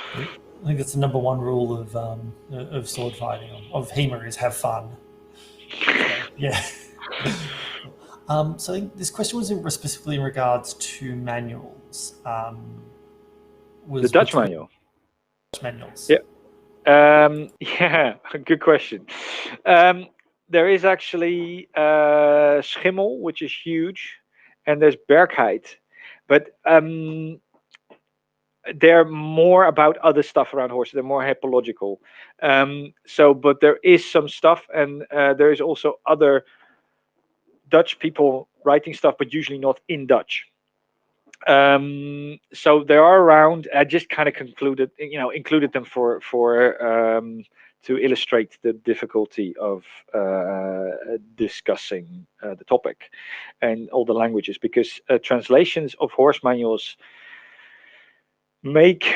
I think that's the number one rule of sword fighting, of HEMA, is have fun. So, yeah. So I think this question was specifically in regards to manuals. The Dutch manual. Manuals. Yeah. Yeah, good question. There is actually Schimmel, which is huge, and there's Bergheid, but they're more about other stuff around horses. They're more hippological. But there is some stuff, and there is also other Dutch people writing stuff, but usually not in Dutch. So they are around. I just kind of included them for to illustrate the difficulty of discussing the topic and all the languages, because translations of horse manuals make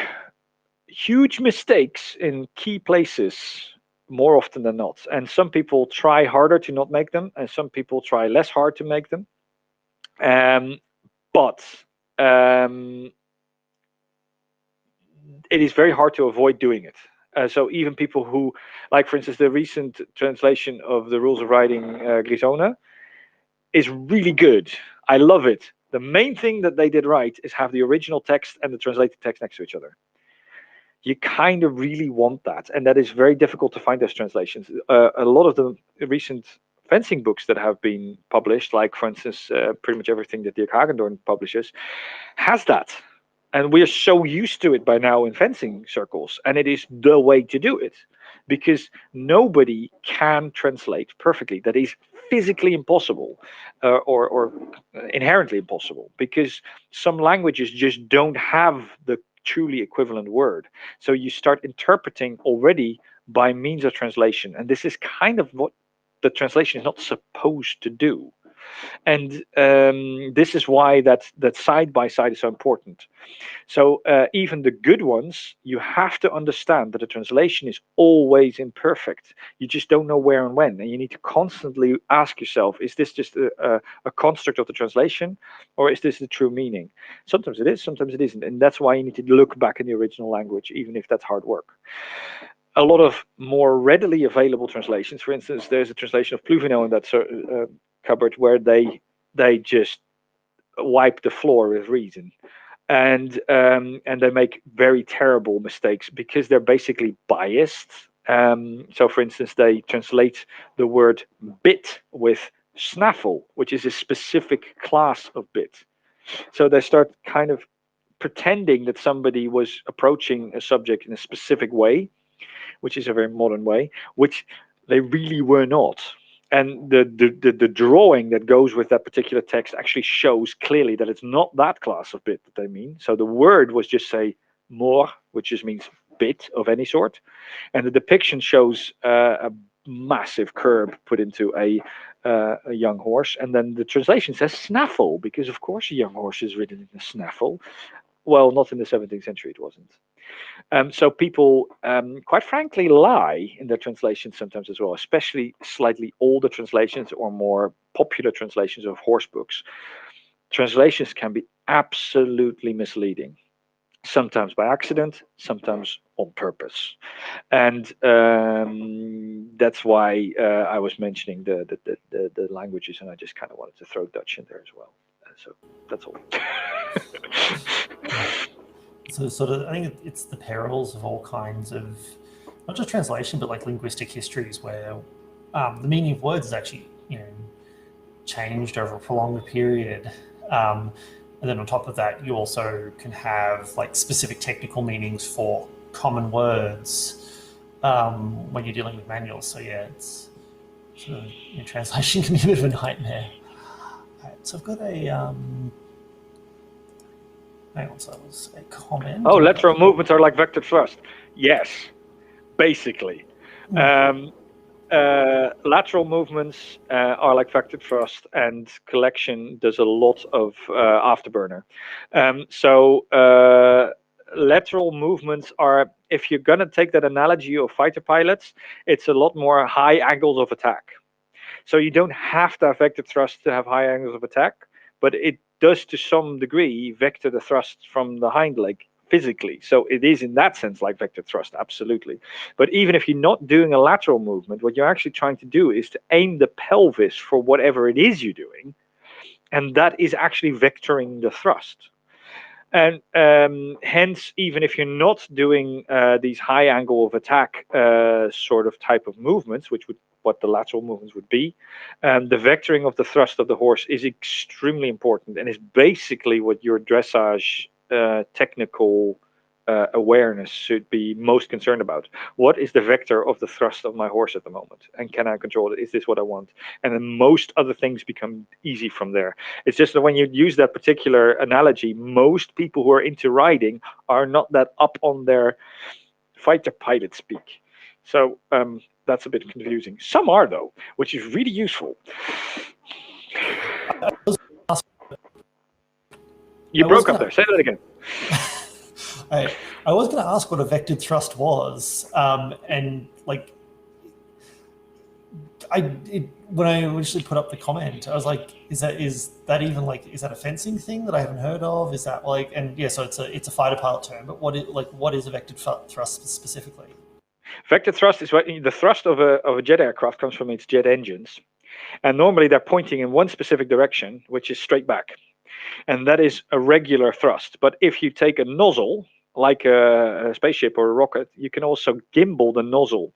huge mistakes in key places more often than not. And some people try harder to not make them, and some people try less hard to make them. But it is very hard to avoid doing it. So even people who, like for instance, the recent translation of the Rules of Riding Grisona is really good. I love it. The main thing that they did right is have the original text and the translated text next to each other. You kind of really want that, and that is very difficult to find those translations. A lot of the recent fencing books that have been published, like for instance, pretty much everything that Dirk Hagendorn publishes, has that. And we're so used to it by now in fencing circles, and it is the way to do it, because nobody can translate perfectly. That is physically impossible, or inherently impossible, because some languages just don't have the truly equivalent word. So you start interpreting already by means of translation, and this is kind of what the translation is not supposed to do. And this is why that side by side is so important. So even the good ones, you have to understand that the translation is always imperfect. You just don't know where and when, and you need to constantly ask yourself, is this just a construct of the translation, or is this the true meaning? Sometimes it is, sometimes it isn't, and that's why you need to look back in the original language, even if that's hard work. A lot of more readily available translations, for instance, there's a translation of Pluvino in that cupboard where they just wipe the floor with reason. And they make very terrible mistakes because they're basically biased. So, for instance, they translate the word bit with snaffle, which is a specific class of bit. So they start kind of pretending that somebody was approaching a subject in a specific way, which is a very modern way, which they really were not. And the drawing that goes with that particular text actually shows clearly that it's not that class of bit that they mean. So the word was just say more, which just means bit of any sort. And the depiction shows a massive curb put into a young horse. And then the translation says snaffle, because of course a young horse is ridden in a snaffle. Well, not in the 17th century, it wasn't. So people, quite frankly, lie in their translations sometimes as well, especially slightly older translations or more popular translations of horse books. Translations can be absolutely misleading, sometimes by accident, sometimes on purpose. And that's why I was mentioning the languages, and I just kind of wanted to throw Dutch in there as well. So that's all. So sort of, I think it's the perils of all kinds of, not just translation, but like linguistic histories where the meaning of words is actually, changed over a prolonged period. And then on top of that, you also can have like specific technical meanings for common words when you're dealing with manuals. So yeah, it's sort of, translation can be a bit of a nightmare. All right, so I've got a hang on, so that was a comment. Oh, lateral movements are like vector thrust. Yes, basically. Lateral movements are like vector thrust, and collection does a lot of afterburner. So lateral movements are, if you're going to take that analogy of fighter pilots, it's a lot more high angles of attack. So you don't have to have vector thrust to have high angles of attack, but it does to some degree vector the thrust from the hind leg physically. So it is in that sense like vector thrust, absolutely. But even if you're not doing a lateral movement, what you're actually trying to do is to aim the pelvis for whatever it is you're doing. And that is actually vectoring the thrust. And hence, even if you're not doing these high angle of attack sort of type of movements, which would what the lateral movements would be, the vectoring of the thrust of the horse is extremely important, and is basically what your dressage technical awareness should be most concerned about. What is the vector of the thrust of my horse at the moment, and can I control it? Is this what I want? And then most other things become easy from there. It's just that when you use that particular analogy, most people who are into riding are not that up on their fighter pilot speak. So that's a bit confusing. Some are, though, which is really useful. You broke up there. Say that again. I was going to ask what a vectored thrust was, and like, when I initially put up the comment, I was like, is that even like, is that a fencing thing that I haven't heard of? Is that like, and yeah, so it's a fighter pilot term, but what is a vectored thrust specifically? Vectored thrust is what the thrust of a jet aircraft comes from its jet engines, and normally they're pointing in one specific direction, which is straight back, and that is a regular thrust. But if you take a nozzle, like a spaceship or a rocket, you can also gimbal the nozzle.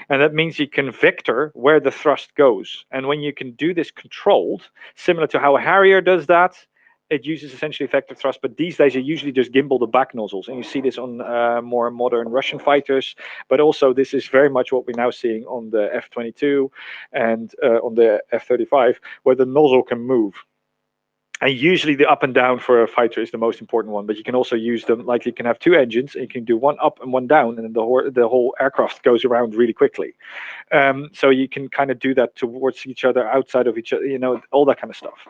And that means you can vector where the thrust goes. And when you can do this controlled, similar to how a Harrier does that, it uses essentially vector thrust. But these days, you usually just gimbal the back nozzles. And you see this on more modern Russian fighters. But also, this is very much what we're now seeing on the F-22 and on the F-35, where the nozzle can move. And usually the up and down for a fighter is the most important one, but you can also use them, like you can have two engines, and you can do one up and one down, and then the whole aircraft goes around really quickly. So you can kind of do that towards each other, outside of each other, all that kind of stuff.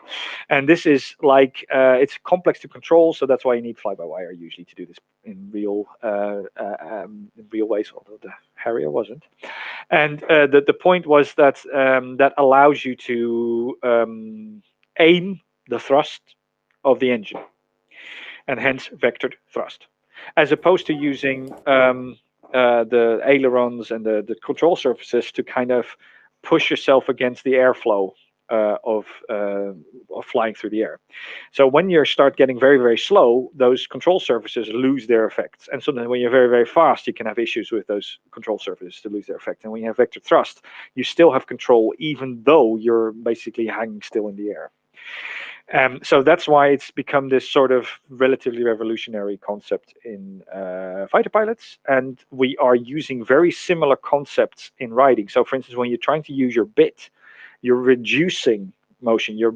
And this is like, it's complex to control, so that's why you need fly-by-wire usually to do this in real ways, although the Harrier wasn't. And the point was that that allows you to aim the thrust of the engine, and hence vectored thrust, as opposed to using the ailerons and the control surfaces to kind of push yourself against the airflow of flying through the air. So when you start getting very, very slow, those control surfaces lose their effects. And sometimes when you're very, very fast, you can have issues with those control surfaces to lose their effect. And when you have vector thrust, you still have control, even though you're basically hanging still in the air. So that's why it's become this sort of relatively revolutionary concept in fighter pilots. And we are using very similar concepts in riding. So for instance, when you're trying to use your bit, you're reducing motion. You're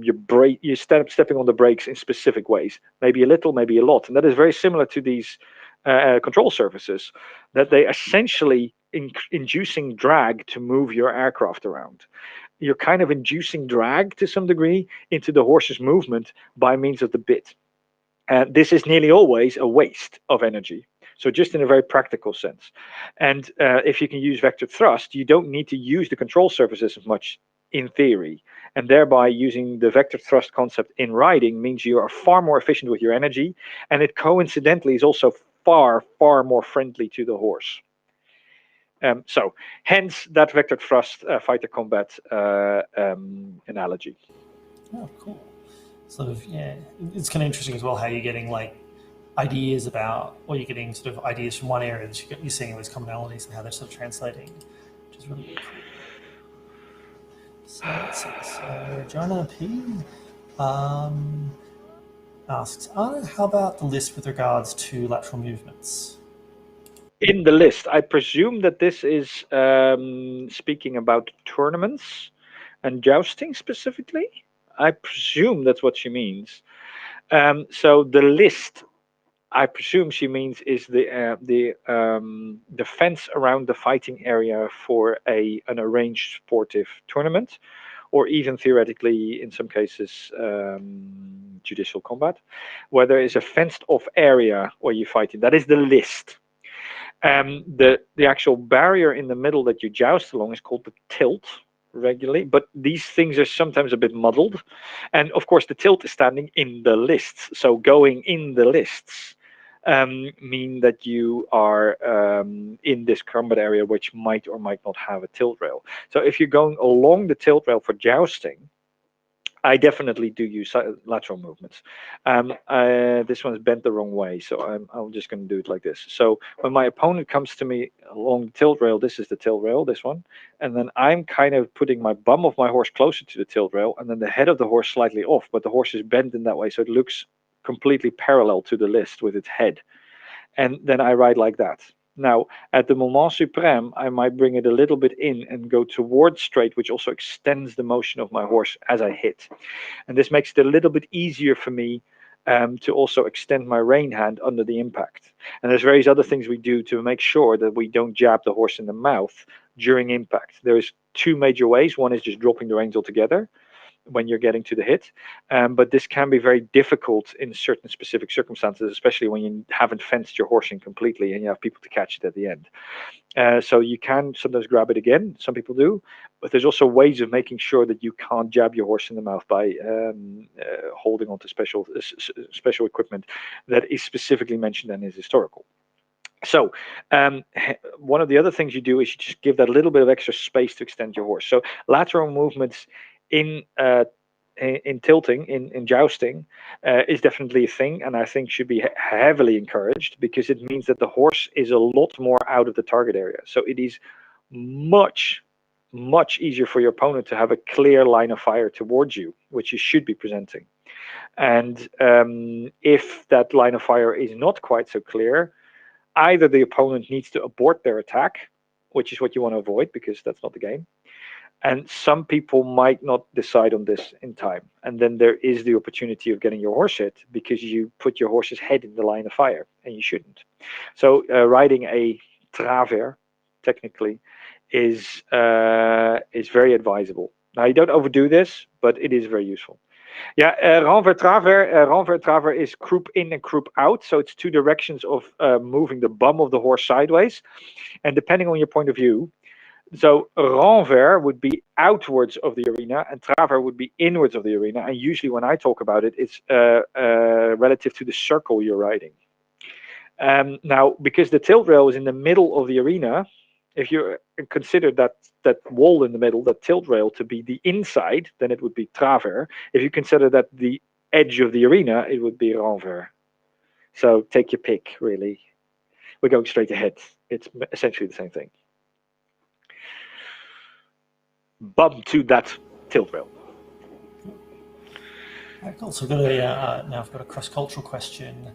stepping on the brakes in specific ways, maybe a little, maybe a lot. And that is very similar to these control surfaces, that they essentially inducing drag to move your aircraft around. You're kind of inducing drag to some degree into the horse's movement by means of the bit. And this is nearly always a waste of energy. So just in a very practical sense. And if you can use vector thrust, you don't need to use the control surfaces as much in theory. And thereby using the vector thrust concept in riding means you are far more efficient with your energy. And it coincidentally is also far, far more friendly to the horse. So hence that vector thrust fighter combat analogy. Oh, cool. Sort of, yeah. It's kind of interesting as well how you're getting like ideas about, or you're getting sort of ideas from one area that you're seeing those commonalities and how they're sort of translating, which is really, really cool. So let's see. So Joanna P asks, Arne, how about the list with regards to lateral movements? In the list, I presume that this is speaking about tournaments and jousting specifically. I presume that's what she means. So the list, I presume she means, is the fence around the fighting area for an arranged sportive tournament, or even theoretically, in some cases, judicial combat, where there is a fenced-off area where you fight in. That is the list. The actual barrier in the middle that you joust along is called the tilt regularly, but these things are sometimes a bit muddled. And of course, the tilt is standing in the lists. So going in the lists mean that you are in this combat area, which might or might not have a tilt rail. So if you're going along the tilt rail for jousting, I definitely do use lateral movements. This one's bent the wrong way, so I'm just going to do it like this. So when my opponent comes to me along the tilt rail, this is the tilt rail, this one, and then I'm kind of putting my bum of my horse closer to the tilt rail, and then the head of the horse slightly off, but the horse is bent in that way, so it looks completely parallel to the list with its head. And then I ride like that. Now, at the moment suprême, I might bring it a little bit in and go towards straight, which also extends the motion of my horse as I hit. And this makes it a little bit easier for me to also extend my rein hand under the impact. And there's various other things we do to make sure that we don't jab the horse in the mouth during impact. There's two major ways. One is just dropping the reins altogether when you're getting to the hit, but this can be very difficult in certain specific circumstances, especially when you haven't fenced your horse in completely and you have people to catch it at the end. So you can sometimes grab it again, some people do, but there's also ways of making sure that you can't jab your horse in the mouth by holding on to special equipment that is specifically mentioned and is historical. So one of the other things you do is you just give that little bit of extra space to extend your horse. So lateral movements in tilting, in jousting, is definitely a thing, and I think should be heavily encouraged, because it means that the horse is a lot more out of the target area. So it is much easier for your opponent to have a clear line of fire towards you, which you should be presenting. And if that line of fire is not quite so clear, either the opponent needs to abort their attack, which is what you want to avoid, because that's not the game. And some people might not decide on this in time. And then there is the opportunity of getting your horse hit because you put your horse's head in the line of fire, and you shouldn't. So riding a travers, technically, is very advisable. Now, you don't overdo this, but it is very useful. Yeah, renvers travers is croup in and croup out. So it's two directions of moving the bum of the horse sideways. And depending on your point of view, so renvers would be outwards of the arena, and travers would be inwards of the arena. And usually when I talk about it, it's relative to the circle you're riding. Now, because the tilt rail is in the middle of the arena, if you consider that wall in the middle, that tilt rail, to be the inside, then it would be travers. If you consider that the edge of the arena, it would be renvers. So take your pick, really. We're going straight ahead. It's essentially the same thing. Bump to that tilt rail. Right, cool. So now I've got a cross-cultural question.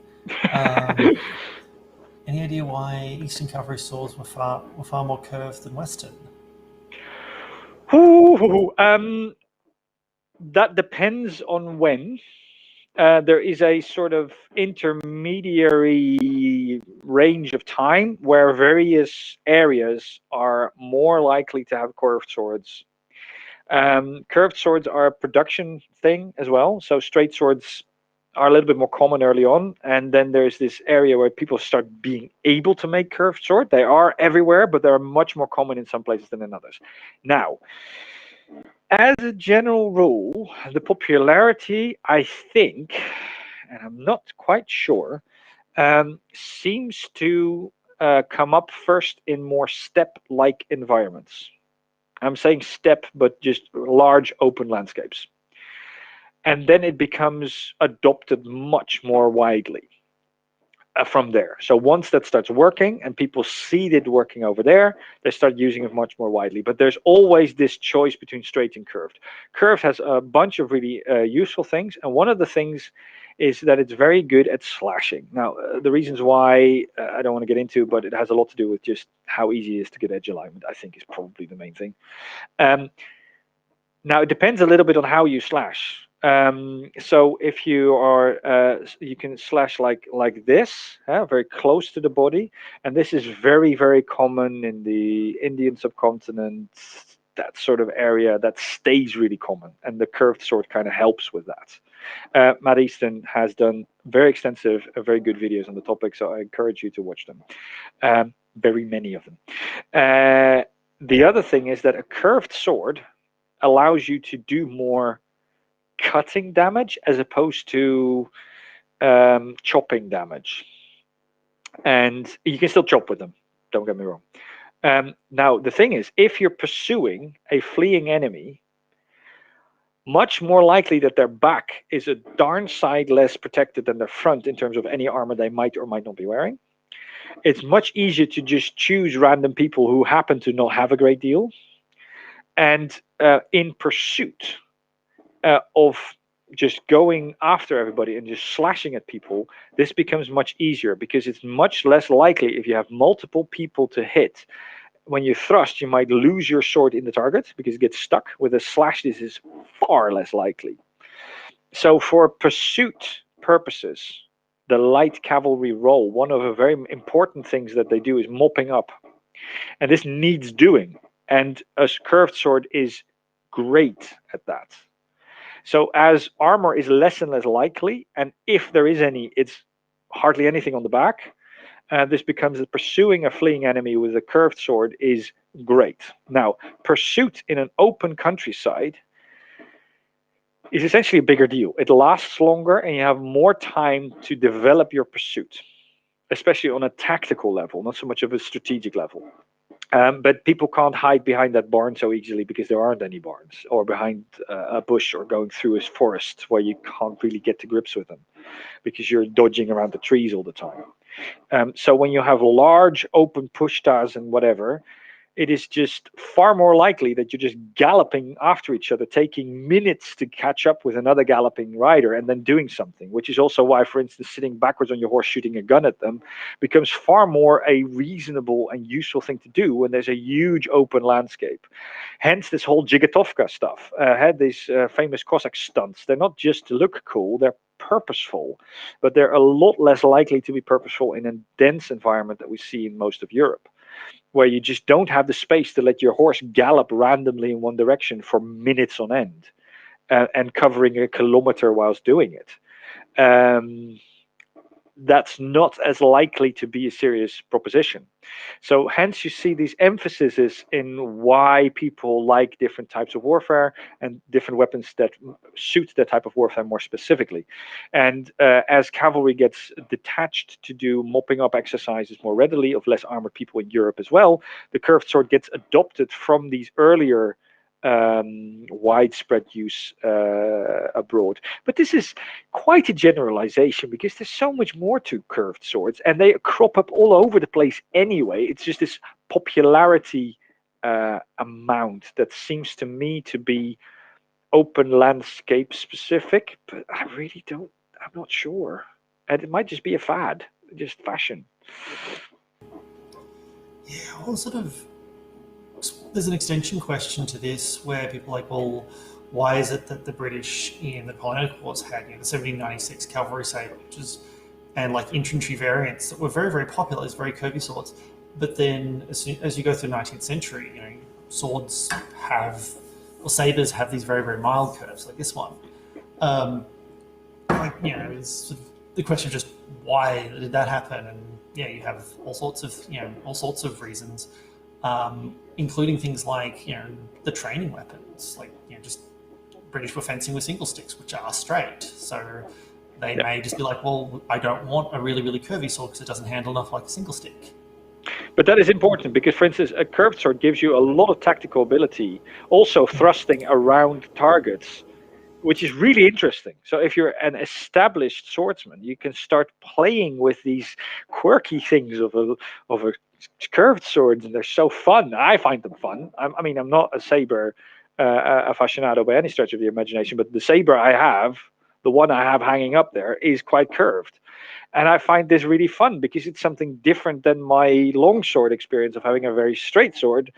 Any idea why Eastern cavalry swords were far more curved than Western? That depends on when. There is a sort of intermediary range of time where various areas are more likely to have curved swords. Curved swords are a production thing as well. So straight swords are a little bit more common early on, and then there's this area where people start being able to make curved sword. They are everywhere, but they're much more common in some places than in others. Now, as a general rule, the popularity, I think, and I'm not quite sure, seems to come up first in more steppe-like environments. I'm saying steppe, but just large open landscapes. And then it becomes adopted much more widely from there. So once that starts working and people see it working over there, they start using it much more widely. But there's always this choice between straight and curved. Curved has a bunch of really useful things. And one of the things is that it's very good at slashing. Now, the reasons why I don't want to get into, but it has a lot to do with just how easy it is to get edge alignment, I think, is probably the main thing. Now, it depends a little bit on how you slash. So if you are, you can slash like this, very close to the body, and this is very, very common in the Indian subcontinent, that sort of area. That stays really common, and the curved sword kind of helps with that. Matt Easton has done very extensive, very good videos on the topic, so I encourage you to watch them. Very many of them. The other thing is that a curved sword allows you to do more cutting damage as opposed to chopping damage. And you can still chop with them, don't get me wrong. Now, the thing is, if you're pursuing a fleeing enemy, much more likely that their back is a darn sight less protected than their front in terms of any armor they might or might not be wearing. It's much easier to just choose random people who happen to not have a great deal. And in pursuit of just going after everybody and just slashing at people, this becomes much easier because it's much less likely if you have multiple people to hit. When you thrust, you might lose your sword in the target because it gets stuck. With a slash, this is far less likely. So for pursuit purposes, the light cavalry role, one of the very important things that they do is mopping up. And this needs doing. And a curved sword is great at that. So as armor is less and less likely, and if there is any, it's hardly anything on the back. This becomes that pursuing a fleeing enemy with a curved sword is great. Now, pursuit in an open countryside is essentially a bigger deal. It lasts longer and you have more time to develop your pursuit, especially on a tactical level, not so much of a strategic level. But people can't hide behind that barn so easily because there aren't any barns, or behind a bush, or going through a forest where you can't really get to grips with them because you're dodging around the trees all the time. So when you have large open pushtas and whatever, it is just far more likely that you're just galloping after each other, taking minutes to catch up with another galloping rider and then doing something, which is also why, for instance, sitting backwards on your horse shooting a gun at them becomes far more a reasonable and useful thing to do when there's a huge open landscape. Hence this whole Jigotovka stuff. Had these famous Cossack stunts. They're not just to look cool, they're purposeful, but they're a lot less likely to be purposeful in a dense environment that we see in most of Europe, where you just don't have the space to let your horse gallop randomly in one direction for minutes on end, and covering a kilometer whilst doing it. That's not as likely to be a serious proposition. So hence you see these emphases in why people like different types of warfare and different weapons that suit that type of warfare more specifically. And as cavalry gets detached to do mopping up exercises more readily of less armored people in Europe as well, the curved sword gets adopted from these earlier widespread use abroad. But this is quite a generalization because there's so much more to curved swords, and they crop up all over the place anyway. It's just this popularity amount that seems to me to be open landscape specific, but I'm not sure. And it might just be a fad, just fashion. Yeah, well, there's an extension question to this where people are like, well, why is it that the British in the Napoleonic Wars had the 1796 cavalry sabres and like infantry variants that were very, very popular as very curvy swords, but then as you go through the 19th century, swords sabres have these very, very mild curves like this one. It's sort of the question of just why did that happen, and you have all sorts of reasons. Including things like the training weapons, like just British were fencing with single sticks, which are straight, so they may just be like, well, I don't want a really, really curvy sword because it doesn't handle enough like a single stick. But that is important because, for instance, a curved sword gives you a lot of tactical ability, also thrusting around targets, which is really interesting. So if you're an established swordsman, you can start playing with these quirky things of a curved swords, and they're so fun. I find them fun. I mean, I'm not a saber aficionado by any stretch of the imagination, but the saber I have, the one I have hanging up there, is quite curved. And I find this really fun because it's something different than my longsword experience of having a very straight sword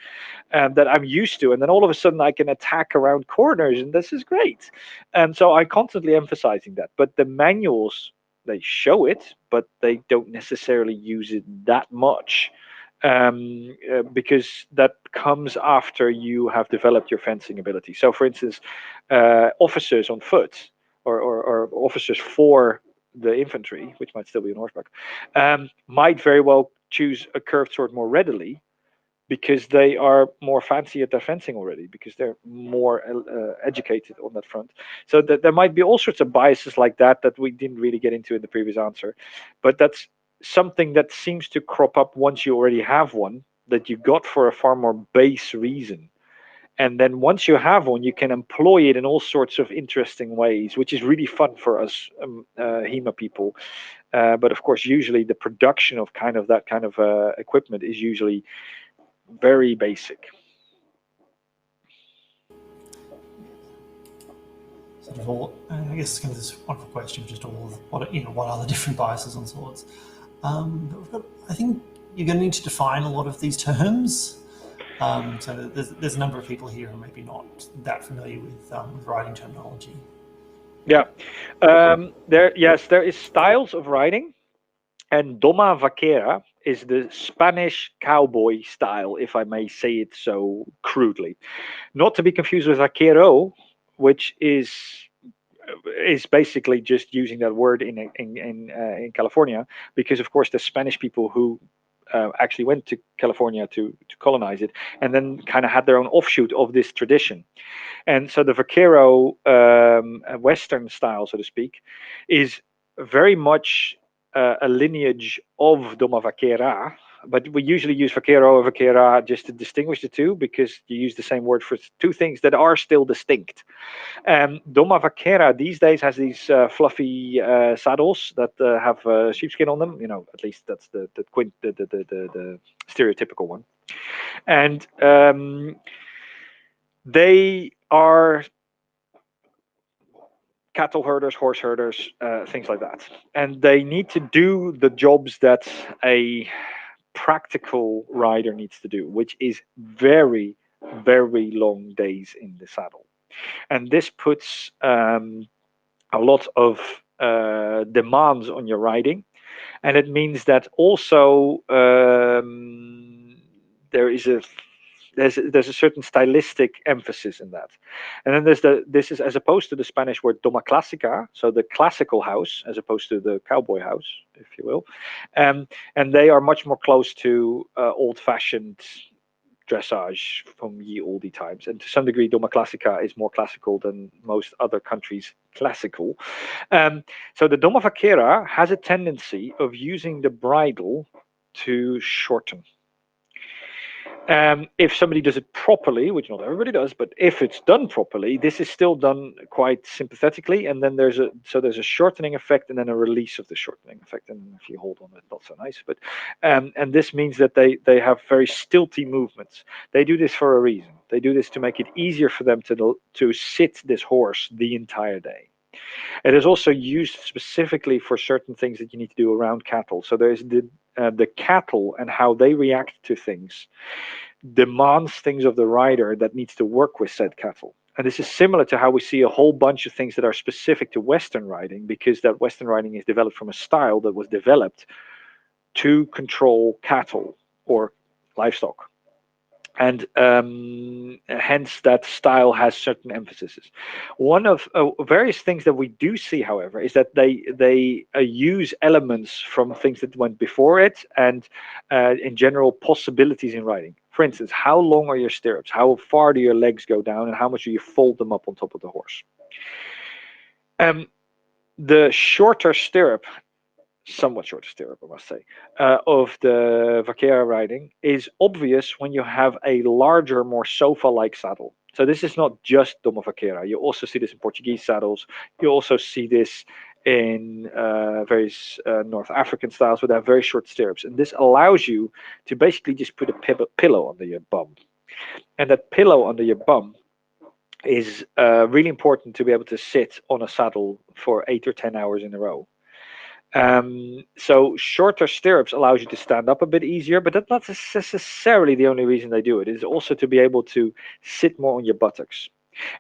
that I'm used to. And then all of a sudden I can attack around corners, and this is great. And so I'm constantly emphasizing that. But the manuals, they show it, but they don't necessarily use it that much. Because that comes after you have developed your fencing ability. So, for instance, officers on foot or officers for the infantry, which might still be on horseback, might very well choose a curved sword more readily because they are more fancy at their fencing already, because they're more educated on that front. So that there might be all sorts of biases like that we didn't really get into in the previous answer, but that's something that seems to crop up once you already have one that you got for a far more base reason. And then once you have one, you can employ it in all sorts of interesting ways, which is really fun for us HEMA people. But of course, usually the production of that kind of equipment is usually very basic. I guess it's kind of this wonderful question, just all of what are the different biases on swords. But I think you're going to need to define a lot of these terms. So there's a number of people here who may be not that familiar with writing terminology. Yeah. There is styles of riding, and doma vaquera is the Spanish cowboy style, if I may say it so crudely. Not to be confused with vaquero, which is basically just using that word in California, because of course the Spanish people who actually went to California to colonize it, and then kind of had their own offshoot of this tradition. And so the vaquero Western style, so to speak, is very much a lineage of doma vaquera. But we usually use vaquero or vaquera just to distinguish the two, because you use the same word for two things that are still distinct. Doma vaquera these days has these fluffy saddles that have sheepskin on them. You know, at least that's the stereotypical one. And they are cattle herders, horse herders, things like that. And they need to do the jobs that a practical rider needs to do, which is very, very long days in the saddle. And this puts a lot of demands on your riding. And it means that also there's a certain stylistic emphasis in that. And then this is as opposed to the Spanish word doma clásica, so the classical house, as opposed to the cowboy house, if you will. And they are much more close to old-fashioned dressage from ye olde times. And to some degree, doma clásica is more classical than most other countries' classical. So the doma vaquera has a tendency of using the bridle to shorten. If somebody does it properly, which not everybody does, but if it's done properly, this is still done quite sympathetically, and then there's a shortening effect and then a release of the shortening effect. And if you hold on, it's not so nice. But and this means that they have very stilty movements. They do this for a reason. They do this to make it easier for them to sit this horse the entire day. It is also used specifically for certain things that you need to do around cattle. So there's the cattle and how they react to things demands things of the rider that needs to work with said cattle. And this is similar to how we see a whole bunch of things that are specific to Western riding, because that Western riding is developed from a style that was developed to control cattle or livestock. And hence that style has certain emphases. One of various things that we do see, however, is that they use elements from things that went before it, and in general possibilities in riding. For instance, how long are your stirrups? How far do your legs go down, and how much do you fold them up on top of the horse? The shorter stirrup, somewhat shorter stirrup, I must say, of the vaquera riding is obvious when you have a larger, more sofa-like saddle. So this is not just doma vaquera. You also see this in Portuguese saddles. You also see this in various North African styles where they have very short stirrups. And this allows you to basically just put a pillow under your bum. And that pillow under your bum is really important to be able to sit on a saddle for 8 or 10 hours in a row. So shorter stirrups allows you to stand up a bit easier, but that's not necessarily the only reason they do it. It is also to be able to sit more on your buttocks.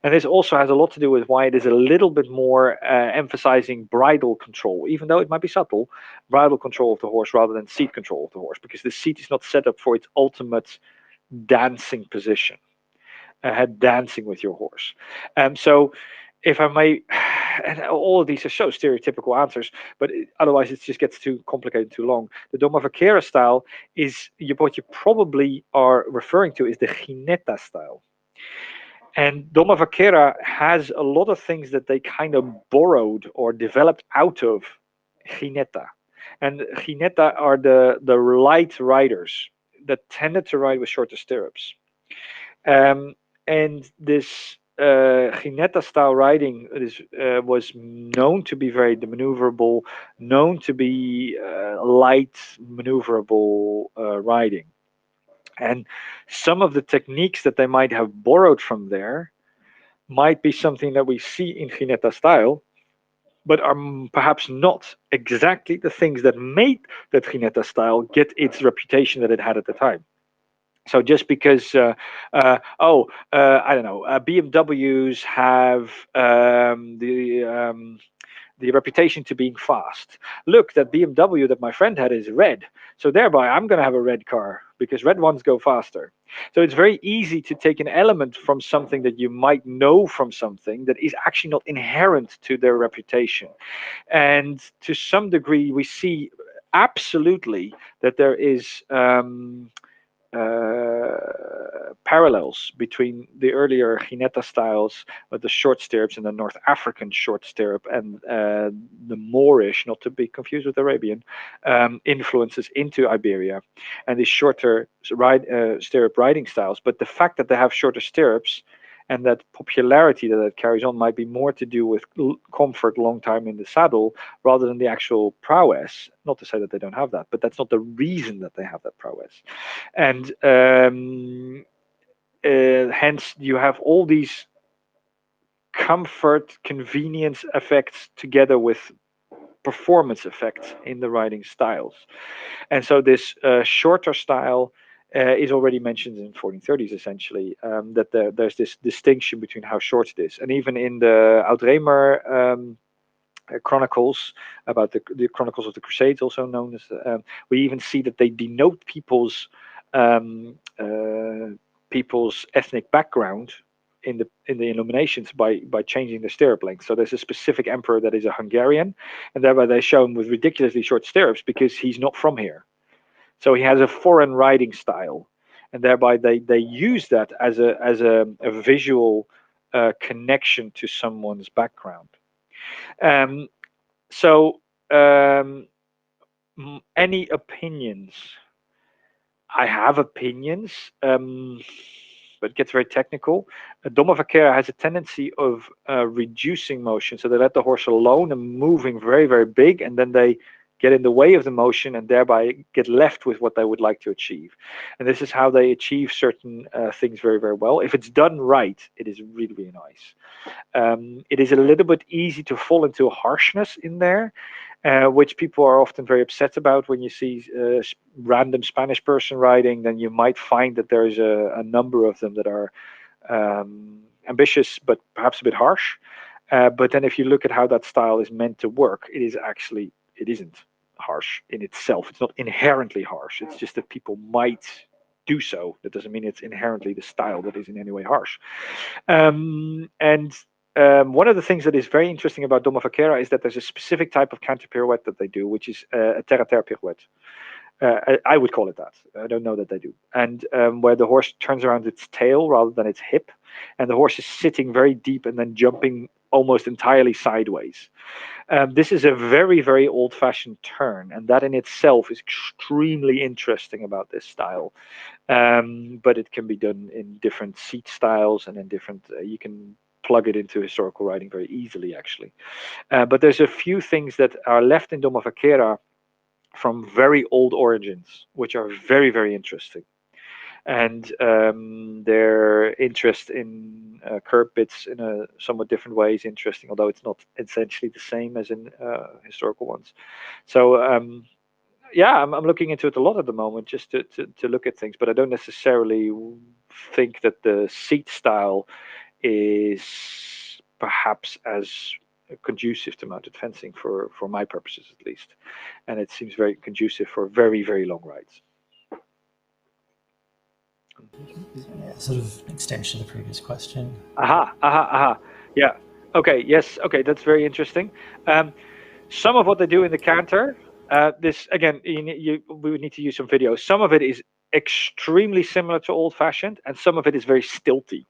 And this also has a lot to do with why it is a little bit more emphasizing bridle control, even though it might be subtle, bridle control of the horse rather than seat control of the horse, because the seat is not set up for its ultimate dancing position, dancing with your horse. So if I may, and all of these are so stereotypical answers, but otherwise it just gets too complicated, too long. The doma vaquera style is what you probably are referring to is the jineta style. And doma vaquera has a lot of things that they kind of borrowed or developed out of jineta. And jineta are the light riders that tended to ride with shorter stirrups. And this jineta style riding was known to be very maneuverable, known to be light maneuverable riding. And some of the techniques that they might have borrowed from there might be something that we see in jineta style, but are perhaps not exactly the things that made that jineta style get its reputation that it had at the time. So just because, I don't know, BMWs have the reputation to being fast. Look, that BMW that my friend had is red, so thereby I'm going to have a red car because red ones go faster. So it's very easy to take an element from something that you might know from something that is actually not inherent to their reputation. And to some degree, we see absolutely that there is parallels between the earlier Gineta styles with the short stirrups and the North African short stirrup and the Moorish, not to be confused with Arabian, influences into Iberia and these shorter stirrup riding styles. But the fact that they have shorter stirrups and that popularity that it carries on might be more to do with comfort, long time in the saddle, rather than the actual prowess. Not to say that they don't have that, but that's not the reason that they have that prowess. And hence you have all these comfort, convenience effects together with performance effects in the riding styles. And so this shorter style is already mentioned in 1430s, essentially, that there's this distinction between how short it is. And even in the Oudremer chronicles, about the Chronicles of the Crusades, also known as, we even see that they denote people's ethnic background in the illuminations by changing the stirrup length. So there's a specific emperor that is a Hungarian, and thereby they show him with ridiculously short stirrups because he's not from here. So he has a foreign riding style, and thereby they use that as a visual connection to someone's background. So any opinions? I have opinions, but it gets very technical. Doma Vaquera has a tendency of reducing motion, so they let the horse alone and moving very, very big, and then they get in the way of the motion and thereby get left with what they would like to achieve. And this is how they achieve certain things very, very well. If it's done right, it is really, really nice. It is a little bit easy to fall into a harshness in there, which people are often very upset about. When you see random Spanish person riding, then you might find that there's a number of them that are ambitious, but perhaps a bit harsh. But then if you look at how that style is meant to work, it isn't harsh in itself. It's not inherently harsh. It's just that people might do so. That doesn't mean it's inherently the style that is in any way harsh. One of the things that is very interesting about Doma Vaquera is that there's a specific type of canter pirouette that they do, which is a terre-à-terre pirouette. I would call it that. I don't know that they do. And where the horse turns around its tail rather than its hip, and the horse is sitting very deep and then jumping almost entirely sideways. This is a very, very old-fashioned turn, and that in itself is extremely interesting about this style. But it can be done in different seat styles and in different. You can plug it into historical riding very easily, actually. But there's a few things that are left in Doma Vaquera from very old origins, which are very, very interesting. And their interest in curb bits in a somewhat different way is interesting, although it's not essentially the same as in historical ones. So yeah, I'm looking into it a lot at the moment, just to look at things, but I don't necessarily think that the seat style is perhaps as conducive to mounted fencing for my purposes, at least. And it seems very conducive for very, very long rides. Yeah, sort of an extension of the previous question. Yeah. Okay. Yes. Okay. That's very interesting. Some of what they do in the canter, this again, we would need to use some video. Some of it is extremely similar to old-fashioned, and some of it is very stilty.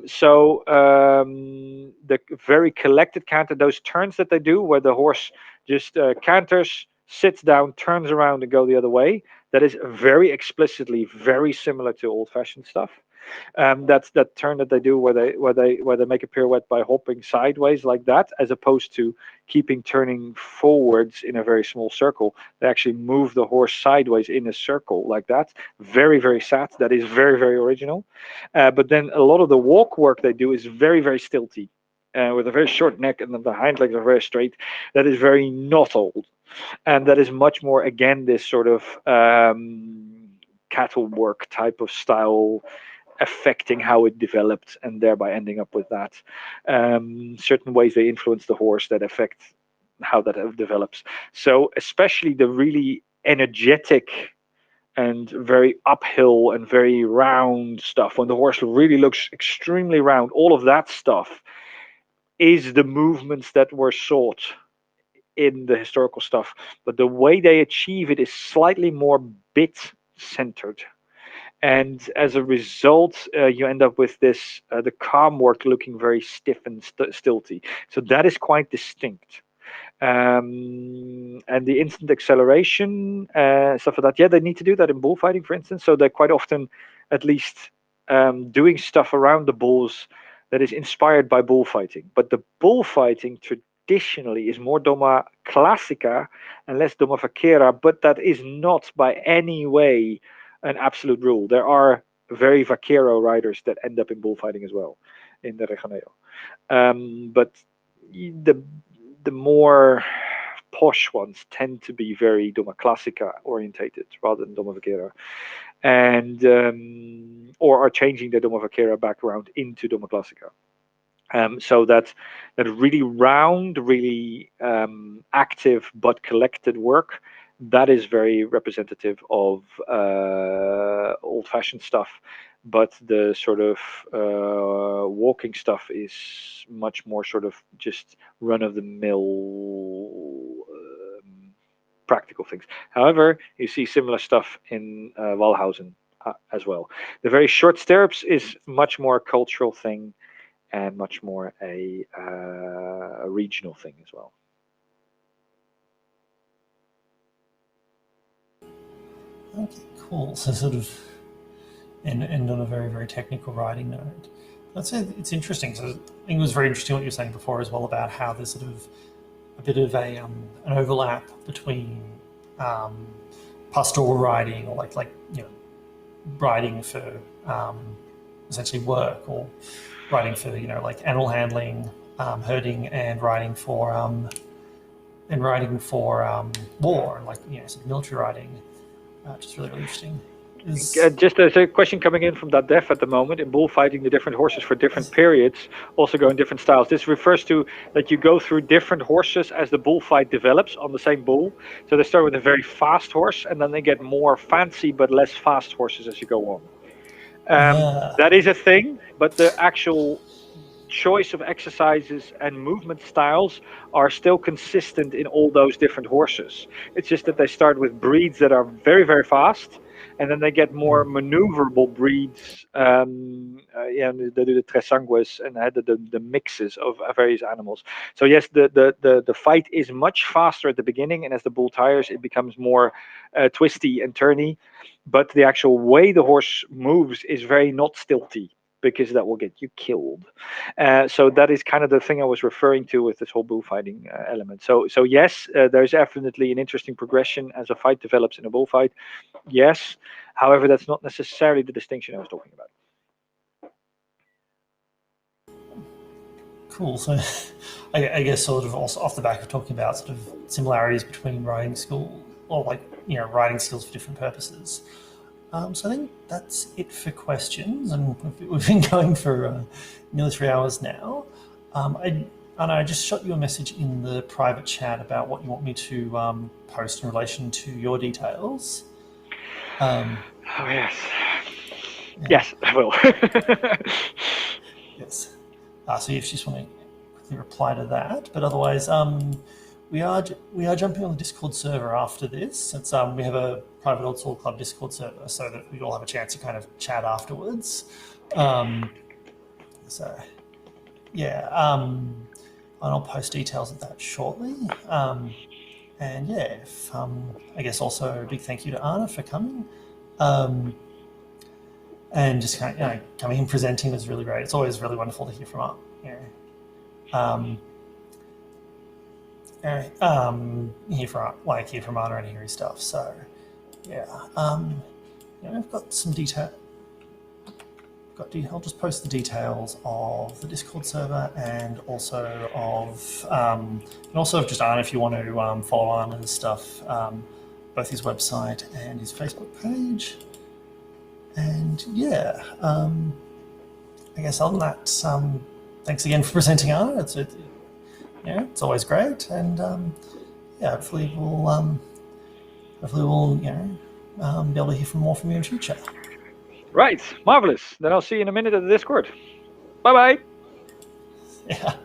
So the very collected canter, those turns that they do, where the horse just canters, sits down, turns around, and go the other way, that is very explicitly very similar to old-fashioned stuff. That's that turn that they do where they make a pirouette by hopping sideways like that, as opposed to turning forwards in a very small circle. They actually move the horse sideways in a circle like that. Very, very sad. That is very, very original. But then a lot of the walk work they do is very, very stilty, with a very short neck, and then the hind legs are very straight. That is very not old, and that is much more, again, this sort of cattle work type of style affecting how it developed and thereby ending up with that. Certain ways they influence the horse that affect how that develops. So especially the really energetic and very uphill and very round stuff, when the horse really looks extremely round, all of that stuff is the movements that were sought in the historical stuff. But the way they achieve it is slightly more bit centered. And as a result, you end up with this the calm work looking very stiff and stilty. So that is quite distinct. And the instant acceleration, stuff like that, yeah, they need to do that in bullfighting, for instance. So they're quite often, at least, doing stuff around the bulls that is inspired by bullfighting. But the bullfighting traditionally is more Doma Classica and less Doma Vaquera, but that is not by any way an absolute rule. There are very vaquero riders that end up in bullfighting as well in the Reganeo. But the more posh ones tend to be very Doma Classica orientated rather than Doma Vaquera, and or are changing their Doma Vaquera background into Doma Classica. So that really round, really active but collected work, that is very representative of old-fashioned stuff. But the sort of walking stuff is much more sort of just run-of-the-mill practical things. However, you see similar stuff in Wallhausen as well. The very short stirrups is much more a cultural thing and much more a regional thing as well. Okay, cool. So sort of end on a very, very technical riding note. I'd say it's interesting. So I think it was very interesting what you were saying before as well about how there's sort of a bit of a an overlap between pastoral riding, or like riding for essentially work, or riding for like animal handling, herding, and riding for war, and like sort of military riding, which is really, really interesting. Just there's a question coming in from that dev at the moment. In bullfighting, the different horses for different periods also go in different styles. This refers to that you go through different horses as the bullfight develops on the same bull. So they start with a very fast horse, and then they get more fancy but less fast horses as you go on. That is a thing, but the actual choice of exercises and movement styles are still consistent in all those different horses. It's just that they start with breeds that are very, very fast, and then they get more maneuverable breeds. They do the tres sangues and the mixes of various animals. So yes, the fight is much faster at the beginning, and as the bull tires, it becomes more twisty and turny. But the actual way the horse moves is very not stilty, because that will get you killed. So that is kind of the thing I was referring to with this whole bullfighting element. So yes, there's definitely an interesting progression as a fight develops in a bullfight. Yes, however, that's not necessarily the distinction I was talking about. Cool. So I guess sort of also off the back of talking about sort of similarities between riding school, or like riding skills for different purposes. So I think that's it for questions, and we've been going for nearly 3 hours now. I just shot you a message in the private chat about what you want me to post in relation to your details. Oh yes, yeah. Yes, I will. Yes. So if you just want to quickly reply to that, but otherwise, we are jumping on the Discord server after this. It's we have a private Old Soul Club Discord server, so that we all have a chance to kind of chat afterwards. So yeah, and I'll post details of that shortly. And yeah, I guess also a big thank you to Arne for coming. And just kind of, coming and presenting was really great. It's always really wonderful to hear from Arne. Hear from Arne and hear his stuff. So yeah, I've got some detail. I'll just post the details of the Discord server, and also of just Arne if you want to follow Arne's stuff, both his website and his Facebook page. And yeah, I guess on that, thanks again for presenting, Arne. It's always great, and yeah, hopefully we'll be able to hear more from you in future. Right, marvelous. Then I'll see you in a minute at the Discord. Bye bye. Yeah.